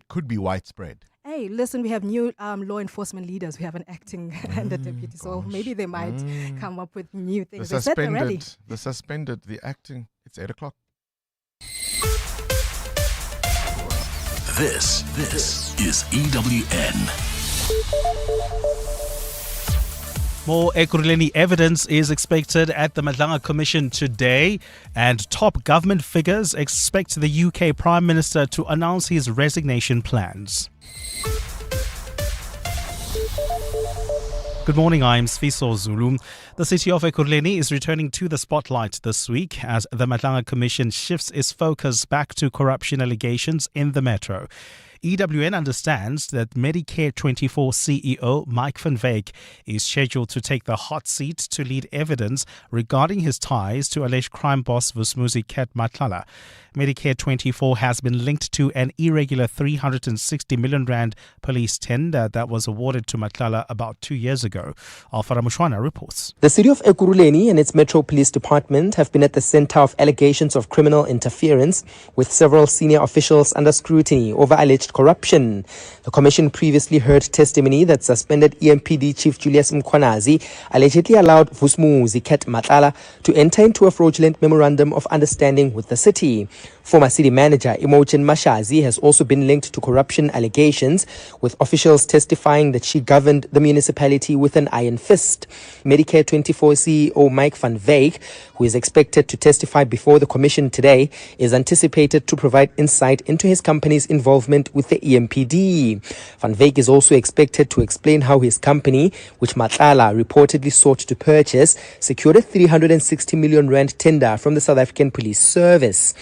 Speaker 11: could be widespread.
Speaker 5: Hey, listen, we have new law enforcement leaders. We have an acting and a deputy. So maybe they might come up with new things.
Speaker 11: The suspended, the acting. It's 8 o'clock.
Speaker 8: This is EWN.
Speaker 7: More Ekurhuleni evidence is expected at the Madlanga Commission today, and top government figures expect the UK Prime Minister to announce his resignation plans. Good morning, I'm Sfiso Zulu. The city of Ekurhuleni is returning to the spotlight this week as the Madlanga Commission shifts its focus back to corruption allegations in the metro. EWN understands that Medicare 24 CEO Mike van Wyk is scheduled to take the hot seat to lead evidence regarding his ties to alleged crime boss Vusumuzi Ket Matlala. Medicare 24 has been linked to an irregular 360 million rand police tender that was awarded to Matlala about 2 years ago. Alfara Mushwana reports.
Speaker 9: The city of Ekurhuleni and its Metro Police Department have been at the center of allegations of criminal interference, with several senior officials under scrutiny over alleged corruption. The commission previously heard testimony that suspended EMPD Chief Julius Mkhwanazi allegedly allowed Vusumuzi Ket Matlala to enter into a fraudulent memorandum of understanding with the city. Former city manager Imogen Mashazi has also been linked to corruption allegations, with officials testifying that she governed the municipality with an iron fist. Medicare 24 CEO Mike van Wyk, who is expected to testify before the commission today, is anticipated to provide insight into his company's involvement with the EMPD. Van Wyk is also expected to explain how his company, which Matlala reportedly sought to purchase, secured a 360 million rand tender from the South African Police Service.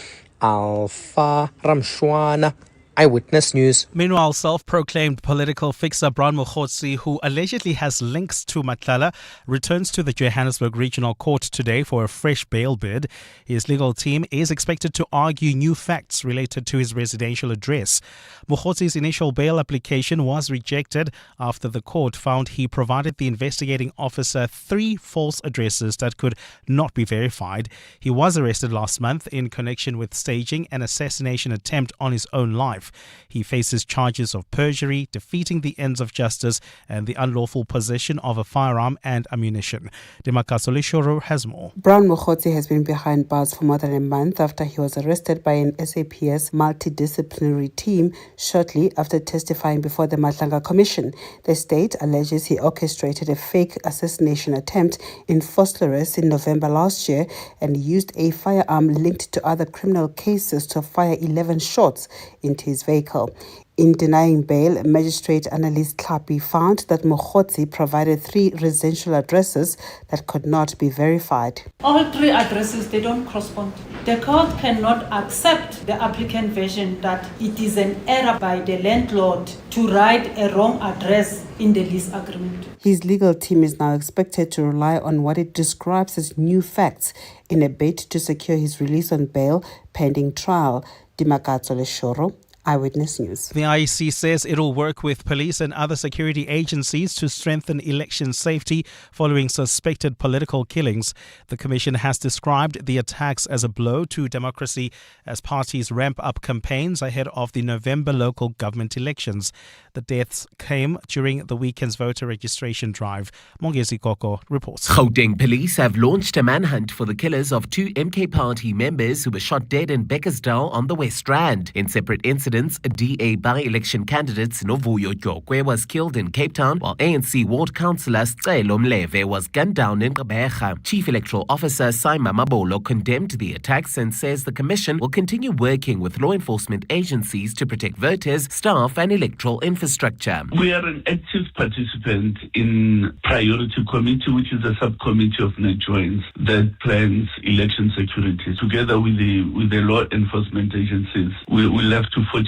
Speaker 9: Alpha Ramshwana, Eyewitness News.
Speaker 7: Meanwhile, self-proclaimed political fixer Brown Mokhotsi, who allegedly has links to Matlala, returns to the Johannesburg Regional Court today for a fresh bail bid. His legal team is expected to argue new facts related to his residential address. Mokhotsi's initial bail application was rejected after the court found he provided the investigating officer 3 false addresses that could not be verified. He was arrested last month in connection with staging an assassination attempt on his own life. He faces charges of perjury, defeating the ends of justice, and the unlawful possession of a firearm and ammunition. Demakasole Shoro has more.
Speaker 12: Brown Mokhotsi has been behind bars for more than a month after he was arrested by an SAPS multidisciplinary team shortly after testifying before the Matlanga Commission. The state alleges he orchestrated a fake assassination attempt in Vosloorus in November last year and used a firearm linked to other criminal cases to fire 11 shots into his vehicle. In denying bail, Magistrate Annalise Tlhapi found that Mokhotsi provided 3 residential addresses that could not be verified.
Speaker 13: All 3 addresses, they don't correspond. The court cannot accept the applicant version that it is an error by the landlord to write a wrong address in the lease agreement.
Speaker 12: His legal team is now expected to rely on what it describes as new facts in a bid to secure his release on bail pending trial. Dimakatsole Shoro, Eyewitness News.
Speaker 7: The IEC says it will work with police and other security agencies to strengthen election safety following suspected political killings. The Commission has described the attacks as a blow to democracy as parties ramp up campaigns ahead of the November local government elections. The deaths came during the weekend's voter registration drive. Mongezi Koko reports.
Speaker 16: Gauteng police have launched a manhunt for the killers of 2 MK Party members who were shot dead in Beckersdale on the West Rand. In separate incidents, DA by-election candidate Novuyo Gyokwe was killed in Cape Town, while ANC ward councillor Scelo Mleve was gunned down in Gqeberha. Chief Electoral Officer Saima Mabolo condemned the attacks and says the Commission will continue working with law enforcement agencies to protect voters, staff and electoral infrastructure.
Speaker 19: We are an active participant in Priority Committee, which is a subcommittee of NetJoins that plans election security. Together with the law enforcement agencies, we will have to fortify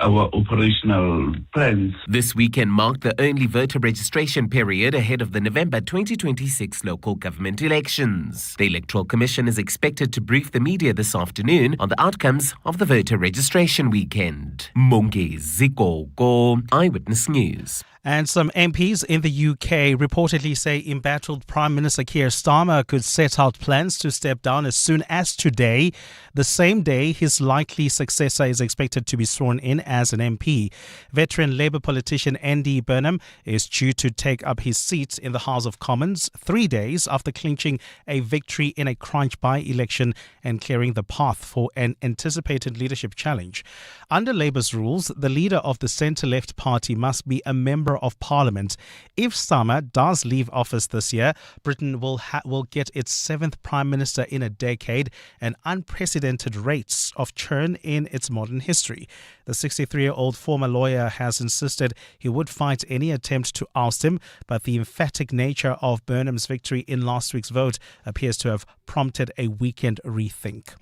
Speaker 19: our operational plans.
Speaker 16: This weekend marked the only voter registration period ahead of the November 2026 local government elections. The Electoral Commission is expected to brief the media this afternoon on the outcomes of the voter registration weekend. Mongezi Koko, Eyewitness News.
Speaker 7: And some MPs in the UK reportedly say embattled Prime Minister Keir Starmer could set out plans to step down as soon as today, the same day his likely successor is expected to be sworn in as an MP. Veteran Labour politician Andy Burnham is due to take up his seat in the House of Commons 3 days after clinching a victory in a crunch by-election and clearing the path for an anticipated leadership challenge. Under Labour's rules, the leader of the centre-left party must be a member of Parliament. If Starmer does leave office this year, Britain will get its 7th Prime Minister in a decade and unprecedented rates of churn in its modern history. The 63-year-old former lawyer has insisted he would fight any attempt to oust him, but the emphatic nature of Burnham's victory in last week's vote appears to have prompted a weekend rethink.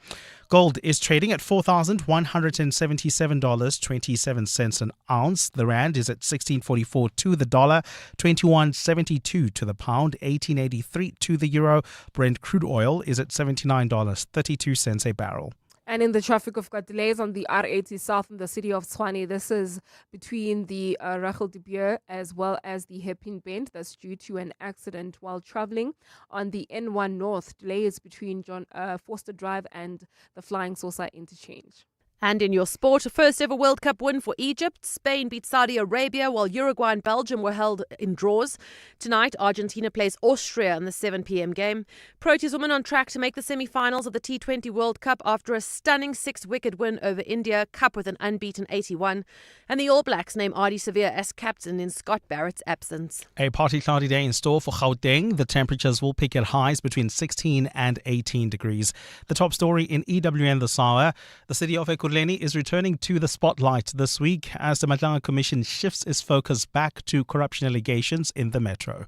Speaker 7: Gold is trading at $4,177.27 an ounce. The rand is at 16.44 to the dollar, 21.72 to the pound, 18.83 to the euro. Brent crude oil is at $79.32 a barrel.
Speaker 6: And in the traffic, we've got delays on the R80 south in the city of Tshwane. This is between the Rachel de Beer as well as the Hairpin Bend. That's due to an accident while traveling. On the N1 North, delays between John Forster Drive and the Flying Saucer interchange.
Speaker 20: And in your sport, first ever World Cup win for Egypt. Spain beat Saudi Arabia while Uruguay and Belgium were held in draws. Tonight, Argentina plays Austria in the 7 p.m. game. Proteas women on track to make the semi-finals of the T20 World Cup after a stunning 6-wicket win over India, Cup with an unbeaten 81. And the All Blacks name Ardie Savea as captain in Scott Barrett's absence.
Speaker 7: A partly cloudy day in store for Gauteng. The temperatures will peak at highs between 16 and 18 degrees. The top story in EWN this hour, the city of Ekurhuleni Ekurhuleni is returning to the spotlight this week as the Matlanga Commission shifts its focus back to corruption allegations in the metro.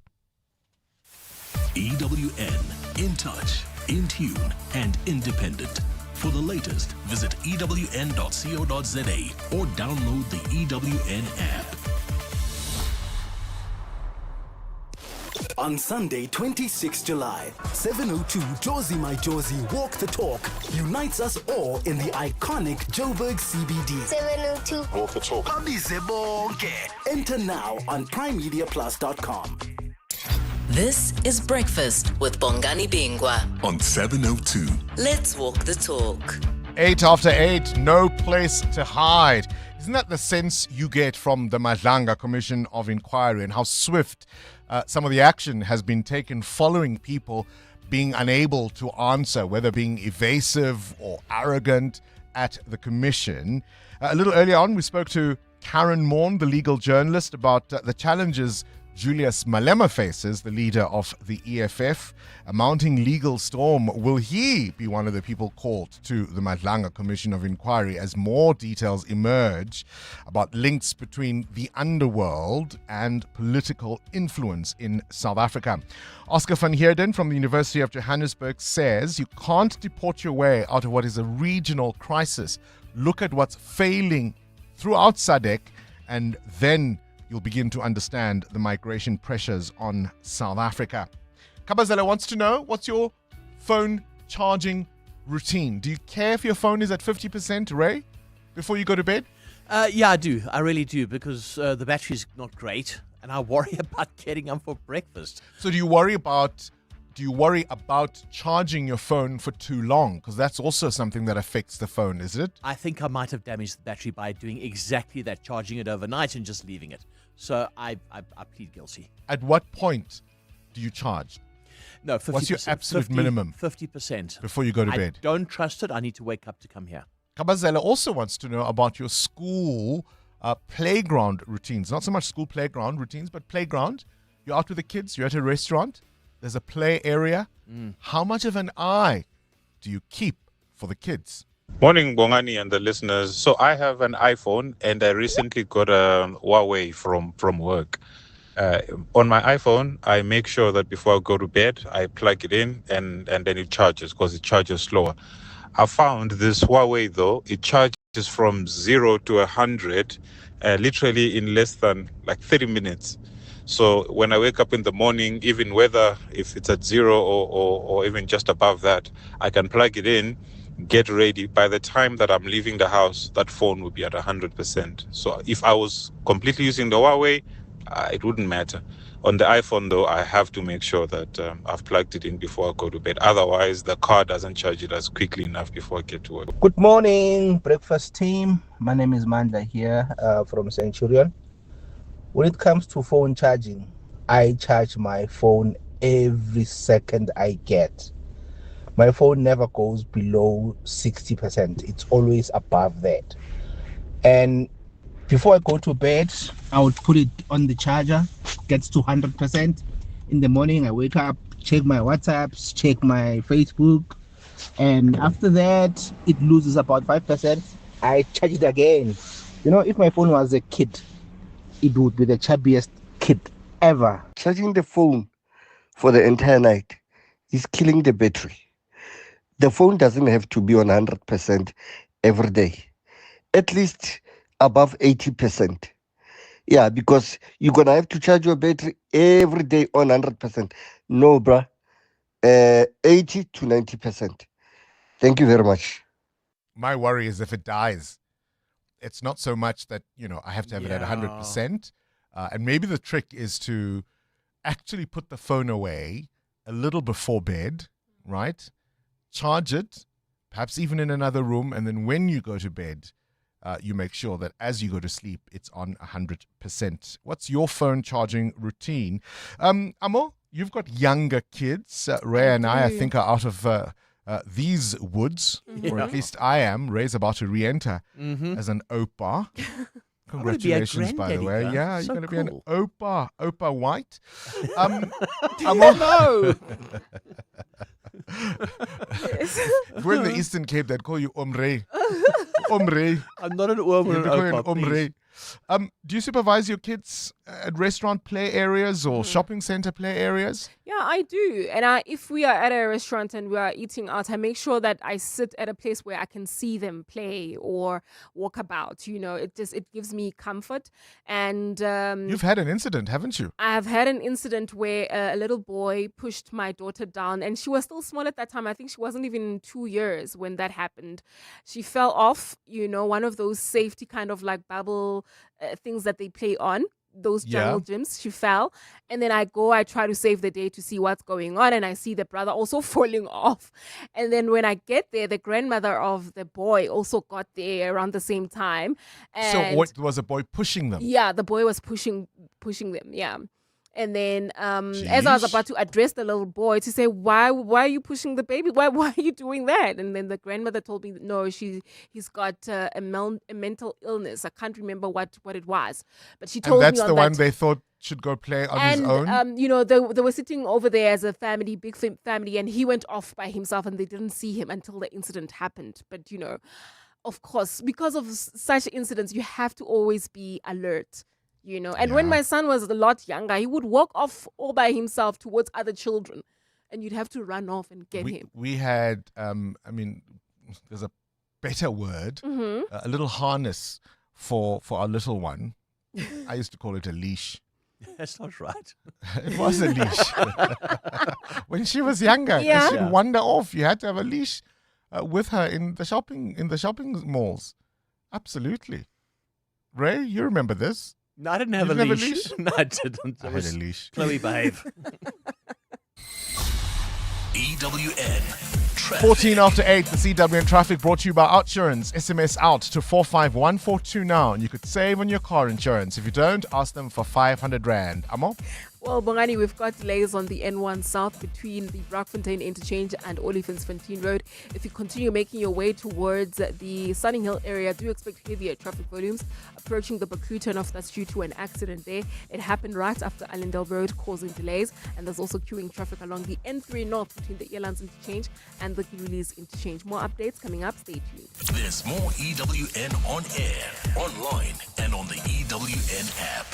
Speaker 8: EWN, in touch, in tune, and independent. For the latest, visit ewn.co.za or download the EWN app.
Speaker 14: On Sunday, 26 July, 7:02 Josie My Josie Walk the Talk unites us all in the iconic Joburg CBD. 7:02 Walk the Talk. Abize bonke. Enter now on primemediaplus.com.
Speaker 10: This is Breakfast with Bongani Bingwa
Speaker 1: on 702.
Speaker 10: Let's walk the talk.
Speaker 11: 8 after 8, no place to hide. Isn't that the sense you get from the Matlanga Commission of Inquiry and how swift some of the action has been taken following people being unable to answer, whether being evasive or arrogant at the commission? A little earlier on, we spoke to Karen Morn, the legal journalist, about the challenges Julius Malema faces, the leader of the EFF. A mounting legal storm. Will he be one of the people called to the Matlanga Commission of Inquiry as more details emerge about links between the underworld and political influence in South Africa? Oscar van Heerden from the University of Johannesburg says you can't deport your way out of what is a regional crisis. Look at what's failing throughout SADC, and then you'll begin to understand the migration pressures on South Africa. Kabazela wants to know, what's your phone charging routine? Do you care if your phone is at 50%, Ray, before you go to bed?
Speaker 15: Yeah, I do. I really do, because the battery's not great, and I worry about getting up for breakfast.
Speaker 11: So do you worry about charging your phone for too long? Because that's also something that affects the phone, is it?
Speaker 15: I think I might have damaged the battery by doing exactly that, charging it overnight and just leaving it. So I plead guilty.
Speaker 11: At what point do you charge?
Speaker 15: No, 50%.
Speaker 11: What's your absolute minimum?
Speaker 15: 50%.
Speaker 11: Before you go to bed?
Speaker 15: I don't trust it. I need to wake up to come here.
Speaker 11: Kabazela also wants to know about your school playground routines. Not so much school playground routines, but playground. You're out with the kids, you're at a restaurant, there's a play area. How much of an eye do you keep for the kids?
Speaker 17: Morning, Bongani and the listeners. So I have an iPhone, and I recently got a Huawei from work. On my iPhone, I make sure that before I go to bed, I plug it in and then it charges, because it charges slower. I found this Huawei, though, it charges from 0 to 100 literally in less than like 30 minutes. So when I wake up in the morning, even whether if it's at 0 or even just above that, I can plug it in, get ready. By the time that I'm leaving the house, that phone will be at 100%. So if I was completely using the Huawei, it wouldn't matter. On the iPhone, though, I have to make sure that I've plugged it in before I go to bed. Otherwise, the car doesn't charge it as quickly enough before I get to work.
Speaker 21: Good morning, breakfast team. My name is Mandla here from Centurion. When it comes to phone charging, I charge my phone every second I get. My phone never goes below 60%. It's always above that. And before I go to bed, I would put it on the charger, gets to 100%. In the morning, I wake up, check my WhatsApps, check my Facebook. And after that, it loses about 5%. I charge it again. You know, if my phone was a kid, it would be the chubbiest kid ever.
Speaker 25: Charging the phone for the entire night is killing the battery. The phone doesn't have to be on 100% every day. At least above 80%. Yeah, because you're going to have to charge your battery every day on 100%. No, bruh. 80 to 90%. Thank you very much.
Speaker 11: My worry is if it dies. It's not so much that, I have to have it at 100%. And maybe the trick is to actually put the phone away a little before bed, right? Charge it, perhaps even in another room. And then when you go to bed, you make sure that as you go to sleep, it's on 100%. What's your phone charging routine? Amo, you've got younger kids. Ray and I think, are out of these woods, or at least I am. Ray's about to re-enter as an Opa. Congratulations, by the way.
Speaker 15: Huh?
Speaker 11: Yeah,
Speaker 15: So
Speaker 11: you're going to
Speaker 15: cool.
Speaker 11: be an Opa White.
Speaker 15: No.
Speaker 11: If we're in the Eastern Cape, they'd call you Omre. Omre.
Speaker 15: I'm not an oom or an opa, please.
Speaker 11: Do you supervise your kids at restaurant play areas or shopping center play areas?
Speaker 6: Yeah, I do. And if we are at a restaurant and we are eating out, I make sure that I sit at a place where I can see them play or walk about. It gives me comfort. And
Speaker 11: you've had an incident, haven't you?
Speaker 6: I've had an incident where a little boy pushed my daughter down, and she was still small at that time. I think she wasn't even 2 years when that happened. She fell off, one of those safety kind of like bubble things that they play on. Those jungle gyms. She fell, and then I try to save the day to see what's going on, and I see the brother also falling off. And then when I get there, the grandmother of the boy also got there around the same time. And
Speaker 11: so what was the boy pushing them?
Speaker 6: Yeah, the boy was pushing them. Yeah. And then as I was about to address the little boy to say, why are you pushing the baby? Why are you doing that? And then the grandmother told me, no, he's got a mental illness. I can't remember what it was. But she told me
Speaker 11: that's the one they thought should go play on his own?
Speaker 6: They were sitting over there as a family, big family, and he went off by himself and they didn't see him until the incident happened. But, of course, because of such incidents, you have to always be alert. And when my son was a lot younger, he would walk off all by himself towards other children, and you'd have to run off and get him.
Speaker 11: We had, there's a better word, a little harness for our little one. I used to call it a leash.
Speaker 15: That's not right.
Speaker 11: It was a leash. When she was younger, she'd wander off. You had to have a leash with her in the shopping malls. Absolutely. Ray, you remember this?
Speaker 15: No, I didn't have a leash. No, I didn't.
Speaker 11: I had a leash.
Speaker 15: Chloe, behave.
Speaker 8: EWN Traffic.
Speaker 11: 14 after 8, the CWN Traffic brought to you by Outsurance. SMS out to 45142 now, and you could save on your car insurance. If you don't, ask them for 500 Rand. Amo?
Speaker 6: Well, Bongani, we've got delays on the N1 South between the Brockfontein Interchange and Olifantsfontein Road. If you continue making your way towards the Sunning Hill area, do expect heavier traffic volumes approaching the Baku turnoff. That's due to an accident there. It happened right after Allendale Road, causing delays. And there's also queuing traffic along the N3 North between the Elands Interchange and the Kirulis Interchange. More updates coming up. Stay tuned.
Speaker 8: There's more EWN on air, online, and on the EWN app.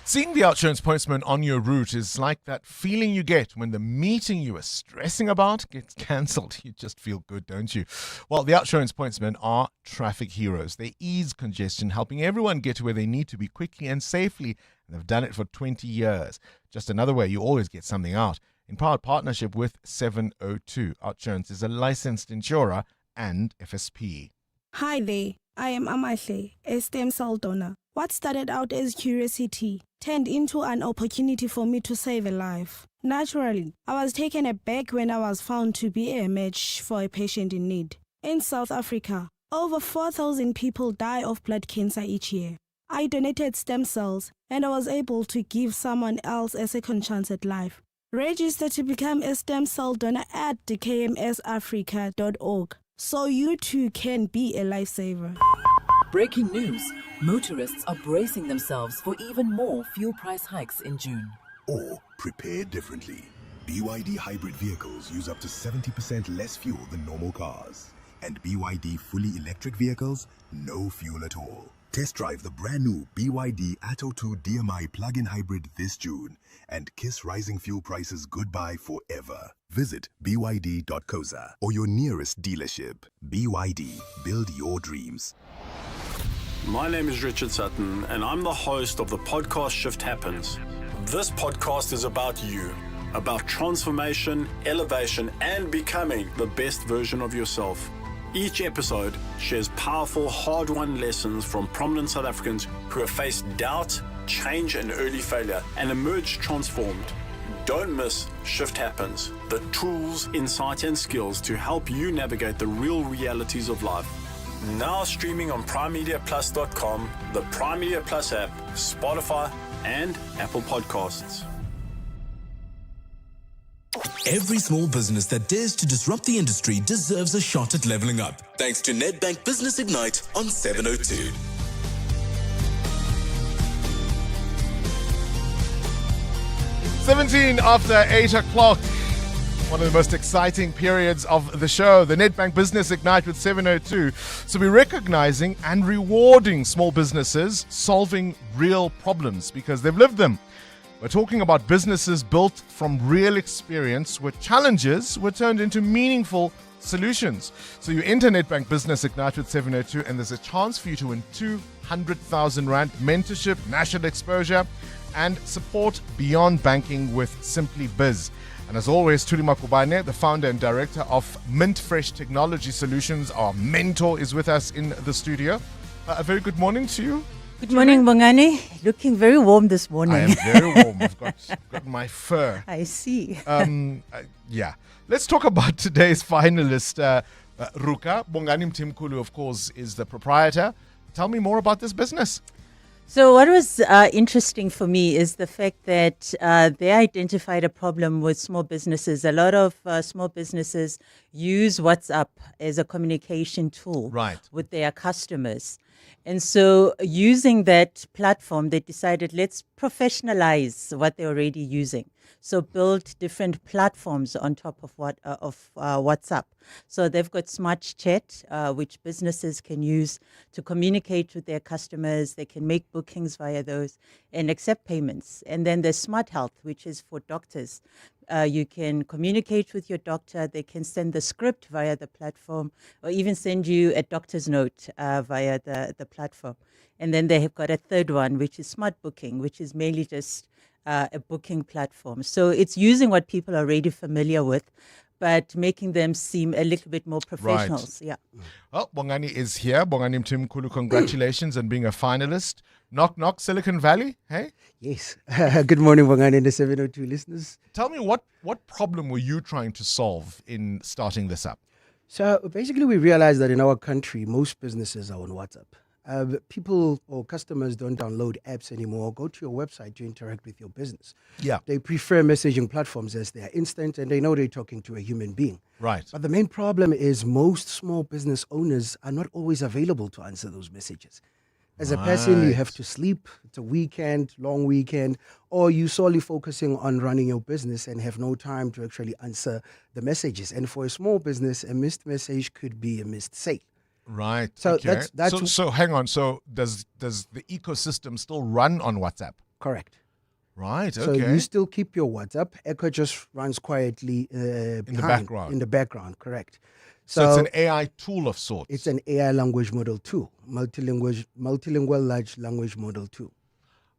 Speaker 11: Seeing the Outsurance postman on your route is like that feeling you get when the meeting you were stressing about gets cancelled. You just feel good, don't you? Well, the Outsurance postmen are traffic heroes. They ease congestion, helping everyone get to where they need to be quickly and safely, and they've done it for 20 years. Just another way you always get something out. In proud partnership with 702, Outsurance is a licensed insurer and FSP.
Speaker 2: Hi there, I am Amahle, a stem cell donor. What started out as curiosity turned into an opportunity for me to save a life. Naturally, I was taken aback when I was found to be a match for a patient in need. In South Africa, over 4,000 people die of blood cancer each year. I donated stem cells and I was able to give someone else a second chance at life. Register to become a stem cell donor at kmsafrica.org so you too can be a lifesaver.
Speaker 10: Breaking news. Motorists are bracing themselves for even more fuel price hikes in June.
Speaker 18: Or prepare differently. BYD hybrid vehicles use up to 70% less fuel than normal cars. And BYD fully electric vehicles, no fuel at all. Test drive the brand new BYD Atto 2 DMI plug-in hybrid this June and kiss rising fuel prices goodbye forever. Visit byd.coza or your nearest dealership. BYD, build your dreams.
Speaker 22: My name is Richard Sutton, and I'm the host of the podcast Shift Happens. This podcast is about you, about transformation, elevation, and becoming the best version of yourself. Each episode shares powerful, hard-won lessons from prominent South Africans who have faced doubt, change, and early failure, and emerged transformed. Don't miss Shift Happens, the tools, insight, and skills to help you navigate the real realities of life. Now streaming on PrimeMediaPlus.com, the Prime Media Plus app, Spotify, and Apple Podcasts.
Speaker 23: Every small business that dares to disrupt the industry deserves a shot at leveling up. Thanks to Nedbank Business Ignite on 702.
Speaker 11: "17 after 8 o'clock. One of the most exciting periods of the show, the Nedbank Business Ignite with 702. So we're recognizing and rewarding small businesses solving real problems because they've lived them. We're talking about businesses built from real experience where challenges were turned into meaningful solutions. So you enter Nedbank Business Ignite with 702 and there's a chance for you to win 200,000 Rand mentorship, national exposure and support beyond banking with Simply Biz. And as always, Tuli Makubane, the founder and director of Mint Fresh Technology Solutions, our mentor, is with us in the studio. A very good morning to you.
Speaker 3: Good morning, Bongani. Looking very warm this morning.
Speaker 11: I am very warm. I've got my fur.
Speaker 3: I see.
Speaker 11: Yeah. Let's talk about today's finalist, Ruka. Bongani Mtimkulu, of course, is the proprietor. Tell me more about this business.
Speaker 3: So what was interesting for me is the fact that they identified a problem with small businesses. A lot of small businesses use WhatsApp as a communication tool with their customers. And so using that platform, they decided, let's professionalize what they're already using. So build different platforms on top of WhatsApp. So they've got Smart Chat, which businesses can use to communicate with their customers. They can make bookings via those and accept payments. And then there's Smart Health, which is for doctors. You can communicate with your doctor. They can send the script via the platform or even send you a doctor's note via the platform. And then they have got a third one, which is Smart Booking, which is mainly just a booking platform. So it's using what people are already familiar with, but making them seem a little bit more professionals.
Speaker 11: Right.
Speaker 3: Yeah.
Speaker 11: Well, Bongani is here. Bongani Mtimkulu, congratulations on being a finalist. Knock, knock, Silicon Valley, hey?
Speaker 4: Yes. Good morning, Bongani and the 702 listeners.
Speaker 11: Tell me, what problem were you trying to solve in starting this up?
Speaker 4: So basically, we realized that in our country, most businesses are on WhatsApp. People or customers don't download apps anymore, go to your website to interact with your business.
Speaker 11: Yeah.
Speaker 4: They prefer messaging platforms as they are instant and they know they're talking to a human being.
Speaker 11: Right.
Speaker 4: But the main problem is most small business owners are not always available to answer those messages. As a person, you have to sleep. It's a weekend, long weekend, or you solely focusing on running your business and have no time to actually answer the messages. And for a small business, a missed message could be a missed sale.
Speaker 11: Right.
Speaker 4: So
Speaker 11: okay.
Speaker 4: that's
Speaker 11: so hang on. So does the ecosystem still run on WhatsApp?
Speaker 4: Correct.
Speaker 11: Right.
Speaker 4: So
Speaker 11: Okay.
Speaker 4: you still keep your WhatsApp. Echo just runs quietly
Speaker 11: in the background.
Speaker 4: In the background, correct.
Speaker 11: So it's an AI tool of sorts.
Speaker 4: It's an AI language model too, multilingual large language model too.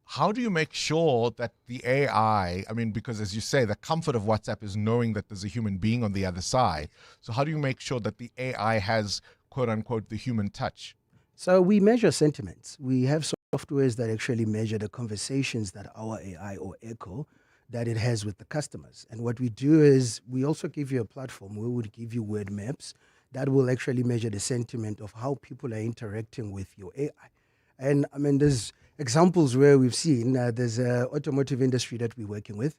Speaker 11: How do you make sure that the AI, I mean, because as you say, the comfort of WhatsApp is knowing that there's a human being on the other side. So how do you make sure that the AI has, quote unquote, the human touch?
Speaker 4: So we measure sentiments. We have softwares that actually measure the conversations that our AI or Echo that it has with the customers. And what we do is we also give you a platform where we would give you word maps that will actually measure the sentiment of how people are interacting with your AI. And I mean, there's examples where we've seen there's an automotive industry that we're working with.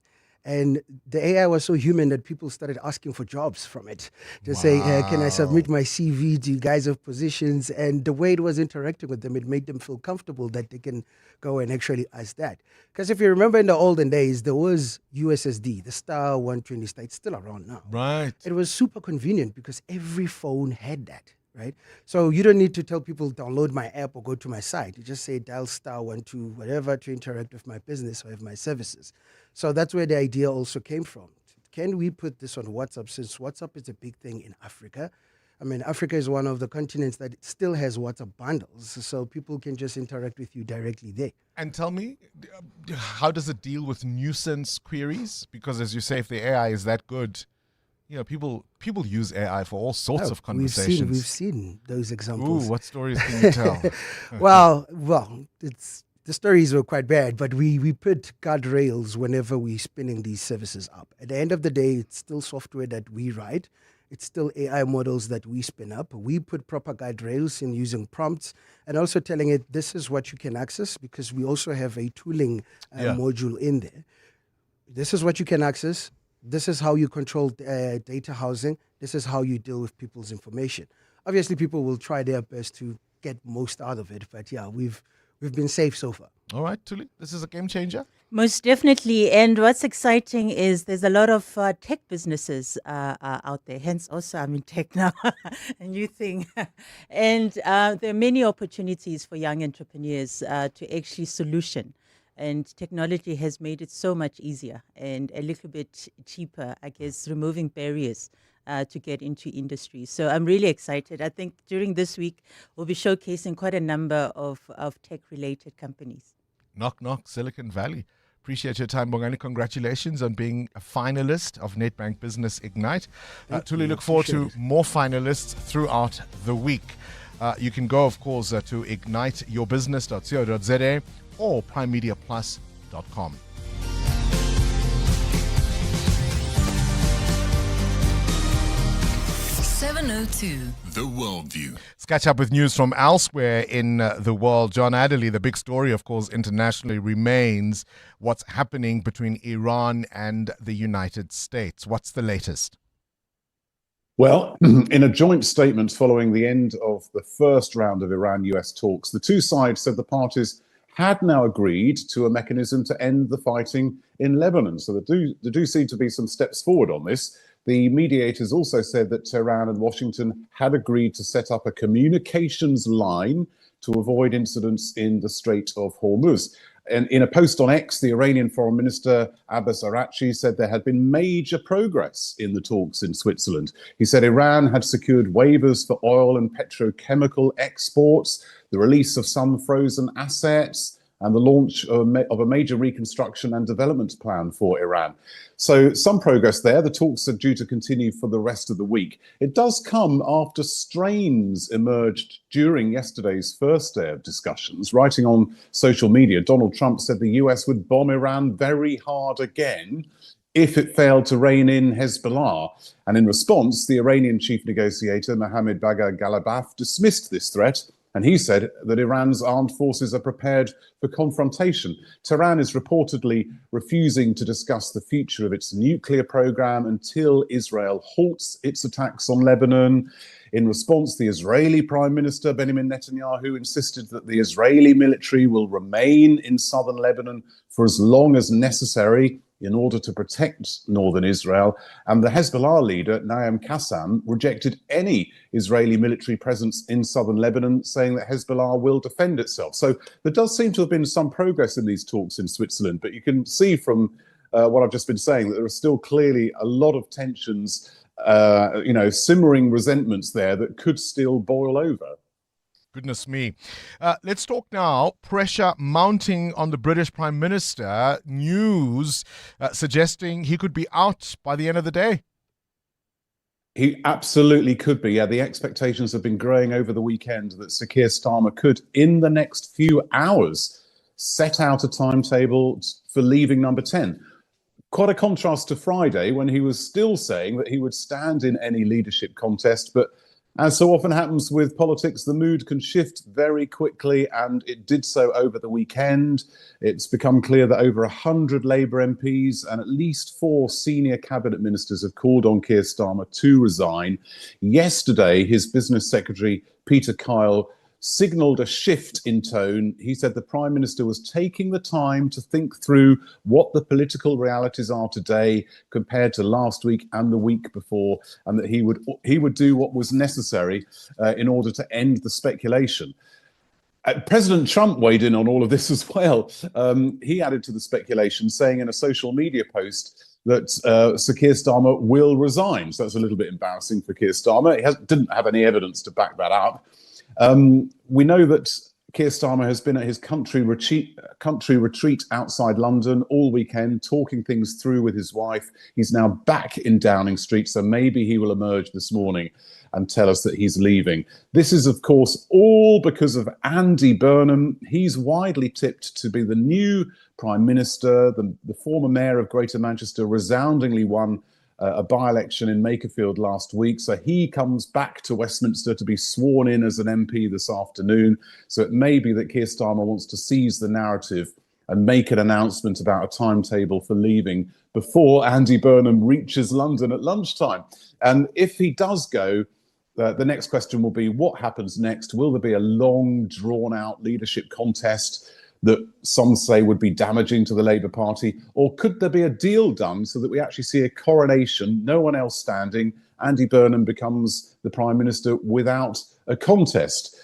Speaker 4: And the AI was so human that people started asking for jobs from it to say, can I submit my CV to you guys of positions? And the way it was interacting with them, it made them feel comfortable that they can go and actually ask that. Because if you remember in the olden days, there was USSD, the star 120 star. It's still around now.
Speaker 11: Right.
Speaker 4: It was super convenient because every phone had that. Right? So you don't need to tell people download my app or go to my site. You just say dial star 12 whatever to interact with my business or with my services. So that's where the idea also came from. Can we put this on WhatsApp since WhatsApp is a big thing in Africa? I mean, Africa is one of the continents that still has WhatsApp bundles, so people can just interact with you directly there.
Speaker 11: And tell me, how does it deal with nuisance queries? Because as you say, if the AI is that good, you know, people use AI for all sorts of conversations.
Speaker 4: We've seen those examples.
Speaker 11: Ooh, what stories can you tell?
Speaker 4: well, the stories were quite bad, but we put guardrails whenever we're spinning these services up. At the end of the day, it's still software that we write. It's still AI models that we spin up. We put proper guardrails in using prompts and also telling it this is what you can access because we also have a tooling module in there. This is what you can access. This is how you control data housing. This is how you deal with people's information. Obviously, people will try their best to get most out of it, but yeah, we've been safe so far.
Speaker 11: All right, Tuli, this is a game changer.
Speaker 3: Most definitely. And what's exciting is there's a lot of tech businesses out there. Hence, also, I'm in tech now, a new thing. And there are many opportunities for young entrepreneurs to actually solution. And technology has made it so much easier and a little bit cheaper, I guess, removing barriers to get into industry. So I'm really excited. I think during this week, we'll be showcasing quite a number of tech-related companies.
Speaker 11: Knock, knock, Silicon Valley. Appreciate your time, Bongani. Congratulations on being a finalist of Nedbank Business Ignite. Truly look forward to more finalists throughout the week. You can go, of course, to igniteyourbusiness.co.za or primemediaplus.com.
Speaker 23: The Worldview.
Speaker 11: Let's catch up with news from elsewhere in the world. John Adderley, the big story, of course, internationally remains what's happening between Iran and the United States. What's the latest?
Speaker 5: Well, in a joint statement following the end of the first round of Iran-US talks, the two sides said the parties had now agreed to a mechanism to end the fighting in Lebanon. So there do seem to be some steps forward on this. The mediators also said that Tehran and Washington had agreed to set up a communications line to avoid incidents in the Strait of Hormuz. And in a post on X, the Iranian Foreign Minister Abbas Araghchi said there had been major progress in the talks in Switzerland. He said Iran had secured waivers for oil and petrochemical exports, the release of some frozen assets, and the launch of a major reconstruction and development plan for Iran. So some progress there. The talks are due to continue for the rest of the week. It does come after strains emerged during yesterday's first day of discussions. Writing on social media, Donald Trump said the US would bomb Iran very hard again if it failed to rein in Hezbollah. And in response, the Iranian chief negotiator, Mohammad Bagher Ghalibaf, dismissed this threat. And he said that Iran's armed forces are prepared for confrontation. Tehran is reportedly refusing to discuss the future of its nuclear program until Israel halts its attacks on Lebanon. In response, the Israeli Prime Minister Benjamin Netanyahu insisted that the Israeli military will remain in southern Lebanon for as long as necessary in order to protect northern Israel. And the Hezbollah leader, Naim Qassem, rejected any Israeli military presence in southern Lebanon, saying that Hezbollah will defend itself. So there does seem to have been some progress in these talks in Switzerland, but you can see from what I've just been saying that there are still clearly a lot of tensions, simmering resentments there that could still boil over.
Speaker 11: Goodness me. Let's talk now. Pressure mounting on the British Prime Minister. News suggesting he could be out by the end of the day.
Speaker 5: He absolutely could be. Yeah, the expectations have been growing over the weekend that Sir Keir Starmer could, in the next few hours, set out a timetable for leaving Number 10. Quite a contrast to Friday, when he was still saying that he would stand in any leadership contest, but as so often happens with politics, the mood can shift very quickly, and it did so over the weekend. It's become clear that over 100 Labour MPs and at least 4 senior cabinet ministers have called on Keir Starmer to resign. Yesterday, his business secretary, Peter Kyle, signalled a shift in tone. He said the Prime Minister was taking the time to think through what the political realities are today compared to last week and the week before, and that he would do what was necessary in order to end the speculation. President Trump weighed in on all of this as well. He added to the speculation, saying in a social media post that Sir Keir Starmer will resign. So that's a little bit embarrassing for Keir Starmer. He didn't have any evidence to back that up. We know that Keir Starmer has been at his country retreat outside London all weekend, talking things through with his wife. He's now back in Downing Street, so maybe he will emerge this morning and tell us that he's leaving. This is, of course, all because of Andy Burnham. He's widely tipped to be the new Prime Minister. The former Mayor of Greater Manchester resoundingly won a by-election in Makerfield last week. So he comes back to Westminster to be sworn in as an MP this afternoon. So it may be that Keir Starmer wants to seize the narrative and make an announcement about a timetable for leaving before Andy Burnham reaches London at lunchtime. And if he does go, the next question will be, what happens next? Will there be a long, drawn-out leadership contest? that some say would be damaging to the Labour Party? Or could there be a deal done so that we actually see a coronation, no one else standing, Andy Burnham becomes the Prime Minister without a contest?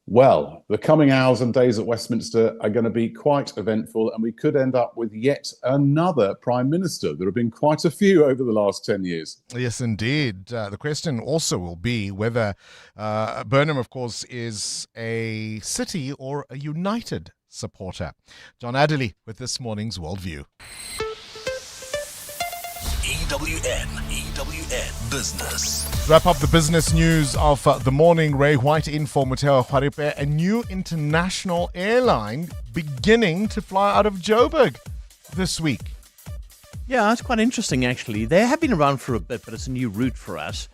Speaker 5: Well, the coming hours and days at Westminster are going to be quite eventful, and we could end up with yet another Prime Minister. There have been quite a few over the last 10 years.
Speaker 11: Yes, indeed. The question also will be whether Burnham, of course, is a City or a United supporter. John Adderley with this morning's Worldview.
Speaker 8: EWN Business.
Speaker 11: Wrap up the business news of the morning. Ray White in for Mutheo Khwaripe. A new international airline beginning to fly out of Joburg this week.
Speaker 15: Yeah, it's quite interesting, actually. They have been around for a bit, but it's a new route for us.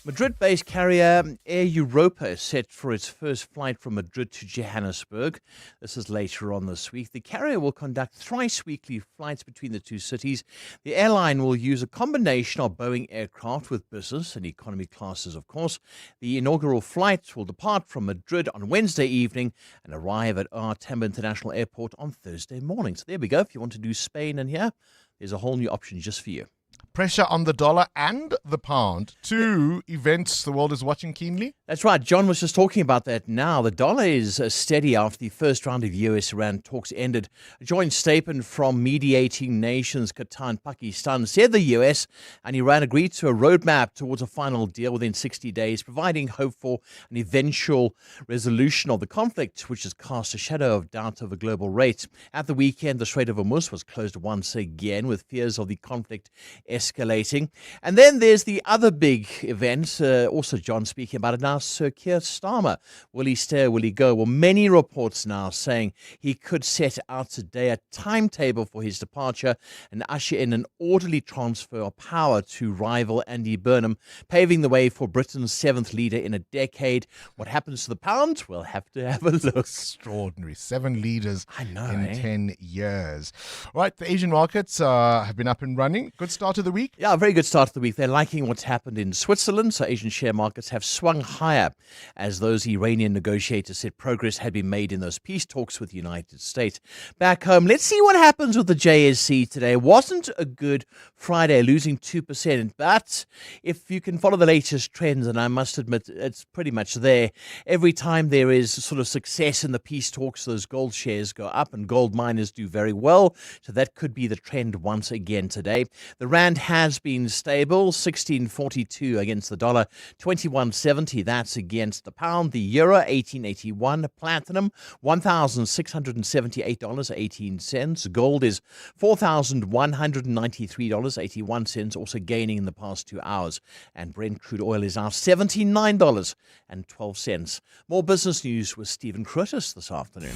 Speaker 15: Madrid-based carrier Air Europa is set for its first flight from Madrid to Johannesburg. This is later on this week. The carrier will conduct thrice-weekly flights between the two cities. The airline will use a combination of Boeing aircraft with business and economy classes, of course. The inaugural flight will depart from Madrid on Wednesday evening and arrive at Tambo International Airport on Thursday morning. So there we go. If you want to do Spain and here, there's a whole new option just for you.
Speaker 11: Pressure on the dollar and the pound. Two events the world is watching keenly.
Speaker 15: That's right. John was just talking about that now. The dollar is steady after the first round of US-Iran talks ended. A joint statement from mediating nations Qatar and Pakistan said the US and Iran agreed to a roadmap towards a final deal within 60 days, providing hope for an eventual resolution of the conflict, which has cast a shadow of doubt over global rates. At the weekend, the Strait of Hormuz was closed once again, with fears of the conflict escalating. And then there's the other big event, also John speaking about it now, Sir Keir Starmer. Will he stay or will he go? Well, many reports now saying he could set out today a timetable for his departure and usher in an orderly transfer of power to rival Andy Burnham, paving the way for Britain's seventh leader in a decade. What happens to the pound? We'll have to have a look.
Speaker 11: Extraordinary. 7 leaders in 10 years. Right, the Asian markets have been up and running. Good start of the week.
Speaker 15: Yeah, very good start of the week. They're liking what's happened in Switzerland, so Asian share markets have swung higher as those Iranian negotiators said progress had been made in those peace talks with the United States. Back home, let's see what happens with the JSE today. It wasn't a good Friday, losing 2%, but if you can follow the latest trends, and I must admit it's pretty much there, every time there is sort of success in the peace talks, those gold shares go up and gold miners do very well, so that could be the trend once again today. The rand has been stable, 16.42 against the dollar, 21.70, that's against the pound. The euro, 18.81. Platinum, $1,678.18. Gold is $4,193.81, also gaining in the past 2 hours. And Brent crude oil is now $79.12. More business news with Stephen Curtis this afternoon.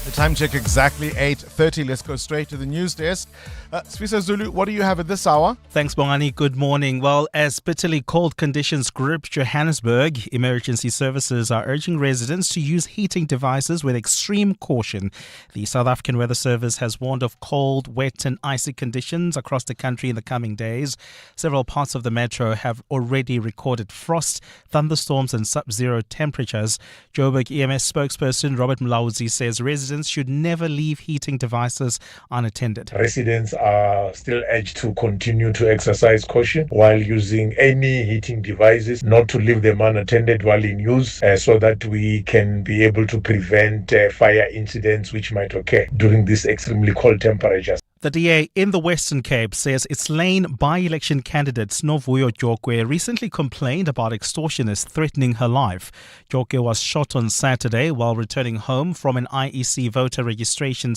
Speaker 11: The time check exactly 8:30. Let's go straight to the news desk. Swiso Zulu, what do you have at this hour?
Speaker 7: Thanks, Bongani. Good morning. Well, as bitterly cold conditions grip Johannesburg, emergency services are urging residents to use heating devices with extreme caution. The South African Weather Service has warned of cold, wet and icy conditions across the country in the coming days. Several parts of the metro have already recorded frost, thunderstorms and sub-zero temperatures. Joburg EMS spokesperson Robert Mlauzi says residents should never leave heating devices unattended.
Speaker 9: Residents are still urged to continue to exercise caution while using any heating devices, not to leave them unattended while in use, so that we can be able to prevent fire incidents which might occur during these extremely cold temperatures.
Speaker 7: The DA in the Western Cape says its Lane by-election candidate Novuyo Jokwe recently complained about extortionists threatening her life. Jokwe was shot on Saturday while returning home from an IEC voter registration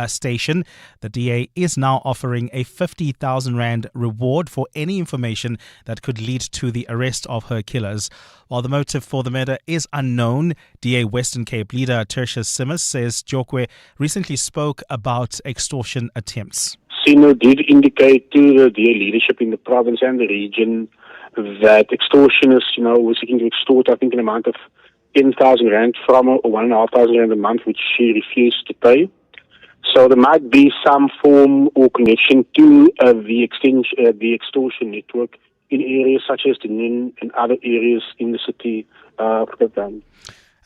Speaker 7: station. The DA is now offering a 50,000 Rand reward for any information that could lead to the arrest of her killers. While the motive for the murder is unknown, DA Western Cape leader Tertius Simmers says Jokwe recently spoke about extortion attempts.
Speaker 12: Sino did indicate to the DA leadership in the province and the region that extortionists, were seeking to extort, I think, an amount of 10,000 Rand from her, or 1,500 Rand a month, which she refused to pay. So there might be some form or connection to the extortion network in areas such as the Nin and other areas in the city of Cape Town.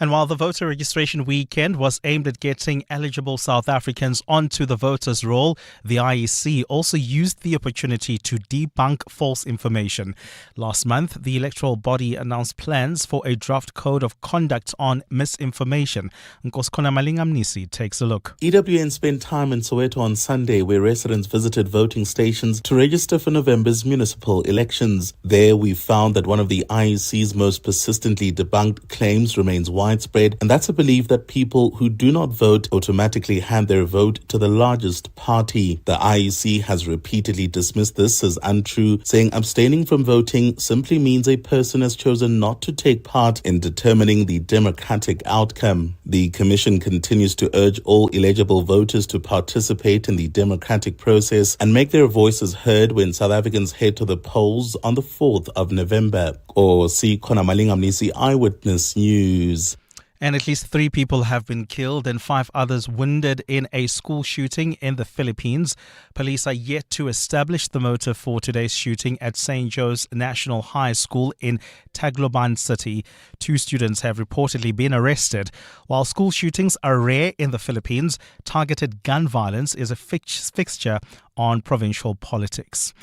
Speaker 7: And while the voter registration weekend was aimed at getting eligible South Africans onto the voters' roll, the IEC also used the opportunity to debunk false information. Last month, the electoral body announced plans for a draft code of conduct on misinformation. Nkoskona Malingamnisi takes a look.
Speaker 13: EWN spent time in Soweto on Sunday, where residents visited voting stations to register for November's municipal elections. There, we found that one of the IEC's most persistently debunked claims remains widespread, and that's a belief that people who do not vote automatically hand their vote to the largest party. The IEC has repeatedly dismissed this as untrue, saying abstaining from voting simply means a person has chosen not to take part in determining the democratic outcome. The Commission continues to urge all eligible voters to participate in the democratic process and make their voices heard when South Africans head to the polls on the 4th of November. Or see Kona Malingamnisi, Eyewitness News.
Speaker 7: And at least 3 people have been killed and 5 others wounded in a school shooting in the Philippines. Police are yet to establish the motive for today's shooting at St. Joe's National High School in Tagloban City. 2 students have reportedly been arrested. While school shootings are rare in the Philippines, targeted gun violence is a fixture on provincial politics.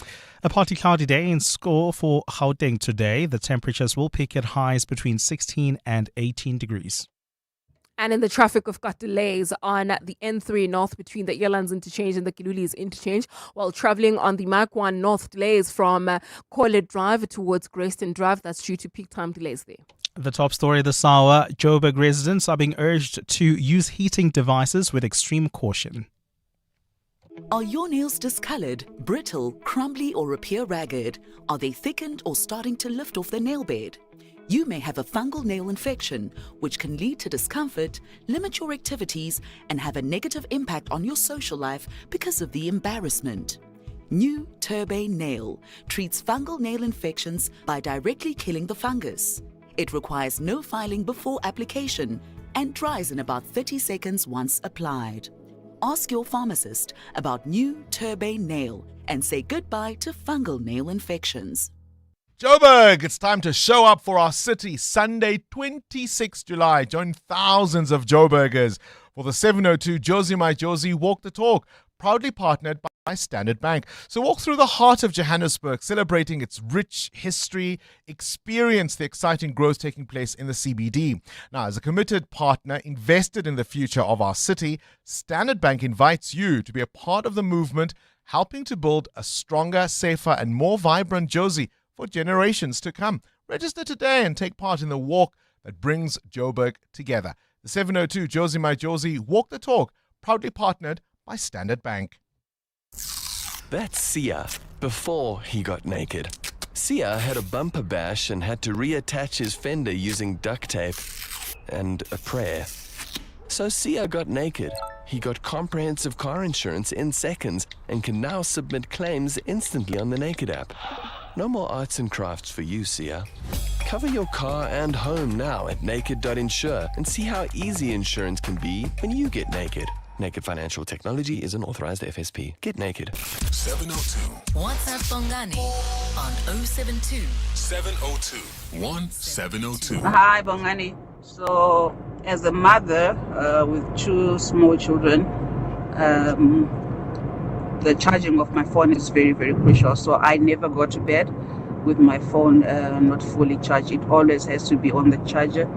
Speaker 7: A partly cloudy day in score for Gauteng today. The temperatures will peak at highs between 16 and 18 degrees.
Speaker 6: And in the traffic, we've got delays on the N3 North between the Yelands interchange and the Kilulis interchange, while traveling on the Makwan North, delays from Corlett Drive towards Greyston Drive. That's due to peak time delays there.
Speaker 7: The top story this hour, Joburg residents are being urged to use heating devices with extreme caution.
Speaker 10: Are your nails discolored, brittle, crumbly, or appear ragged? Are they thickened or starting to lift off the nail bed? You may have a fungal nail infection, which can lead to discomfort, limit your activities, and have a negative impact on your social life because of the embarrassment. New Turbane Nail treats fungal nail infections by directly killing the fungus. It requires no filing before application and dries in about 30 seconds once applied. Ask your pharmacist about New Turbane Nail and say goodbye to fungal nail infections.
Speaker 11: Joburg, it's time to show up for our city. Sunday, 26 July. Join thousands of Joburgers for the 702 Josie My Josie Walk the Talk, proudly partnered by Standard Bank. So walk through the heart of Johannesburg, celebrating its rich history, experience the exciting growth taking place in the CBD. Now, as a committed partner invested in the future of our city, Standard Bank invites you to be a part of the movement, helping to build a stronger, safer, and more vibrant Josie for generations to come. Register today and take part in the walk that brings Joburg together. The 702 Josie My Josie Walk the Talk, proudly partnered by Standard Bank.
Speaker 16: That's Sia before he got naked. Sia had a bumper bash and had to reattach his fender using duct tape and a prayer. So Sia got naked. He got comprehensive car insurance in seconds and can now submit claims instantly on the Naked app. No more arts and crafts for you, Sia. Cover your car and home now at naked.insure and see how easy insurance can be when you get naked. Naked Financial Technology is an authorized FSP. Get naked.
Speaker 23: 702.
Speaker 10: WhatsApp Bongani on 072
Speaker 23: 702 1702.
Speaker 19: Hi, Bongani. So, as a mother with 2 small children, the charging of my phone is very, very crucial. So I never go to bed with my phone not fully charged. It always has to be on the charger,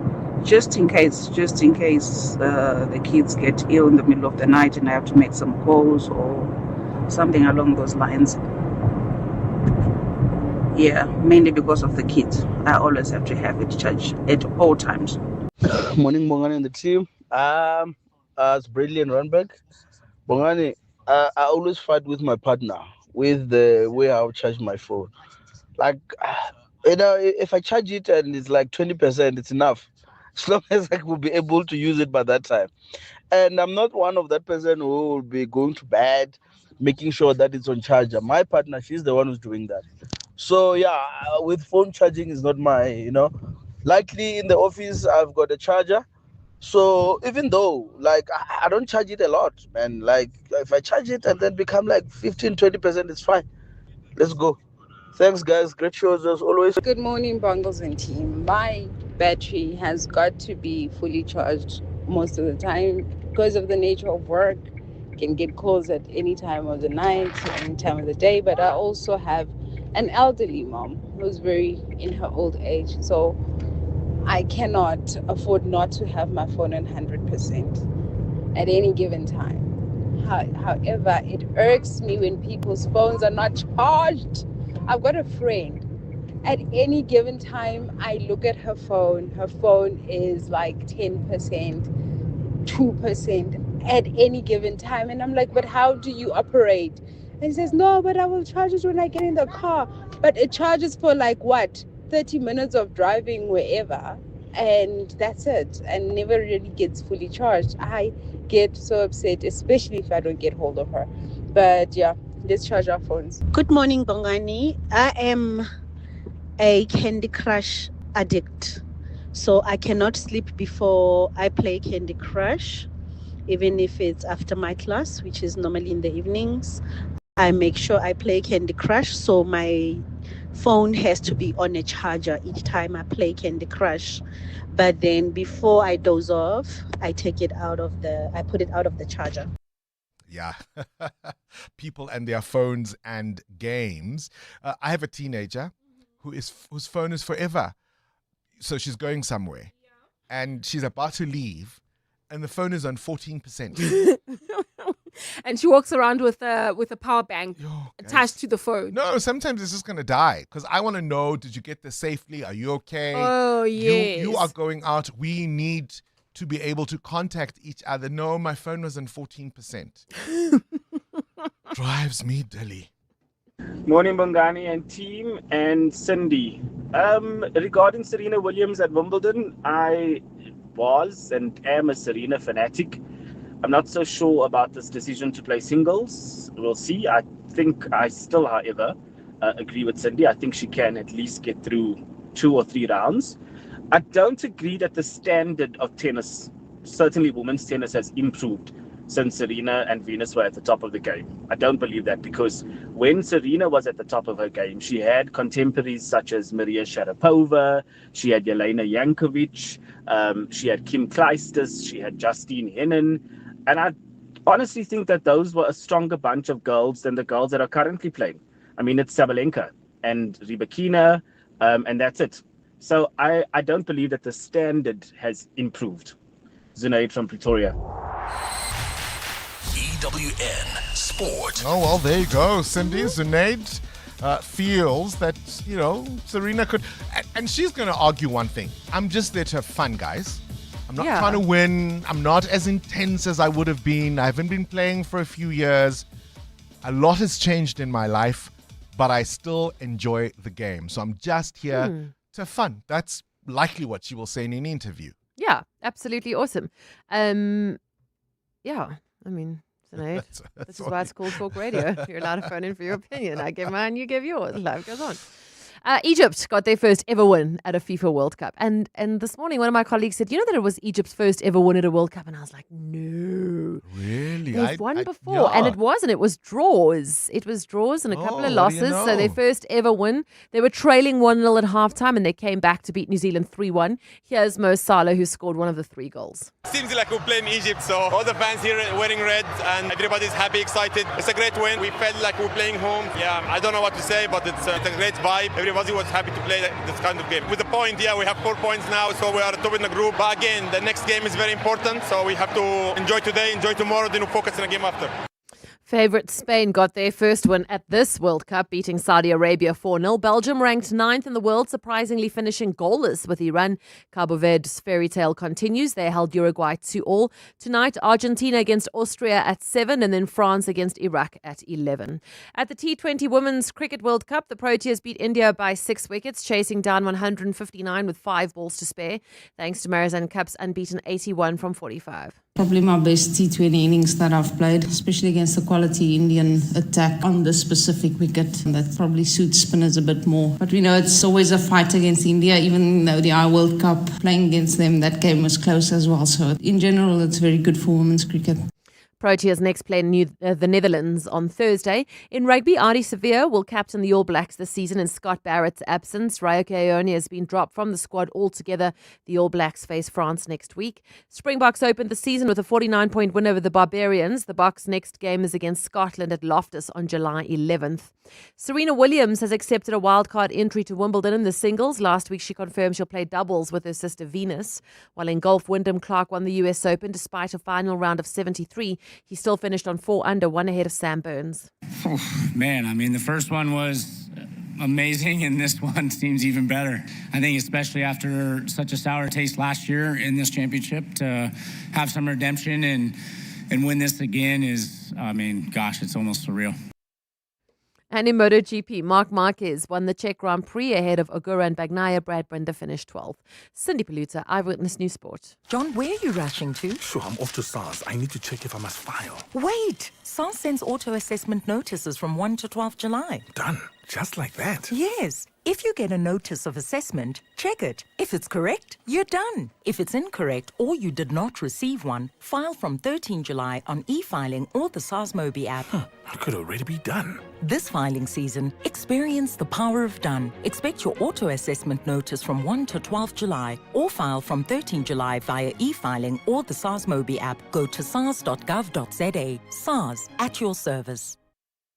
Speaker 19: just in case the kids get ill in the middle of the night and I have to make some calls or something along those lines. Yeah, mainly because of the kids. I always have to have it charged at all times.
Speaker 21: Morning, Bongani and the team. It's Bradley and Runberg. Bongani, I always fight with my partner with the way I'll charge my phone. Like, if I charge it and it's like 20%, it's enough. As long as I will be able to use it by that time. And I'm not one of that person who will be going to bed, making sure that it's on charger. My partner, she's the one who's doing that. So, yeah, with phone charging is not my, Likely in the office, I've got a charger. So even though, like, I don't charge it a lot, man. Like, if I charge it and then become like 15, 20%, it's fine. Let's go. Thanks, guys. Great shows as always.
Speaker 20: Good morning, Bongos and team. My
Speaker 19: battery has got to be fully charged most of the time because of the nature of work. Can get calls at any time of the night, any time of the day, but I also have an elderly mom who's very in her old age, so I cannot afford not to have my phone on 100% at any given time. However, it irks me when people's phones are not charged. I've got a friend. At any given time, I look at her phone. Her phone is like 10%, 2% at any given time. And I'm like, but how do you operate? And he says, no, but I will charge it when I get in the car. But it charges for like what? 30 minutes of driving wherever. And that's it. And never really gets fully charged. I get so upset, especially if I don't get hold of her. But yeah, let's charge our phones.
Speaker 1: Good morning, Bongani. I am a Candy Crush addict. So I cannot sleep before I play Candy Crush, even if it's after my class, which is normally in the evenings. I make sure I play Candy Crush, so my phone has to be on a charger each time I play Candy Crush. But then before I doze off, I put it out of the charger.
Speaker 11: Yeah. People and their phones and games. I have a teenager whose phone is forever. So she's going somewhere and she's about to leave and the phone is on 14%.
Speaker 6: And she walks around with a power bank attached to the phone.
Speaker 11: No, sometimes it's just going to die because I want to know, did you get there safely? Are you okay?
Speaker 6: Oh, yes.
Speaker 11: You are going out. We need to be able to contact each other. No, my phone was on 14%. Drives me dilly.
Speaker 14: Morning, Bongani and team, and Cindy. Regarding Serena Williams at Wimbledon, I was and am a Serena fanatic. I'm not so sure about this decision to play singles. We'll see. I think I still, however, agree with Cindy. I think she can at least get through 2 or 3 rounds. I don't agree that the standard of tennis, certainly women's tennis, has improved since Serena and Venus were at the top of the game. I don't believe that because when Serena was at the top of her game, she had contemporaries such as Maria Sharapova, she had Jelena Jankovic, she had Kim Clijsters, she had Justine Henin. And I honestly think that those were a stronger bunch of girls than the girls that are currently playing. I mean, it's Sabalenka and Rybakina, and that's it. So I don't believe that the standard has improved. Zunaid from Pretoria.
Speaker 11: EWN Sport. Oh, well, there you go. Cindy Zunaid feels that, Serena could... And she's going to argue one thing. I'm just there to have fun, guys. I'm not trying to win. I'm not as intense as I would have been. I haven't been playing for a few years. A lot has changed in my life, but I still enjoy the game. So I'm just here to have fun. That's likely what she will say in an interview.
Speaker 6: Yeah, absolutely awesome. Yeah, I mean... This is why it's called Talk Radio. You're allowed to phone in for your opinion. I give mine, you give yours. Life goes on. Egypt got their first ever win at a FIFA World Cup. And this morning, one of my colleagues said, you know that it was Egypt's first ever win at a World Cup? And I was like, no.
Speaker 11: Really?
Speaker 6: They've won before. Yeah. And it wasn't. It was draws. It was draws and a couple of losses. So their first ever win. They were trailing 1-0 at halftime and they came back to beat New Zealand 3-1. Here's Mo Salah, who scored one of the 3 goals.
Speaker 17: Seems like we're playing Egypt, so all the fans here wearing red and everybody's happy, excited. It's a great win. We felt like we're playing home. Yeah, I don't know what to say, but it's a great vibe. Everybody was happy to play this kind of game. With the point, we have 4 points now, so we are top in the group. But again, the next game is very important, so we have to enjoy today, enjoy tomorrow, then we'll focus on the game after.
Speaker 6: Favourite Spain got their first win at this World Cup, beating Saudi Arabia 4-0. Belgium ranked 9th in the world, surprisingly finishing goalless with Iran. Cabo Verde's fairy tale continues. They held Uruguay 2-2. Tonight, Argentina against Austria at 7 and then France against Iraq at 11. At the T20 Women's Cricket World Cup, the Proteas beat India by 6 wickets, chasing down 159 with 5 balls to spare, thanks to Marizanne Kapp's unbeaten 81 from 45.
Speaker 20: Probably my best T20 innings that I've played, especially against the quality Indian attack on this specific wicket. That probably suits spinners a bit more. But we know it's always a fight against India, even though the World Cup, playing against them, that game was close as well. So in general, it's very good for women's cricket.
Speaker 2: Proteas next play the Netherlands on Thursday. In rugby, Ardie Savea will captain the All Blacks this season in Scott Barrett's absence. Ryoke Ione has been dropped from the squad altogether. The All Blacks face France next week. Springboks opened the season with a 49-point win over the Barbarians. The Boks' next game is against Scotland at Loftus on July 11th. Serena Williams has accepted a wildcard entry to Wimbledon in the singles. Last week she confirmed she'll play doubles with her sister Venus. While in golf, Wyndham Clark won the US Open despite a final round of 73. He still finished on 4 under, one ahead of Sam Burns.
Speaker 18: Man, I mean, the first one was amazing, and this one seems even better. I think especially after such a sour taste last year in this championship, to have some redemption and win this again is, I mean, gosh, it's almost surreal.
Speaker 2: And in MotoGP, Marc Marquez won the Czech Grand Prix ahead of Ogura and Bagnaia. Brad Binder finished 12th. Cindy Paluta, Eyewitness News Sport.
Speaker 22: John, where are you rushing to?
Speaker 24: Sure, I'm off to SARS. I need to check if I must file.
Speaker 22: Wait! SARS sends auto-assessment notices from 1 to 12 July.
Speaker 24: Done. Just like that.
Speaker 22: Yes. If you get a notice of assessment, check it. If it's correct, you're done. If it's incorrect or you did not receive one, file from 13 July on e-filing or the SARS Mobi app.
Speaker 24: I could already be done.
Speaker 22: This filing season, experience the power of done. Expect your auto-assessment notice from 1 to 12 July or file from 13 July via e-filing or the SARS Mobi app. Go to sars.gov.za. SARS, at your service.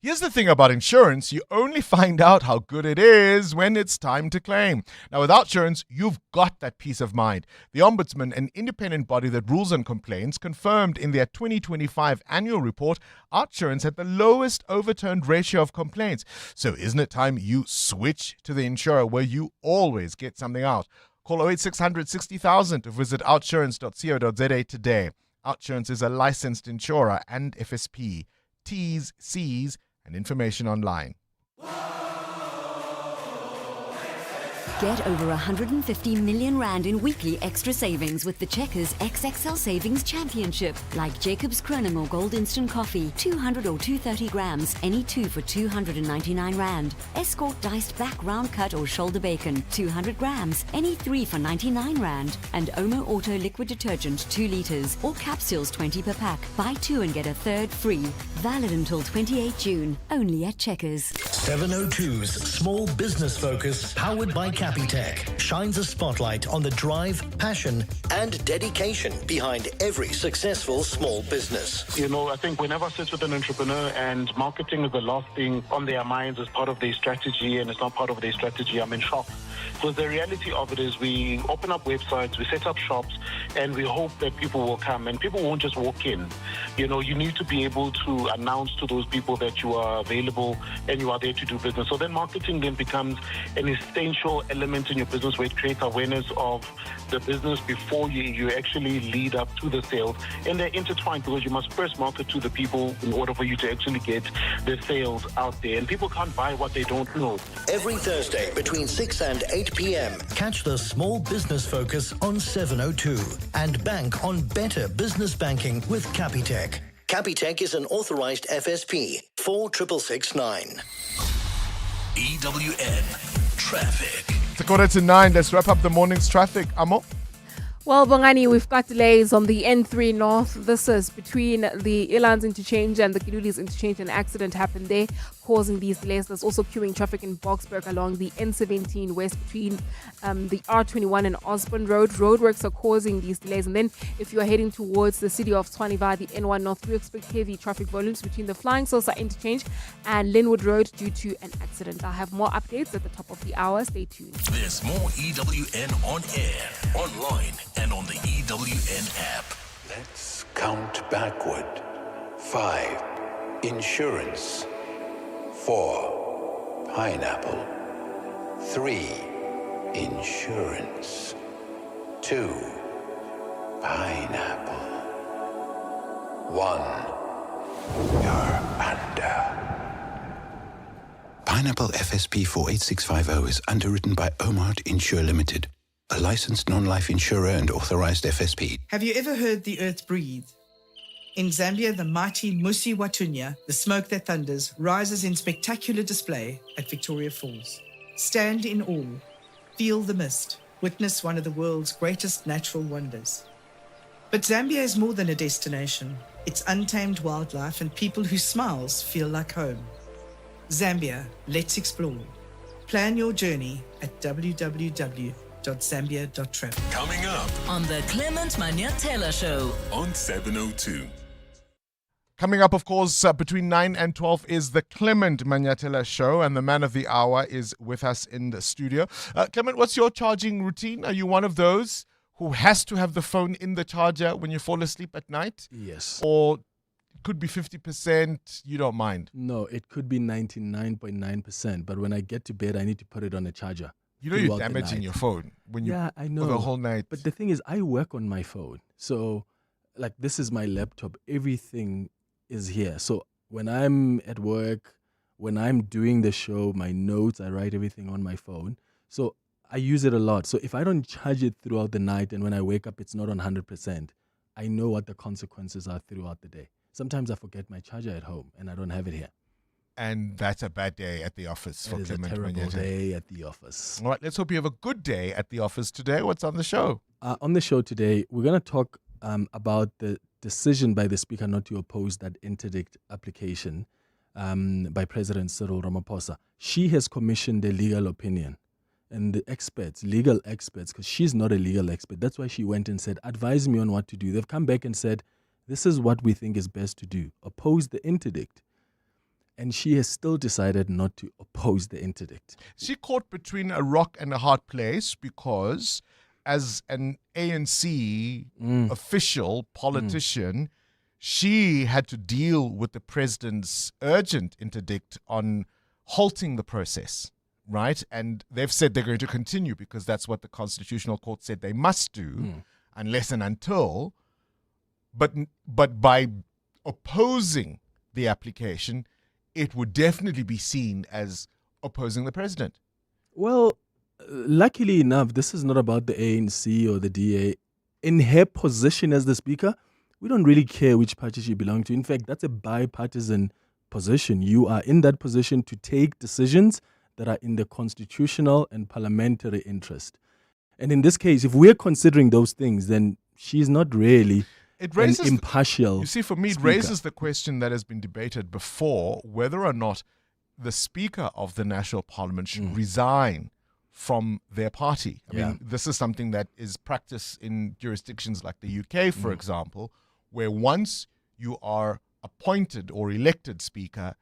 Speaker 11: Here's the thing about insurance, you only find out how good it is when it's time to claim. Now, with Outsurance, you've got that peace of mind. The Ombudsman, an independent body that rules on complaints, confirmed in their 2025 annual report, Outsurance had the lowest overturned ratio of complaints. So isn't it time you switch to the insurer where you always get something out? Call 08600 60,000 or visit outsurance.co.za today. Outsurance is a licensed insurer and FSP. T's, C's, and information online.
Speaker 25: Get over 150 million rand in weekly extra savings with the Checkers XXL Savings Championship. Like Jacob's Chronomore Gold Instant Coffee, 200 or 230 grams, any two for 299 rand. Escort Diced Back Round Cut or Shoulder Bacon, 200 grams, any three for 99 rand. And Omo Auto Liquid Detergent, 2 litres, or capsules 20 per pack. Buy 2 and get a third free. Valid until 28 June, only at Checkers.
Speaker 26: 702's Small Business Focus, powered by Capitec, shines a spotlight on the drive, passion, and dedication behind every successful small business.
Speaker 27: You know, I think whenever I sit with an entrepreneur and marketing is the last thing on their minds as part of their strategy, and it's not part of their strategy, I'm in shock. Because the reality of it is we open up websites, we set up shops, and we hope that people will come, and people won't just walk in. You know, you need to be able to announce to those people that you are available and you are there to do business. So then marketing then becomes an essential element in your business where it creates awareness of the business before you actually lead up to the sales. And they're intertwined because you must first market to the people in order for you to actually get the sales out there. And people can't buy what they don't know.
Speaker 26: Every Thursday between 6 and 8 p.m. Catch the Small Business Focus on 702 and bank on better business banking with Capitec. Capitec is an authorized FSP 46669.
Speaker 23: EWN Traffic.
Speaker 11: It's 8:45. Let's wrap up the morning's traffic. Amo?
Speaker 6: Well, Bongani, we've got delays on the N3 North. This is between the Elands interchange and the Kilulis interchange. An accident happened there, causing these delays. There's also queuing traffic in Boksburg along the N17 West between the R21 and Osborne Road. Roadworks are causing these delays. And then if you are heading towards the city of Tshwane via the N1 North, we expect heavy traffic volumes between the Flying Saucer interchange and Linwood Road due to an accident. I'll have more updates at the top of the hour. Stay tuned.
Speaker 23: There's more EWN on air, online, and on the EWN app.
Speaker 28: Let's count backward. 5. Insurance. 4. Pineapple. 3. Insurance. 2. Pineapple. 1. You're under. Pineapple FSP 48650 is underwritten by Omart Insure Limited, a licensed non-life insurer and authorized FSP.
Speaker 29: Have you ever heard the earth breathe? In Zambia, the mighty Musi Watunya, the smoke that thunders, rises in spectacular display at Victoria Falls. Stand in awe, feel the mist, witness one of the world's greatest natural wonders. But Zambia is more than a destination. It's untamed wildlife and people whose smiles feel like home. Zambia, let's explore. Plan your journey at www.zambia.travel.
Speaker 23: Coming up
Speaker 22: On the Clement Manyatela Show.
Speaker 23: on 702.
Speaker 11: Coming up, of course, between 9 and 12 is the Clement Manyatela Show, and the man of the hour is with us in the studio. Clement, what's your charging routine? Are you one of those who has to have the phone in the charger when you fall asleep at night?
Speaker 3: Yes.
Speaker 11: Or it could be 50%, you don't mind?
Speaker 3: No, it could be 99.9%, but when I get to bed, I need to put it on a charger.
Speaker 11: You know you're
Speaker 3: throughout the
Speaker 11: damaging
Speaker 3: night.
Speaker 11: your phone when you
Speaker 3: Yeah, I know.
Speaker 11: for the whole night.
Speaker 3: But the thing is, I work on my phone. So, like, this is my laptop. Everything is here. So when I'm at work, when I'm doing the show, my notes, I write everything on my phone. So I use it a lot. So if I don't charge it throughout the night and when I wake up, it's not on 100%, I know what the consequences are throughout the day. Sometimes I forget my charger at home and I don't have it here.
Speaker 11: And that's a bad day at the office for
Speaker 3: It is a
Speaker 11: Clement
Speaker 3: terrible
Speaker 11: Manyatela.
Speaker 3: day at the office.
Speaker 11: All right, let's hope you have a good day at the office today. What's on the show?
Speaker 3: On the show today, we're going to talk about the decision by the Speaker not to oppose that interdict application by President Cyril Ramaphosa. She has commissioned a legal opinion. And the experts, legal experts, because she's not a legal expert, that's why she went and said, advise me on what to do. They've come back and said, this is what we think is best to do. Oppose the interdict. And she has still decided not to oppose the interdict.
Speaker 11: She caught between a rock and a hard place because as an ANC official politician, she had to deal with the president's urgent interdict on halting the process, right? And they've said they're going to continue because that's what the Constitutional Court said they must do unless and until. But by opposing the application, it would definitely be seen as opposing the president.
Speaker 3: Well, luckily enough, this is not about the ANC or the DA. In her position as the Speaker, we don't really care which party she belongs to. In fact, that's a bipartisan position. You are in that position to take decisions that are in the constitutional and parliamentary interest. And in this case, if we're considering those things, then she's not really an impartial
Speaker 11: You see, for me, it
Speaker 3: speaker.
Speaker 11: raises the question that has been debated before, whether or not the Speaker of the National Parliament should resign from their party. I mean, this is something that is practiced in jurisdictions like the UK, for example, where once you are appointed or elected Speaker,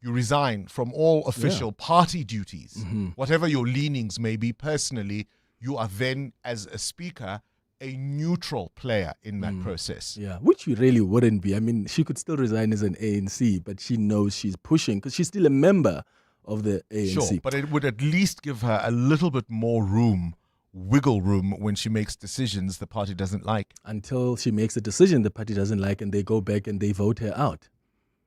Speaker 11: you resign from all official party duties. Whatever your leanings may be personally, you are then, as a Speaker, a neutral player in that process.
Speaker 3: Yeah, which you really wouldn't be. I mean, she could still resign as an ANC, but she knows she's pushing because she's still a member of the ANC.
Speaker 11: Sure, but it would at least give her a little bit more wiggle room when she makes decisions the party doesn't like.
Speaker 3: Until she makes a decision the party doesn't like and they go back and they vote her out.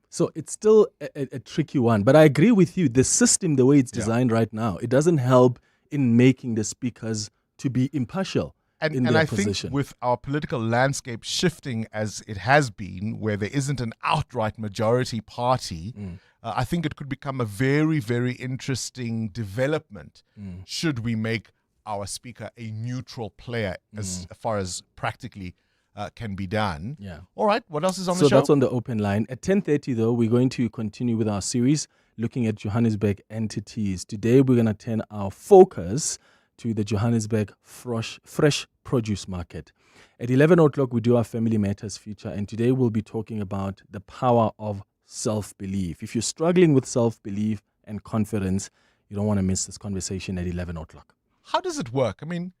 Speaker 3: So it's still a tricky one. But I agree with you. The system, the way it's designed right now, it doesn't help in making the speakers to be impartial in their
Speaker 11: I
Speaker 3: position.
Speaker 11: think with our political landscape shifting as it has been, where there isn't an outright majority party, I think it could become a very, very interesting development should we make our speaker a neutral player as far as practically can be done.
Speaker 3: Yeah.
Speaker 11: All right, what else is on
Speaker 3: So
Speaker 11: the show?
Speaker 3: that's on the open line. At 10:30, though, we're going to continue with our series looking at Johannesburg entities. Today, we're going to turn our focus to the Johannesburg fresh produce market. At 11 o'clock, we do our Family Matters feature, and today we'll be talking about the power of self-belief. If you're struggling with self-belief and confidence, you don't want to miss this conversation at 11 o'clock.
Speaker 11: How does it work? I mean,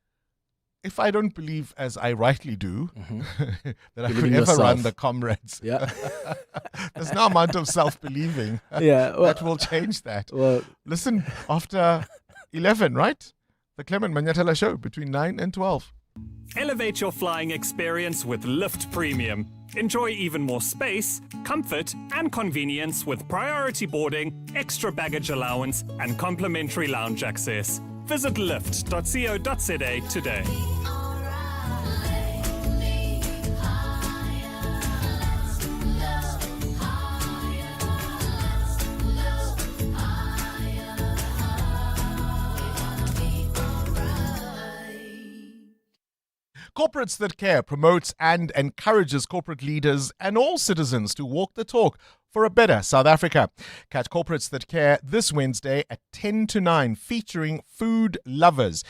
Speaker 11: if I don't believe, as I rightly do, that I
Speaker 3: Believe
Speaker 11: could
Speaker 3: in
Speaker 11: ever
Speaker 3: yourself.
Speaker 11: run the comrades,
Speaker 3: Yeah.
Speaker 11: there's no amount of self-believing that will change that.
Speaker 3: Well,
Speaker 11: listen, after 11, right? The Clement Manyatela Show between 9 and 12.
Speaker 4: Elevate your flying experience with Lift Premium. Enjoy even more space, comfort, and convenience with priority boarding, extra baggage allowance, and complimentary lounge access. Visit lift.co.za today.
Speaker 11: Call Corporates That Care promotes and encourages corporate leaders and all citizens to walk the talk for a better South Africa. Catch Corporates That Care this Wednesday at 10 to 9, featuring food lovers.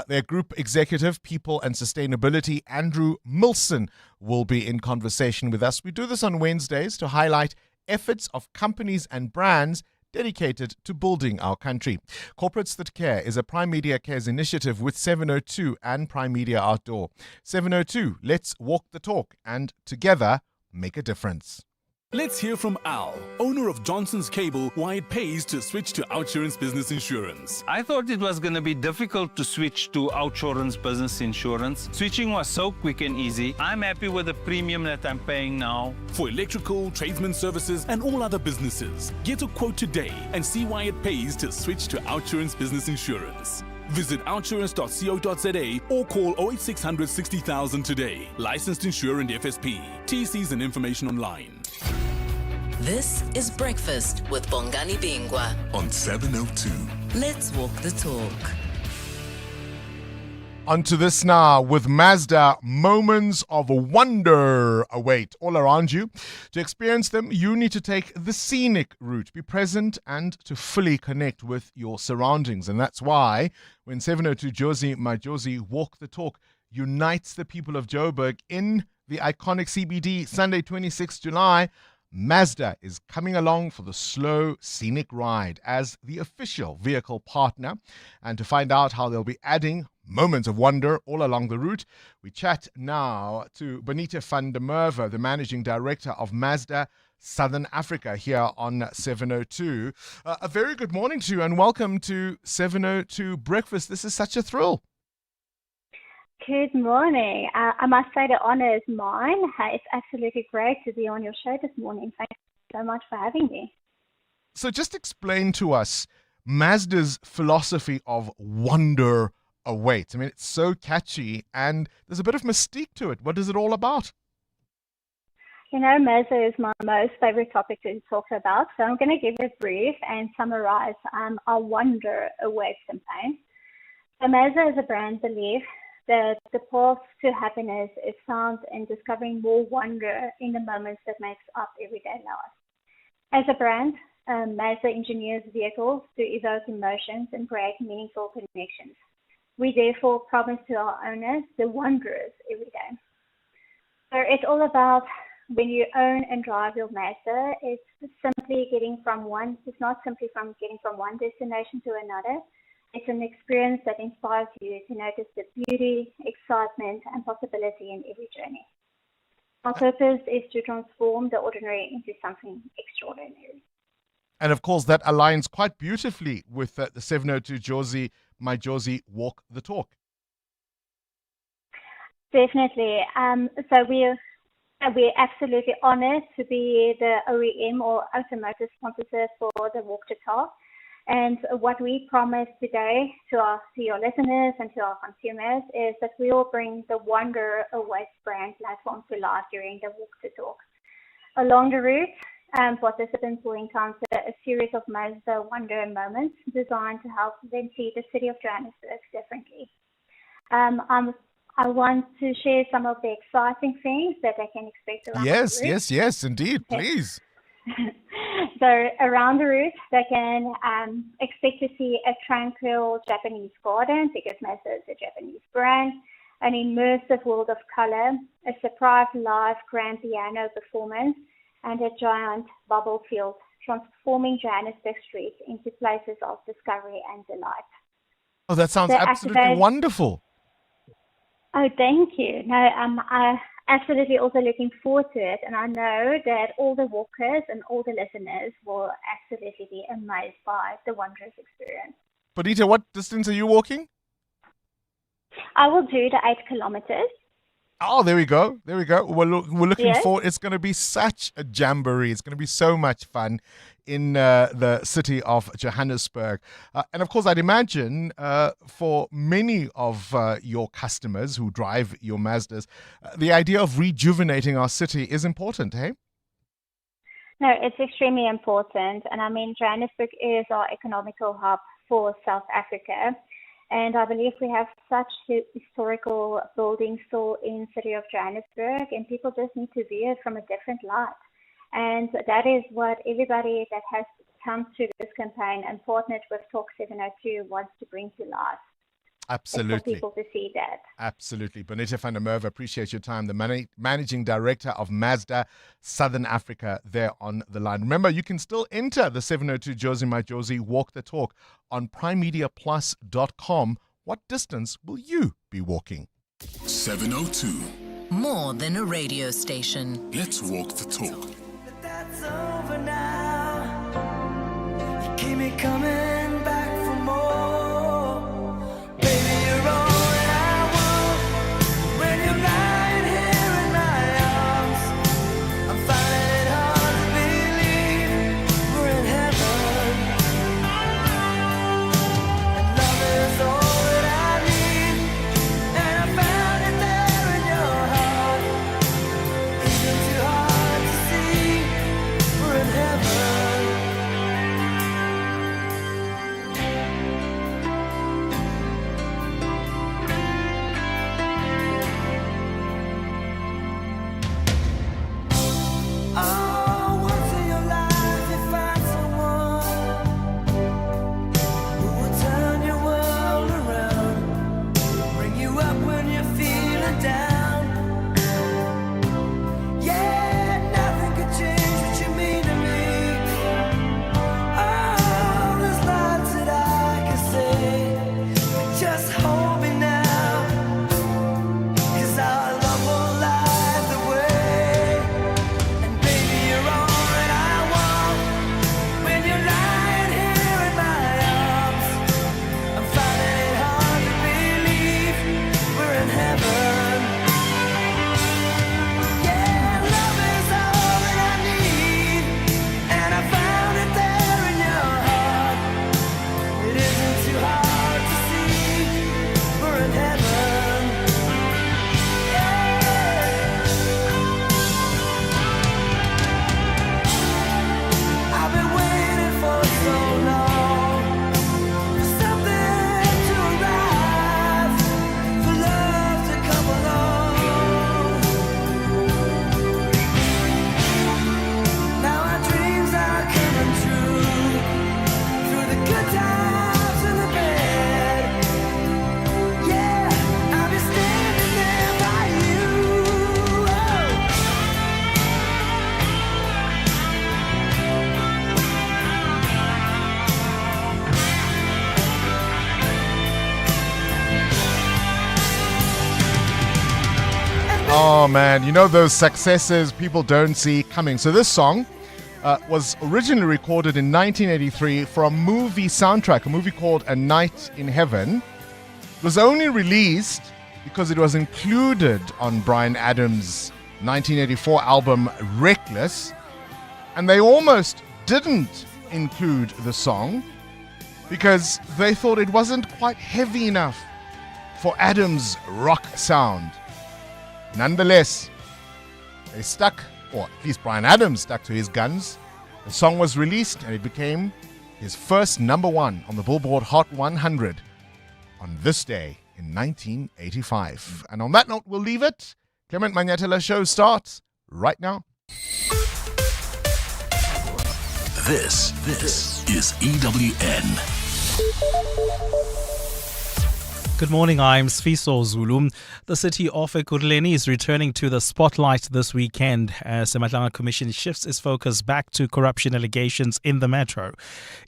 Speaker 11: Their group executive, people and sustainability, Andrew Milson, will be in conversation with us. We do this on Wednesdays to highlight efforts of companies and brands dedicated to building our country. Corporates That Care is a Prime Media Cares initiative with 702 and Prime Media Outdoor. 702, let's walk the talk and together make a difference.
Speaker 23: Let's hear from Al, owner of Johnson's Cable, why it pays to switch to Outsurance Business Insurance.
Speaker 5: I thought it was going to be difficult to switch to Outsurance Business Insurance. Switching was so quick and easy. I'm happy with the premium that I'm paying now.
Speaker 23: For electrical, tradesman services, and all other businesses, get a quote today and see why it pays to switch to Outsurance Business Insurance. Visit outsurance.co.za or call 08600 60,000 today. Licensed insurer and FSP. TCs and information online.
Speaker 7: This is Breakfast with Bongani Bingwa
Speaker 23: On 702.
Speaker 7: Let's walk the talk.
Speaker 11: On to this now with Mazda. Moments of wonder await all around you. To experience them, you need to take the scenic route, be present and to fully connect with your surroundings. And that's why when 702 Josie, my Josie, Walk the Talk unites the people of Joburg in the iconic CBD Sunday 26 July, Mazda is coming along for the slow scenic ride as the official vehicle partner. And to find out how they'll be adding moments of wonder all along the route, we chat now to Bonita van der Merwe, the managing director of Mazda Southern Africa, here on 702. A very good morning to you and welcome to 702 Breakfast. This is such a thrill.
Speaker 8: Good morning. I must say the honor is mine. It's absolutely great to be on your show this morning. Thank you so much for having me.
Speaker 11: So just explain to us Mazda's philosophy of wonder awaits. I mean, it's so catchy and there's a bit of mystique to it. What is it all about?
Speaker 8: You know, Mazda is my most favorite topic to talk about. So I'm going to give it brief and summarize our Wonder Awaits campaign. So Mazda as a brand belief that the path to happiness is found in discovering more wonder in the moments that makes up everyday life. As a brand, Mazda engineers vehicles to evoke emotions and create meaningful connections. We therefore promise to our owners the wonders every day. So it's all about when you own and drive your Mazda, it's not simply getting from one destination to another. It's an experience that inspires you to notice the beauty, excitement, and possibility in every journey. Our purpose is to transform the ordinary into something extraordinary.
Speaker 11: And of course, that aligns quite beautifully with the 702 Josie, my Josie, Walk the Talk.
Speaker 8: Definitely. So we're absolutely honored to be the OEM or automotive sponsor for the Walk the Talk. And what we promise today to your listeners and to our consumers is that we will bring the Wonder Awaits brand platform to life during the Walk the Talk. Along the route, participants will encounter a series of Mazda wonder moments designed to help them see the city of Johannesburg differently. I want to share some of the exciting things that they can expect around the route.
Speaker 11: Yes, indeed, please.
Speaker 8: So around the route, they can expect to see a tranquil Japanese garden because Mazda is a Japanese brand, an immersive world of color, a surprise live grand piano performance, and a giant bubble field transforming Johannesburg streets into places of discovery and delight.
Speaker 11: Oh, that sounds absolutely wonderful.
Speaker 8: Oh, thank you. No, I'm absolutely also looking forward to it. And I know that all the walkers and all the listeners will absolutely be amazed by the wondrous experience.
Speaker 11: Bonita, what distance are you walking?
Speaker 8: I will do the 8 kilometers.
Speaker 11: Oh, there we go. We're looking forward. It's going to be such a jamboree. It's going to be so much fun in the city of Johannesburg. And of course, I'd imagine for many of your customers who drive your Mazdas, the idea of rejuvenating our city is important, hey?
Speaker 8: No, it's extremely important. And I mean, Johannesburg is our economical hub for South Africa. And I believe we have such historical buildings still in city of Johannesburg, and people just need to view it from a different light. And that is what everybody that has come to this campaign and partnered with Talk 702 wants to bring to life.
Speaker 11: Absolutely.
Speaker 8: For people to see that.
Speaker 11: Absolutely. Bonita van der Merwe, appreciate your time. The managing director of Mazda Southern Africa there on the line. Remember, you can still enter the 702 Josie My Josie Walk the Talk on primemediaplus.com. What distance will you be walking?
Speaker 23: 702.
Speaker 7: More than a radio station.
Speaker 23: Let's walk the talk.
Speaker 1: That's over now. You keep me coming back for more. Baby, you're all that I want. When you're lying here in my arms, I'm finding it hard to believe we're in heaven. And love is all that I need, and I found it there in your heart. Isn't too hard to see we're in heaven. Oh, once in your life you find someone who will turn your world around, bring you up when you're feeling down. Yeah, nothing could change what you mean to me. Oh, there's lots that I can say, but just hold me now, 'cause our love won't light the way. And baby, you're all that I want. When you're lying here in my arms, I'm finding it hard to believe we're in heaven. Yeah, love is all that I need, and I found it there in your heart. It isn't too hard to see we're in heaven. I've been waiting for so long for something to arrive, for love to come along. Now our dreams are coming true, through the good times and the bad. Yeah, I'll be standing there by you.
Speaker 11: Oh, man. You know those successes people don't see coming. So this song was originally recorded in 1983 for a movie soundtrack, a movie called A Night in Heaven. It was only released because it was included on Bryan Adams' 1984 album Reckless. And they almost didn't include the song because they thought it wasn't quite heavy enough for Adams' rock sound. Nonetheless, they stuck, or at least Bryan Adams stuck to his guns. The song was released and it became his first number one on the Billboard Hot 100 on this day in 1985. And on that note, we'll leave it. Clement Manyatela show starts right now.
Speaker 23: This is EWN.
Speaker 9: Good morning, I'm Sfiso Zulu. The city of Ekurhuleni is returning to the spotlight this weekend as the Matlanga Commission shifts its focus back to corruption allegations in the metro.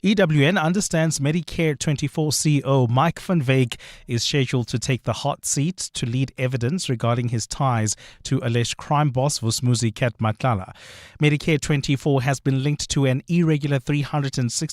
Speaker 9: EWN understands Medicare 24 CEO Mike van Wyk is scheduled to take the hot seat to lead evidence regarding his ties to alleged crime boss Vusmuzi Kat Matlala. Medicare 24 has been linked to an irregular 360